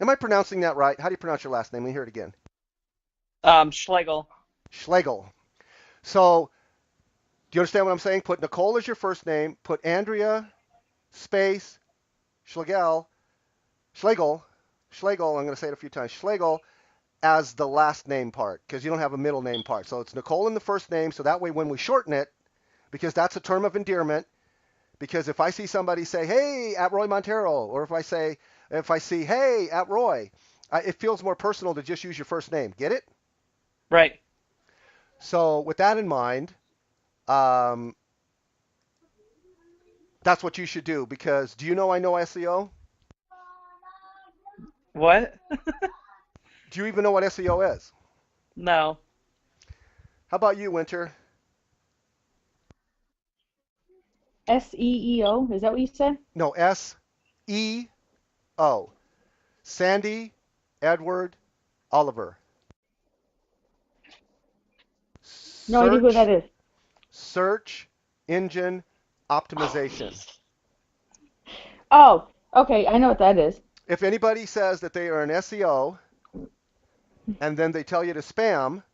Am I pronouncing that right? How do you pronounce your last name? Let me hear it again. Schlegel. Schlegel. So, do you understand what I'm saying? Put Nichole as your first name. Put Andrea, space, Schlegel, Schlegel, Schlegel. I'm going to say it a few times. Schlegel as the last name part, because you don't have a middle name part. So it's Nichole in the first name. So that way, when we shorten it, because that's a term of endearment. Because if I see somebody say, "Hey, at Roy Montero," or if I see, "Hey, at Roy," it feels more personal to just use your first name. Get it? Right. So with that in mind, um, that's what you should do. Because do you know I know SEO? What? Do you even know what SEO is? No. How about you, Winter? SEEO, is that what you said? No, SEO. Sandy Edward Oliver. No idea who that is. Search engine optimization. Oh, okay, I know what that is. If anybody says that they are an SEO and then they tell you to spam,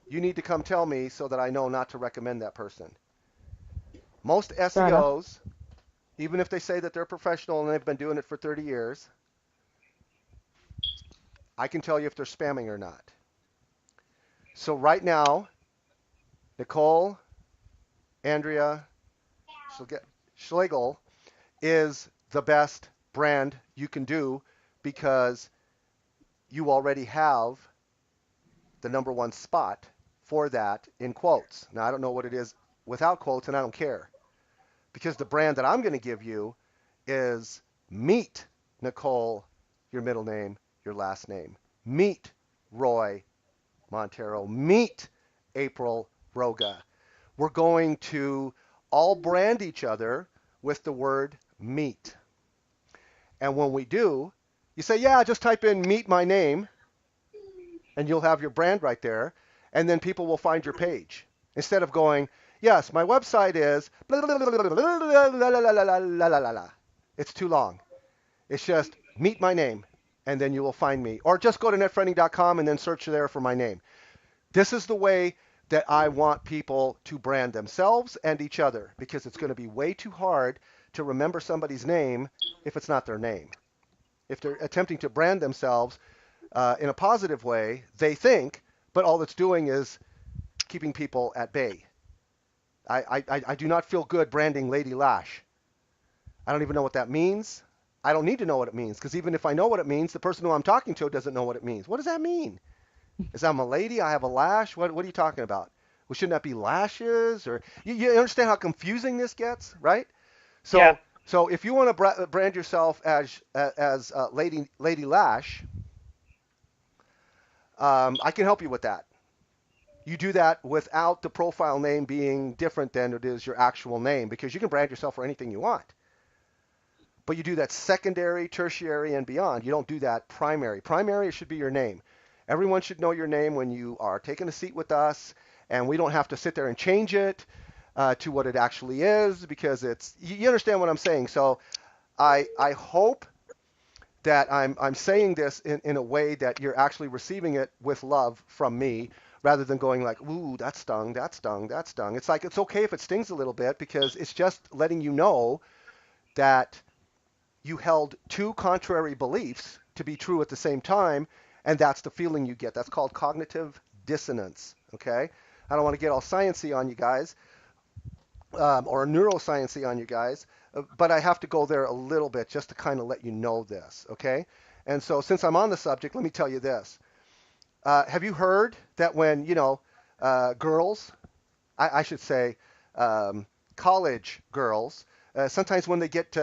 you need to come tell me so that I know not to recommend that person. Most Fair enough. SEOs, even if they say that they're professional and they've been doing it for 30 years, I can tell you if they're spamming or not. So right now, Nichole Andrea Schlegel is the best brand you can do because you already have the number one spot for that in quotes. Now, I don't know what it is without quotes, and I don't care. Because the brand that I'm going to give you is Meet Nichole, your middle name, your last name. Meet Roy Montero. Meet April Roga. We're going to all brand each other with the word meet. And when we do, you say, yeah, just type in meet my name, and you'll have your brand right there. And then people will find your page. Instead of going, yes, my website is blah, blah, blah, blah, blah, blah. It's too long. It's just meet my name, and then you will find me. Or just go to netfriending.com and then search there for my name. This is the way that I want people to brand themselves and each other, because it's going to be way too hard to remember somebody's name if it's not their name. If they're attempting to brand themselves in a positive way, they think, but all it's doing is keeping people at bay. I do not feel good branding Lady Lash. I don't even know what that means. I don't need to know what it means, because even if I know what it means, the person who I'm talking to doesn't know what it means. What does that mean? Is I'm a lady? I have a lash? What are you talking about? Well, shouldn't that be lashes? Or you understand how confusing this gets, right? So Yeah. so if you want to brand yourself as Lady Lash, I can help you with that. You do that without the profile name being different than it is your actual name, because you can brand yourself for anything you want. But you do that secondary, tertiary, and beyond. You don't do that primary. Primary should be your name. Everyone should know your name when you are taking a seat with us, and we don't have to sit there and change it to what it actually is, because you understand what I'm saying. So I hope that I'm saying this in a way that you're actually receiving it with love from me, rather than going like, ooh, that stung, that stung, that stung. It's like, it's okay if it stings a little bit, because it's just letting you know that you held two contrary beliefs to be true at the same time, and that's the feeling you get. That's called cognitive dissonance, okay? I don't want to get all sciencey on you guys, or neurosciencey on you guys, but I have to go there a little bit just to kind of let you know this, okay? And so since I'm on the subject, let me tell you this. Have you heard that when, girls, I should say college girls, sometimes when they get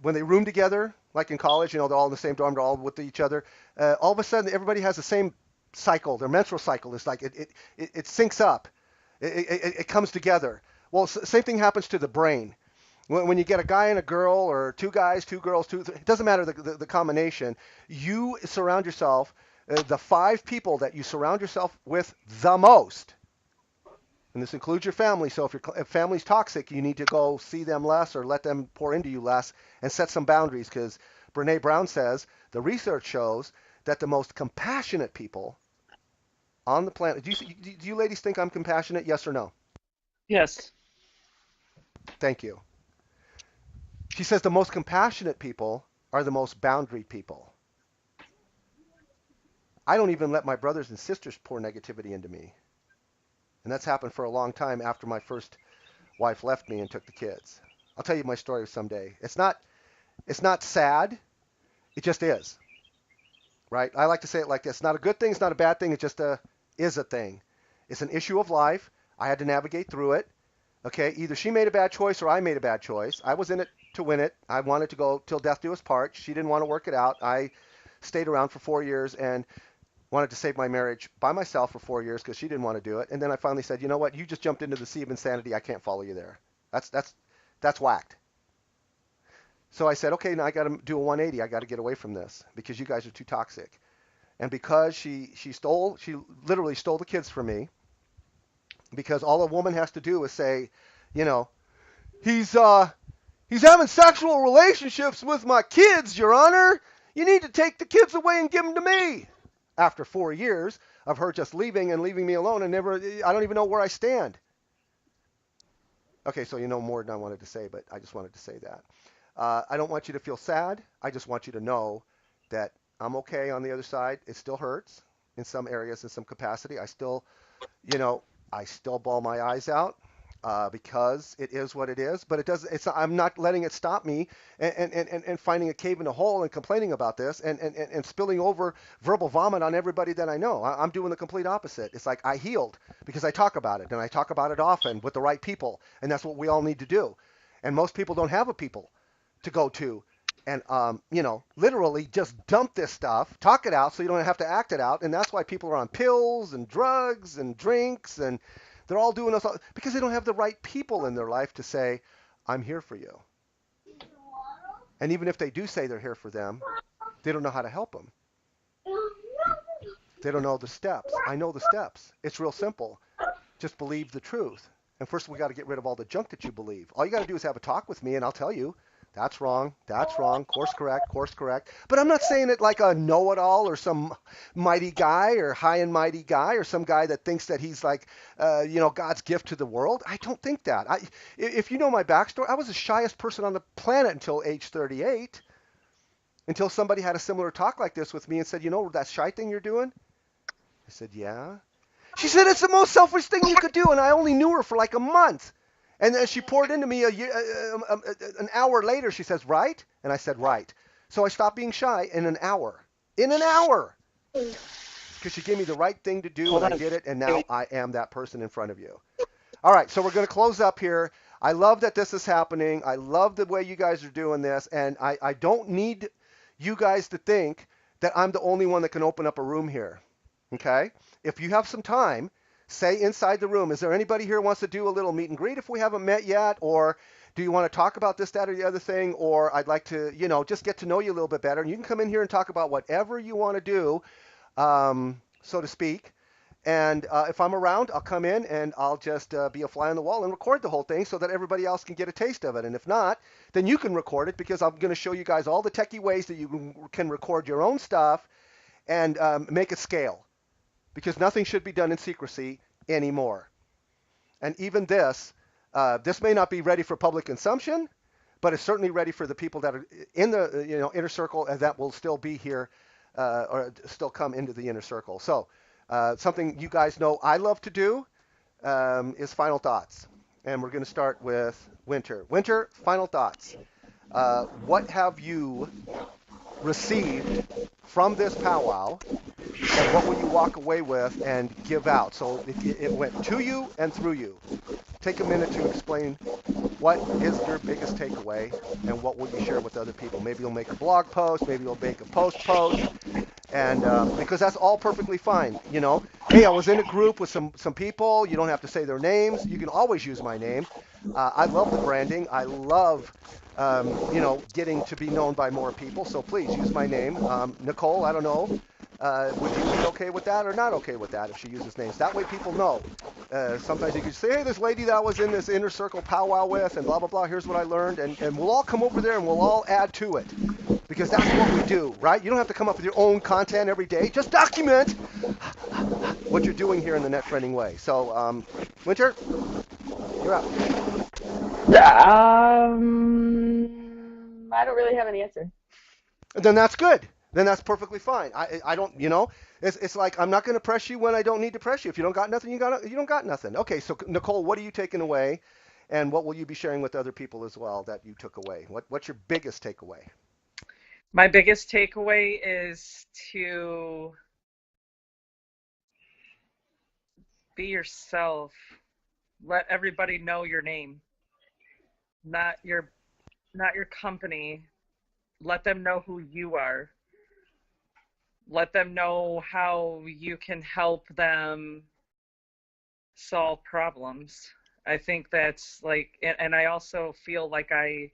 when they room together, like in college, they're all in the same dorm, they're all with each other, all of a sudden everybody has the same cycle. Their menstrual cycle is like, it syncs up. It comes together. Well, same thing happens to the brain. When you get a guy and a girl, or two guys, two girls, it doesn't matter the combination. You surround yourself The 5 people that you surround yourself with the most, and this includes your family. So if family's toxic, you need to go see them less or let them pour into you less and set some boundaries, because Brene Brown says the research shows that the most compassionate people on the planet. Do you ladies think I'm compassionate? Yes or no? Yes. Thank you. She says the most compassionate people are the most boundary people. I don't even let my brothers and sisters pour negativity into me. And that's happened for a long time after my first wife left me and took the kids. I'll tell you my story someday. It's not sad. It just is. Right? I like to say it like this. It's not a good thing. It's not a bad thing. It just is a thing. It's an issue of life. I had to navigate through it. Okay? Either she made a bad choice or I made a bad choice. I was in it to win it. I wanted to go till death do us part. She didn't want to work it out. I stayed around for 4 years and wanted to save my marriage by myself for 4 years because she didn't want to do it. And then I finally said, you know what? You just jumped into the sea of insanity. I can't follow you there. That's whacked. So I said, okay, now I got to do a 180. I got to get away from this because you guys are too toxic. And because she literally stole the kids from me, because all a woman has to do is say, you know, he's having sexual relationships with my kids, Your Honor. You need to take the kids away and give them to me. After 4 years of her just leaving and leaving me alone, and I don't even know where I stand. Okay, so you know more than I wanted to say, but I just wanted to say that. I don't want you to feel sad. I just want you to know that I'm okay on the other side. It still hurts in some areas, in some capacity. I still bawl my eyes out because it is what it is. But it does. I'm not letting it stop me and finding a cave in a hole and complaining about this and spilling over verbal vomit on everybody that I know. I'm doing the complete opposite. It's like I healed because I talk about it, and I talk about it often with the right people, and that's what we all need to do. And most people don't have a people to go to and literally just dump this stuff, talk it out so you don't have to act it out. And that's why people are on pills and drugs and drinks, and they're all doing this because they don't have the right people in their life to say, I'm here for you. And even if they do say they're here for them, they don't know how to help them. They don't know the steps. I know the steps. It's real simple. Just believe the truth. And first we got to get rid of all the junk that you believe. All you got to do is have a talk with me and I'll tell you, that's wrong, course correct. But I'm not saying it like a know-it-all or some mighty guy or high and mighty guy or some guy that thinks that he's like, God's gift to the world. I don't think that. If you know my backstory, I was the shyest person on the planet until age 38, until somebody had a similar talk like this with me and said, you know that shy thing you're doing? I said, yeah. She said, it's the most selfish thing you could do, and I only knew her for like a month. And then she poured into me an hour later. She says, right? And I said, right. So I stopped being shy in an hour. In an hour. Because she gave me the right thing to do, and I did it, and now I am that person in front of you. All right, so we're going to close up here. I love that this is happening. I love the way you guys are doing this, and I don't need you guys to think that I'm the only one that can open up a room here. Okay? If you have some time, say inside the room, is there anybody here who wants to do a little meet and greet if we haven't met yet? Or do you want to talk about this, that, or the other thing? Or I'd like to, just get to know you a little bit better. And you can come in here and talk about whatever you want to do, so to speak. And if I'm around, I'll come in and I'll just be a fly on the wall and record the whole thing so that everybody else can get a taste of it. And if not, then you can record it because I'm going to show you guys all the techie ways that you can record your own stuff and make it scale. Because nothing should be done in secrecy anymore. And even this may not be ready for public consumption, but it's certainly ready for the people that are in the inner circle and that will still be here or still come into the inner circle. So something you guys know I love to do is final thoughts. And we're going to start with Winter. Winter, final thoughts. What have you received from this powwow, and what will you walk away with and give out? So it went to you and through you. Take a minute to explain what is your biggest takeaway and what will you share with other people. Maybe you'll make a blog post, maybe you'll make a post, and because that's all perfectly fine. Hey, I was in a group with some people. You don't have to say their names. You can always use my name. I love the branding. I love getting to be known by more people. So please use my name. Nichole, I don't know. Would you be okay with that or not okay with that if she uses names? That way people know. Sometimes you could say, hey, this lady that I was in this inner circle powwow with and blah, blah, blah, here's what I learned. And we'll all come over there and we'll all add to it. Because that's what we do, right? You don't have to come up with your own content every day. Just document what you're doing here in the net friending way. So, Winter, you're up. I don't really have an answer. Then that's good. Then that's perfectly fine. I don't, it's like I'm not going to press you when I don't need to press you. If you don't got nothing, you don't got nothing. Okay, so Nichole, what are you taking away, and what will you be sharing with other people as well that you took away? What's your biggest takeaway? My biggest takeaway is to be yourself. Let everybody know your name, not your company. Let them know who you are. Let them know how you can help them solve problems. I think that's like, and I also feel like I'm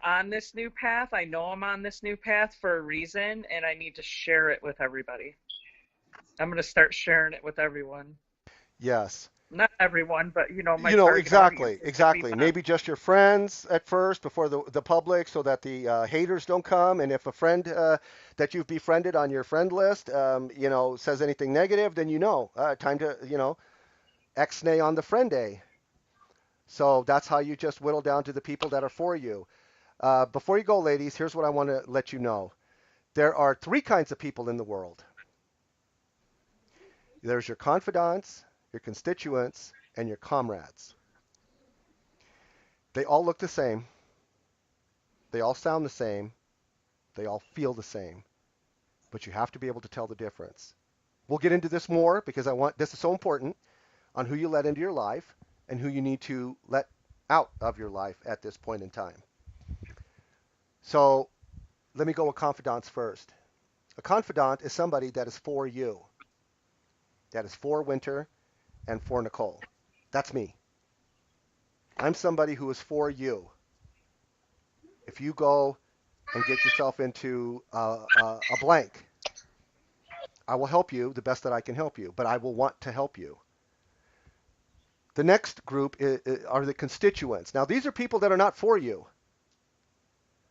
on this new path. I know I'm on this new path for a reason, and I need to share it with everybody. I'm going to start sharing it with everyone. Yes. Not everyone, but my target Exactly, audience is exactly. Maybe just your friends at first before the public, so that the haters don't come. And if a friend that you've befriended on your friend list, says anything negative, then time to X-nay on the friend day. So that's how you just whittle down to the people that are for you. Before you go, ladies, here's what I want to let you know. There are three kinds of people in the world. There's your confidants, your constituents, and your comrades. They all look the same. They all sound the same. They all feel the same. But you have to be able to tell the difference. We'll get into this more because this is so important on who you let into your life and who you need to let out of your life at this point in time. So let me go with confidants first. A confidant is somebody that is for you. That is for Winter and for Nichole. That's me. I'm somebody who is for you. If you go and get yourself into a blank, I will help you the best that I can help you, but I will want to help you. The next group are the constituents. Now, these are people that are not for you.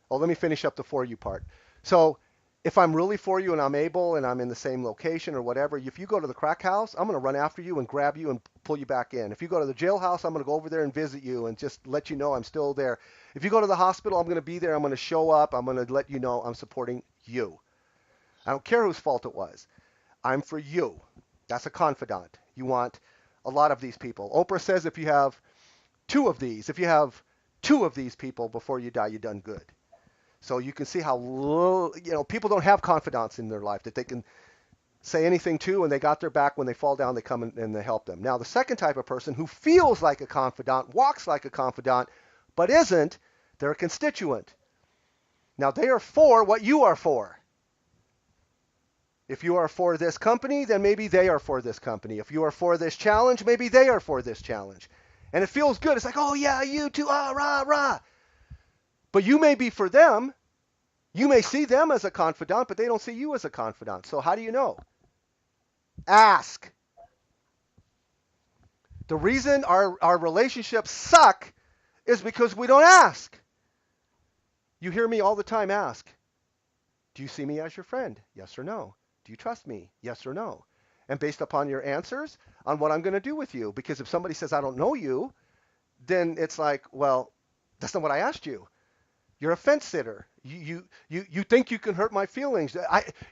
Oh, let me finish up the for you part. So if I'm really for you and I'm able and I'm in the same location or whatever, if you go to the crack house, I'm going to run after you and grab you and pull you back in. If you go to the jailhouse, I'm going to go over there and visit you and just let you know I'm still there. If you go to the hospital, I'm going to be there. I'm going to show up. I'm going to let you know I'm supporting you. I don't care whose fault it was. I'm for you. That's a confidant. You want a lot of these people. Oprah says if you have two of these people before you die, you've done good. So you can see how little, people don't have confidants in their life that they can say anything to, and they got their back. When they fall down, they come and they help them. Now, the second type of person who feels like a confidant, walks like a confidant, but isn't, they're a constituent. Now, they are for what you are for. If you are for this company, then maybe they are for this company. If you are for this challenge, maybe they are for this challenge. And it feels good. It's like, oh, yeah, you too, rah, rah. But you may be for them. You may see them as a confidant, but they don't see you as a confidant. So how do you know? Ask. The reason our relationships suck is because we don't ask. You hear me all the time ask, do you see me as your friend? Yes or no? Do you trust me? Yes or no? And based upon your answers on what I'm going to do with you. Because if somebody says I don't know you, then it's like, well, that's not what I asked you. You're a fence sitter. You think you can hurt my feelings.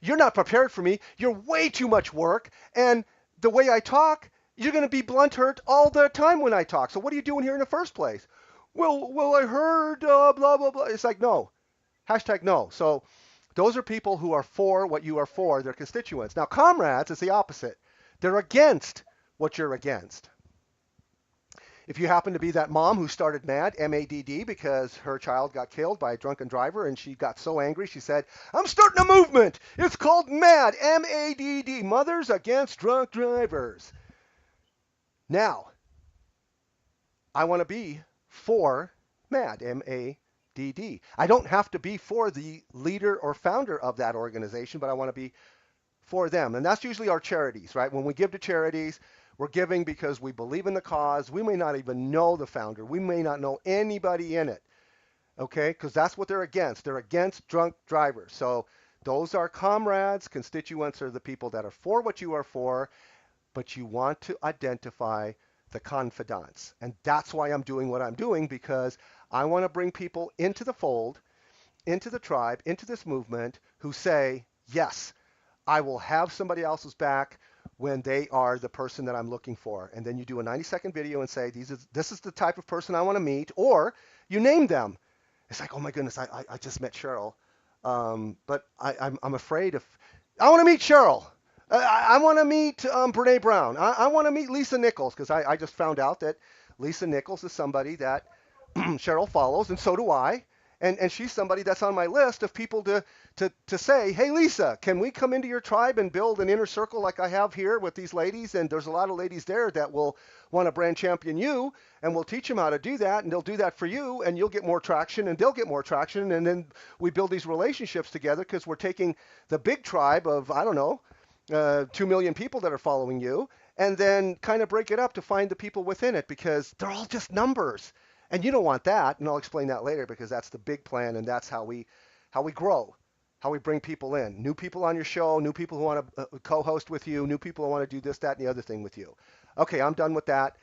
You're not prepared for me. You're way too much work. And the way I talk, you're going to be blunt hurt all the time when I talk. So what are you doing here in the first place? Well, I heard blah, blah, blah. It's like, no. Hashtag no. So those are people who are for what you are for. They're constituents. Now, comrades is the opposite. They're against what you're against. If you happen to be that mom who started MAD, M-A-D-D, because her child got killed by a drunken driver and she got so angry, she said, I'm starting a movement. It's called MAD, M-A-D-D, Mothers Against Drunk Drivers. Now, I want to be for MAD, M-A-D-D. DD. I don't have to be for the leader or founder of that organization, but I want to be for them. And that's usually our charities, right? When we give to charities, we're giving because we believe in the cause. We may not even know the founder. We may not know anybody in it, okay? Because that's what they're against. They're against drunk drivers. So those are comrades. Constituents are the people that are for what you are for, but you want to identify the confidants. And that's why I'm doing what I'm doing, because I want to bring people into the fold, into the tribe, into this movement who say, yes, I will have somebody else's back when they are the person that I'm looking for. And then you do a 90-second video and say, this is the type of person I want to meet, or you name them. It's like, oh my goodness, I just met Cheryl, but I'm afraid if I want to meet Cheryl. I want to meet Brene Brown. I want to meet Lisa Nichols, because I just found out that Lisa Nichols is somebody that Cheryl follows, and so do I. And she's somebody that's on my list of people to say, hey, Lisa, can we come into your tribe and build an inner circle like I have here with these ladies? And there's a lot of ladies there that will want to brand champion you, and we'll teach them how to do that, and they'll do that for you, and you'll get more traction, and they'll get more traction, and then we build these relationships together because we're taking the big tribe of, I don't know, 2 million people that are following you, and then kind of break it up to find the people within it, because they're all just numbers. And you don't want that, and I'll explain that later, because that's the big plan, and that's how we grow, how we bring people in. New people on your show, new people who want to co-host with you, new people who want to do this, that, and the other thing with you. Okay, I'm done with that.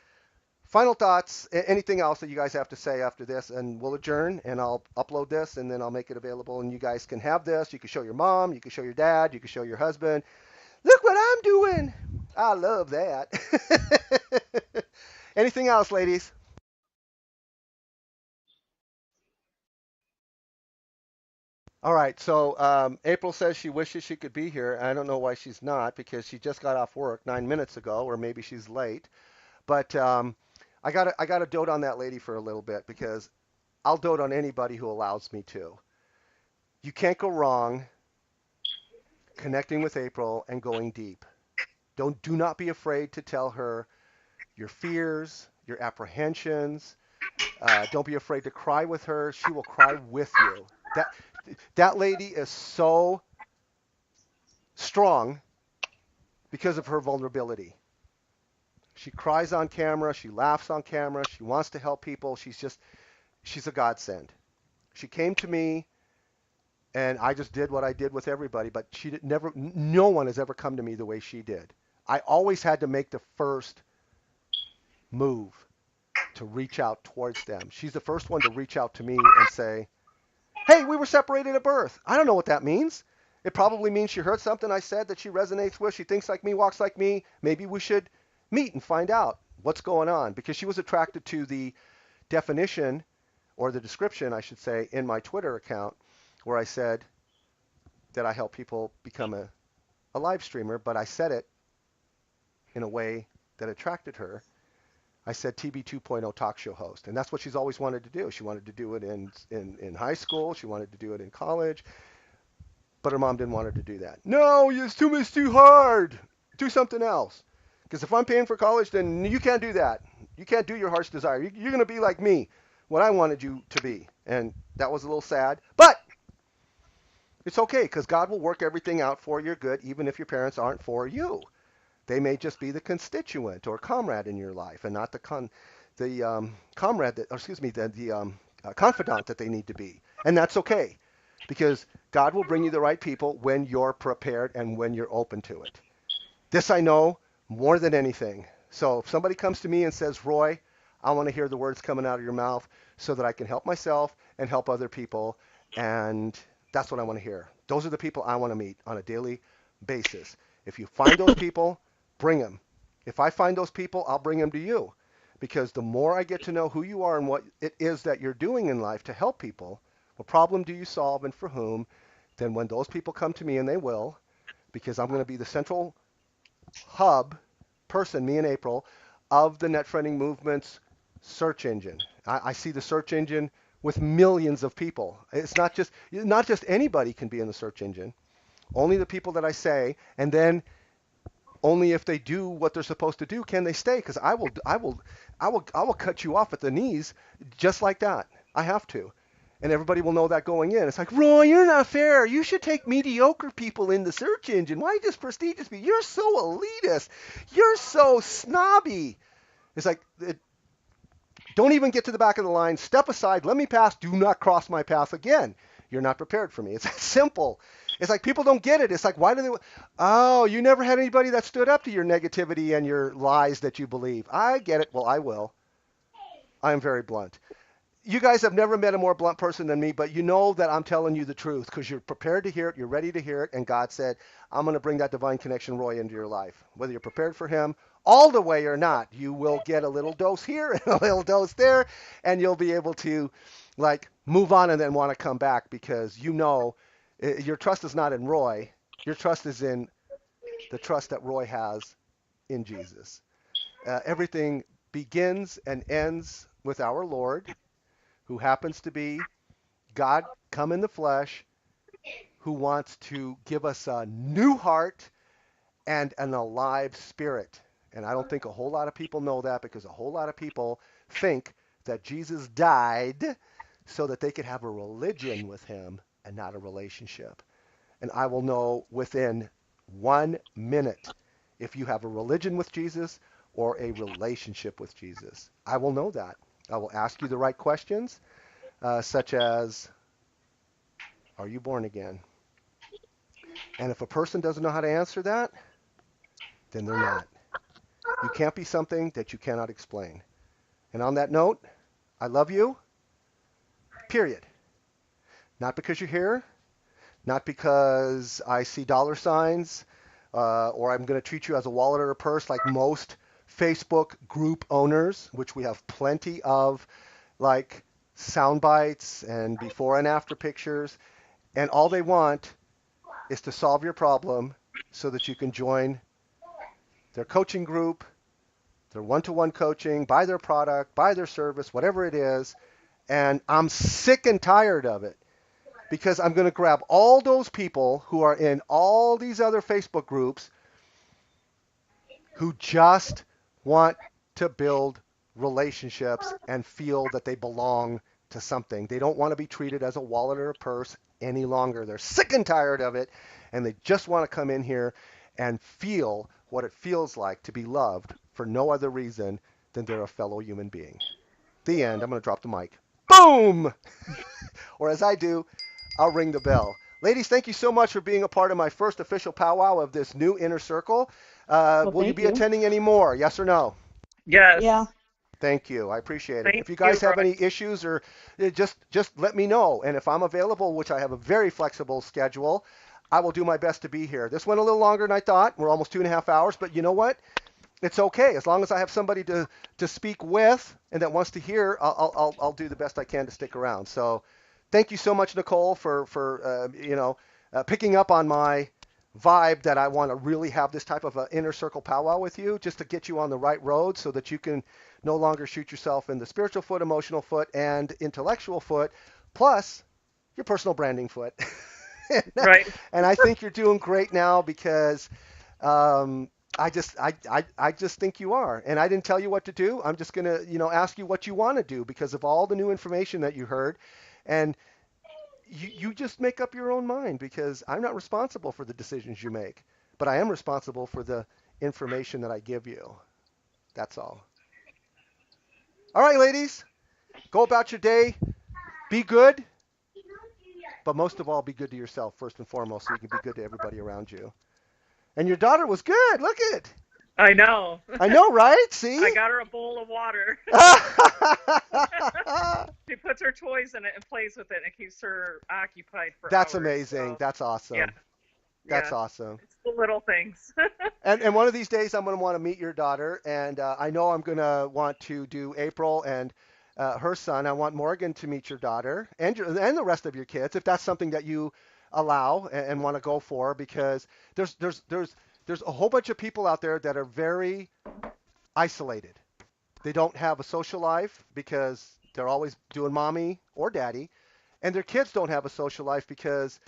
Final thoughts, anything else that you guys have to say after this, and we'll adjourn, and I'll upload this, and then I'll make it available, and you guys can have this. You can show your mom, you can show your dad, you can show your husband. Look what I'm doing. I love that. Anything else, ladies? All right, so April says she wishes she could be here. I don't know why she's not, because she just got off work 9 minutes ago, or maybe she's late. But I gotta dote on that lady for a little bit, because I'll dote on anybody who allows me to. You can't go wrong connecting with April and going deep. Do not be afraid to tell her your fears, your apprehensions. Don't be afraid to cry with her. She will cry with you. That lady is so strong because of her vulnerability. She cries on camera. She laughs on camera. She wants to help people. She's a godsend. She came to me, and I just did what I did with everybody, but no one has ever come to me the way she did. I always had to make the first move to reach out towards them. She's the first one to reach out to me and say, hey, we were separated at birth. I don't know what that means. It probably means she heard something I said that she resonates with. She thinks like me, walks like me. Maybe we should meet and find out what's going on, because she was attracted to the definition, or the description, I should say, in my Twitter account, where I said that I help people become a live streamer, but I said it in a way that attracted her. I said TB 2.0 talk show host, and that's what she's always wanted to do. She wanted to do it in high school. She wanted to do it in college, but her mom didn't want her to do that. No, it's too hard. Do something else. Because if I'm paying for college, then you can't do that. You can't do your heart's desire. You're going to be like me, what I wanted you to be. And that was a little sad, but it's okay, because God will work everything out for your good, even if your parents aren't for you. They may just be the constituent or comrade in your life, and not the comrade that, or excuse me, the confidant that they need to be. And that's okay, because God will bring you the right people when you're prepared and when you're open to it. This I know more than anything. So if somebody comes to me and says, Roy, I want to hear the words coming out of your mouth so that I can help myself and help other people, and that's what I want to hear. Those are the people I want to meet on a daily basis. If you find those people, bring them. If I find those people, I'll bring them to you, because the more I get to know who you are and what it is that you're doing in life to help people, what problem do you solve and for whom, then when those people come to me, and they will, because I'm going to be the central hub person, me and April, of the net friending movement's search engine. I see the search engine with millions of people. It's not just anybody can be in the search engine. Only the people that I say, and then only if they do what they're supposed to do can they stay. Because I will cut you off at the knees just like that. I have to. And everybody will know that going in. It's like, Roy, you're not fair. You should take mediocre people in the search engine. Why just prestigious people? You're so elitist. You're so snobby. It's like, don't even get to the back of the line. Step aside. Let me pass. Do not cross my path again. You're not prepared for me. It's that simple. It's like people don't get it. It's like, why do they? Oh, you never had anybody that stood up to your negativity and your lies that you believe. I get it. Well, I will. I am very blunt. You guys have never met a more blunt person than me, but you know that I'm telling you the truth because you're prepared to hear it, you're ready to hear it, and God said, I'm going to bring that divine connection, Roy, into your life. Whether you're prepared for him all the way or not, you will get a little dose here and a little dose there, and you'll be able to like move on and then want to come back because you know your trust is not in Roy. Your trust is in the trust that Roy has in Jesus. Everything begins and ends with our Lord, who happens to be God come in the flesh, who wants to give us a new heart and an alive spirit. And I don't think a whole lot of people know that because a whole lot of people think that Jesus died so that they could have a religion with him and not a relationship. And I will know within 1 minute if you have a religion with Jesus or a relationship with Jesus. I will know that. I will ask you the right questions, such as, are you born again? And if a person doesn't know how to answer that, then they're not. You can't be something that you cannot explain. And on that note, I love you, period. Not because you're here, not because I see dollar signs, or I'm going to treat you as a wallet or a purse like most Facebook group owners, which we have plenty of, like sound bites and before and after pictures. And all they want is to solve your problem so that you can join their coaching group, their one-to-one coaching, buy their product, buy their service, whatever it is. And I'm sick and tired of it because I'm going to grab all those people who are in all these other Facebook groups who just want to build relationships and feel that they belong to something. They don't want to be treated as a wallet or a purse any longer. They're sick and tired of it, and they just want to come in here and feel what it feels like to be loved for no other reason than they're a fellow human being. The end. I'm going to drop the mic. Boom! Or as I do, I'll ring the bell. Ladies, thank you so much for being a part of my first official powwow of this new inner circle. Well, Will you thank be you. attending any more? Yes or no? Yes. Yeah. Thank you. I appreciate it. Thank If you guys you, have Roy. any issues or just let me know. And if I'm available, which I have a very flexible schedule, I will do my best to be here. This went a little longer than I thought. We're almost 2.5 hours, but you know what? It's okay. As long as I have somebody to speak with and that wants to hear, I'll do the best I can to stick around. So thank you so much, Nichole, for picking up on my vibe that I want to really have this type of an inner circle powwow with you, just to get you on the right road so that you can no longer shoot yourself in the spiritual foot, emotional foot, and intellectual foot, plus your personal branding foot. Right. And I think you're doing great now because I just think you are. And I didn't tell you what to do. I'm just gonna ask you what you want to do because of all the new information that you heard, and you just make up your own mind because I'm not responsible for the decisions you make, but I am responsible for the information that I give you. That's all. All right, ladies, go about your day. Be good, but most of all, be good to yourself first and foremost so you can be good to everybody around you. And your daughter was good. Look at it. I know. I know, right? See? I got her a bowl of water. She puts her toys in it and plays with it, and it keeps her occupied for That's hours. amazing. So, That's awesome. yeah, That's yeah. awesome. It's the little things. And one of these days, I'm going to want to meet your daughter, and I know I'm going to want to do April and her son. I want Morgan to meet your daughter and the rest of your kids, if that's something that you allow and want to go for, because there's a whole bunch of people out there that are very isolated. They don't have a social life because they're always doing mommy or daddy, and their kids don't have a social life because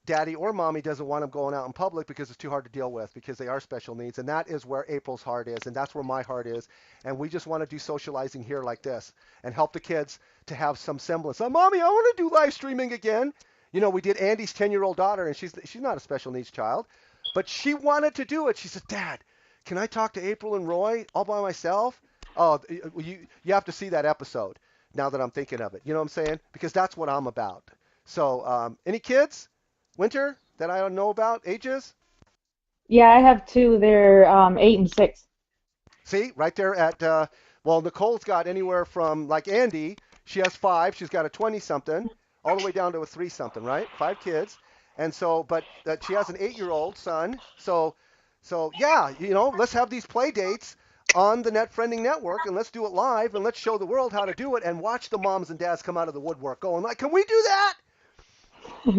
daddy or mommy doesn't want them going out in public because it's too hard to deal with because they are special needs. And that is where April's heart is, and that's where my heart is. And we just want to do socializing here like this and help the kids to have some semblance. Oh, mommy, I want to do live streaming again. You know, we did Andy's 10-year-old daughter, and she's not a special needs child, but she wanted to do it. She said, Dad, can I talk to April and Roy all by myself? Oh, you have to see that episode now that I'm thinking of it. You know what I'm saying? Because that's what I'm about. So, any kids, Winter, that I don't know about, ages? Yeah, I have two. They're 8 and 6. See, right there at, well, Nicole's got anywhere from, like Andy, she has 5, she's got a 20-something, all the way down to a 3-something, right? 5 kids. And so, but she has an 8-year-old son. So yeah, you know, let's have these play dates on the Net Friending Network, and let's do it live, and let's show the world how to do it, and watch the moms and dads come out of the woodwork going like, can we do that?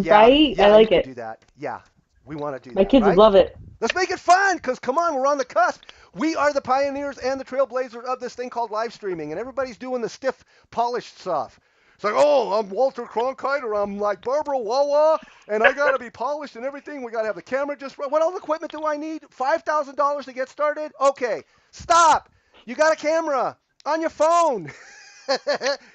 Yeah, Right? I yeah, you like can it. do that. Yeah, we want to do My that, kids would right? love it. Let's make it fun, because come on, we're on the cusp. We are the pioneers and the trailblazers of this thing called live streaming, and everybody's doing the stiff, polished stuff. It's like, oh, I'm Walter Cronkite, or I'm like Barbara Wawa, and I got to be polished and everything. We got to have the camera just right. What all equipment do I need? $5,000 to get started? Okay, stop. You got a camera on your phone.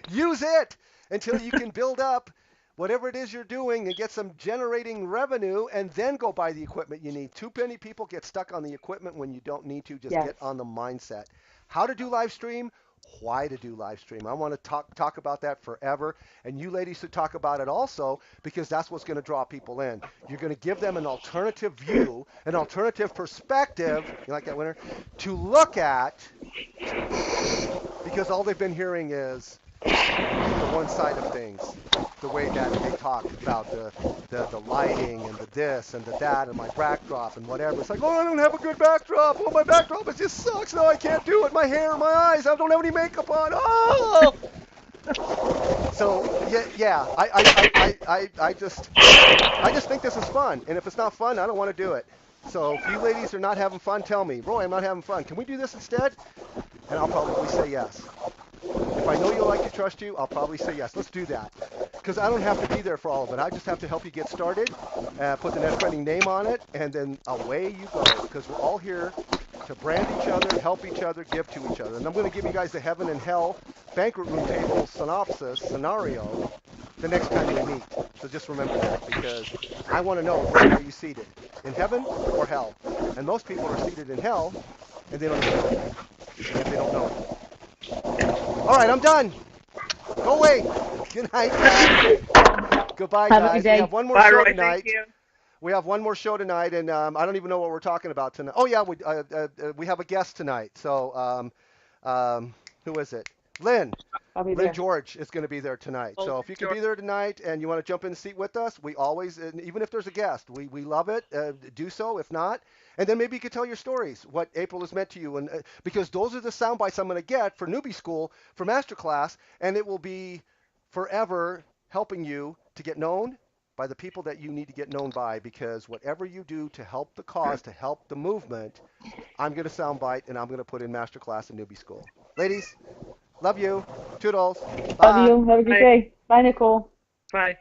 Use it until you can build up whatever it is you're doing and get some generating revenue, and then go buy the equipment you need. Too many people get stuck on the equipment when you don't need to. Just Yes. get on the mindset. How to do live stream, why to do live stream. I want to talk about that forever, and you ladies should talk about it also, because that's what's going to draw people in. You're going to give them an alternative view, an alternative perspective, you like that, Winter, to look at, because all they've been hearing is the one side of things, the way that they talk about the lighting and the this and the that and my backdrop and whatever. It's like, oh, I don't have a good backdrop. Oh, my backdrop, it just sucks. No, I can't do it. My hair, my eyes, I don't have any makeup on. Oh! So yeah, I just think this is fun, and if it's not fun, I don't want to do it. So if you ladies are not having fun, tell me, Roy, I'm not having fun. Can we do this instead? And I'll probably say yes. If I know you like to trust you, I'll probably say yes. Let's do that. Because I don't have to be there for all of it. I just have to help you get started, put the Net Friending name on it, and then away you go. Because we're all here to brand each other, help each other, give to each other. And I'm going to give you guys the heaven and hell banquet room table scenario the next time we meet. So just remember that, because I want to know, where are you seated? In heaven or hell? And most people are seated in hell, and they don't even know it. And they don't know it. All right, I'm done. Go away. Good night, guys. Goodbye, Have a guys. good day. We have one more Bye, show Roy. tonight. Thank you. We have one more show tonight, and I don't even know what we're talking about tonight. Oh yeah, we have a guest tonight. So who is it? Lynn. I'll be Lynn there. George is going to be there tonight. Oh, So if you can be George. there tonight and you want to jump in the seat with us, we always, and even if there's a guest, we love it. Do so. If not, and then maybe you could tell your stories, what April has meant to you, and because those are the sound bites I'm going to get for newbie school, for masterclass, and it will be forever helping you to get known by the people that you need to get known by, because whatever you do to help the cause, to help the movement, I'm going to soundbite and I'm going to put in masterclass and newbie school. Ladies, love you. Toodles. Love Bye. you. Have a good Bye. day. Bye, Nicole. Bye.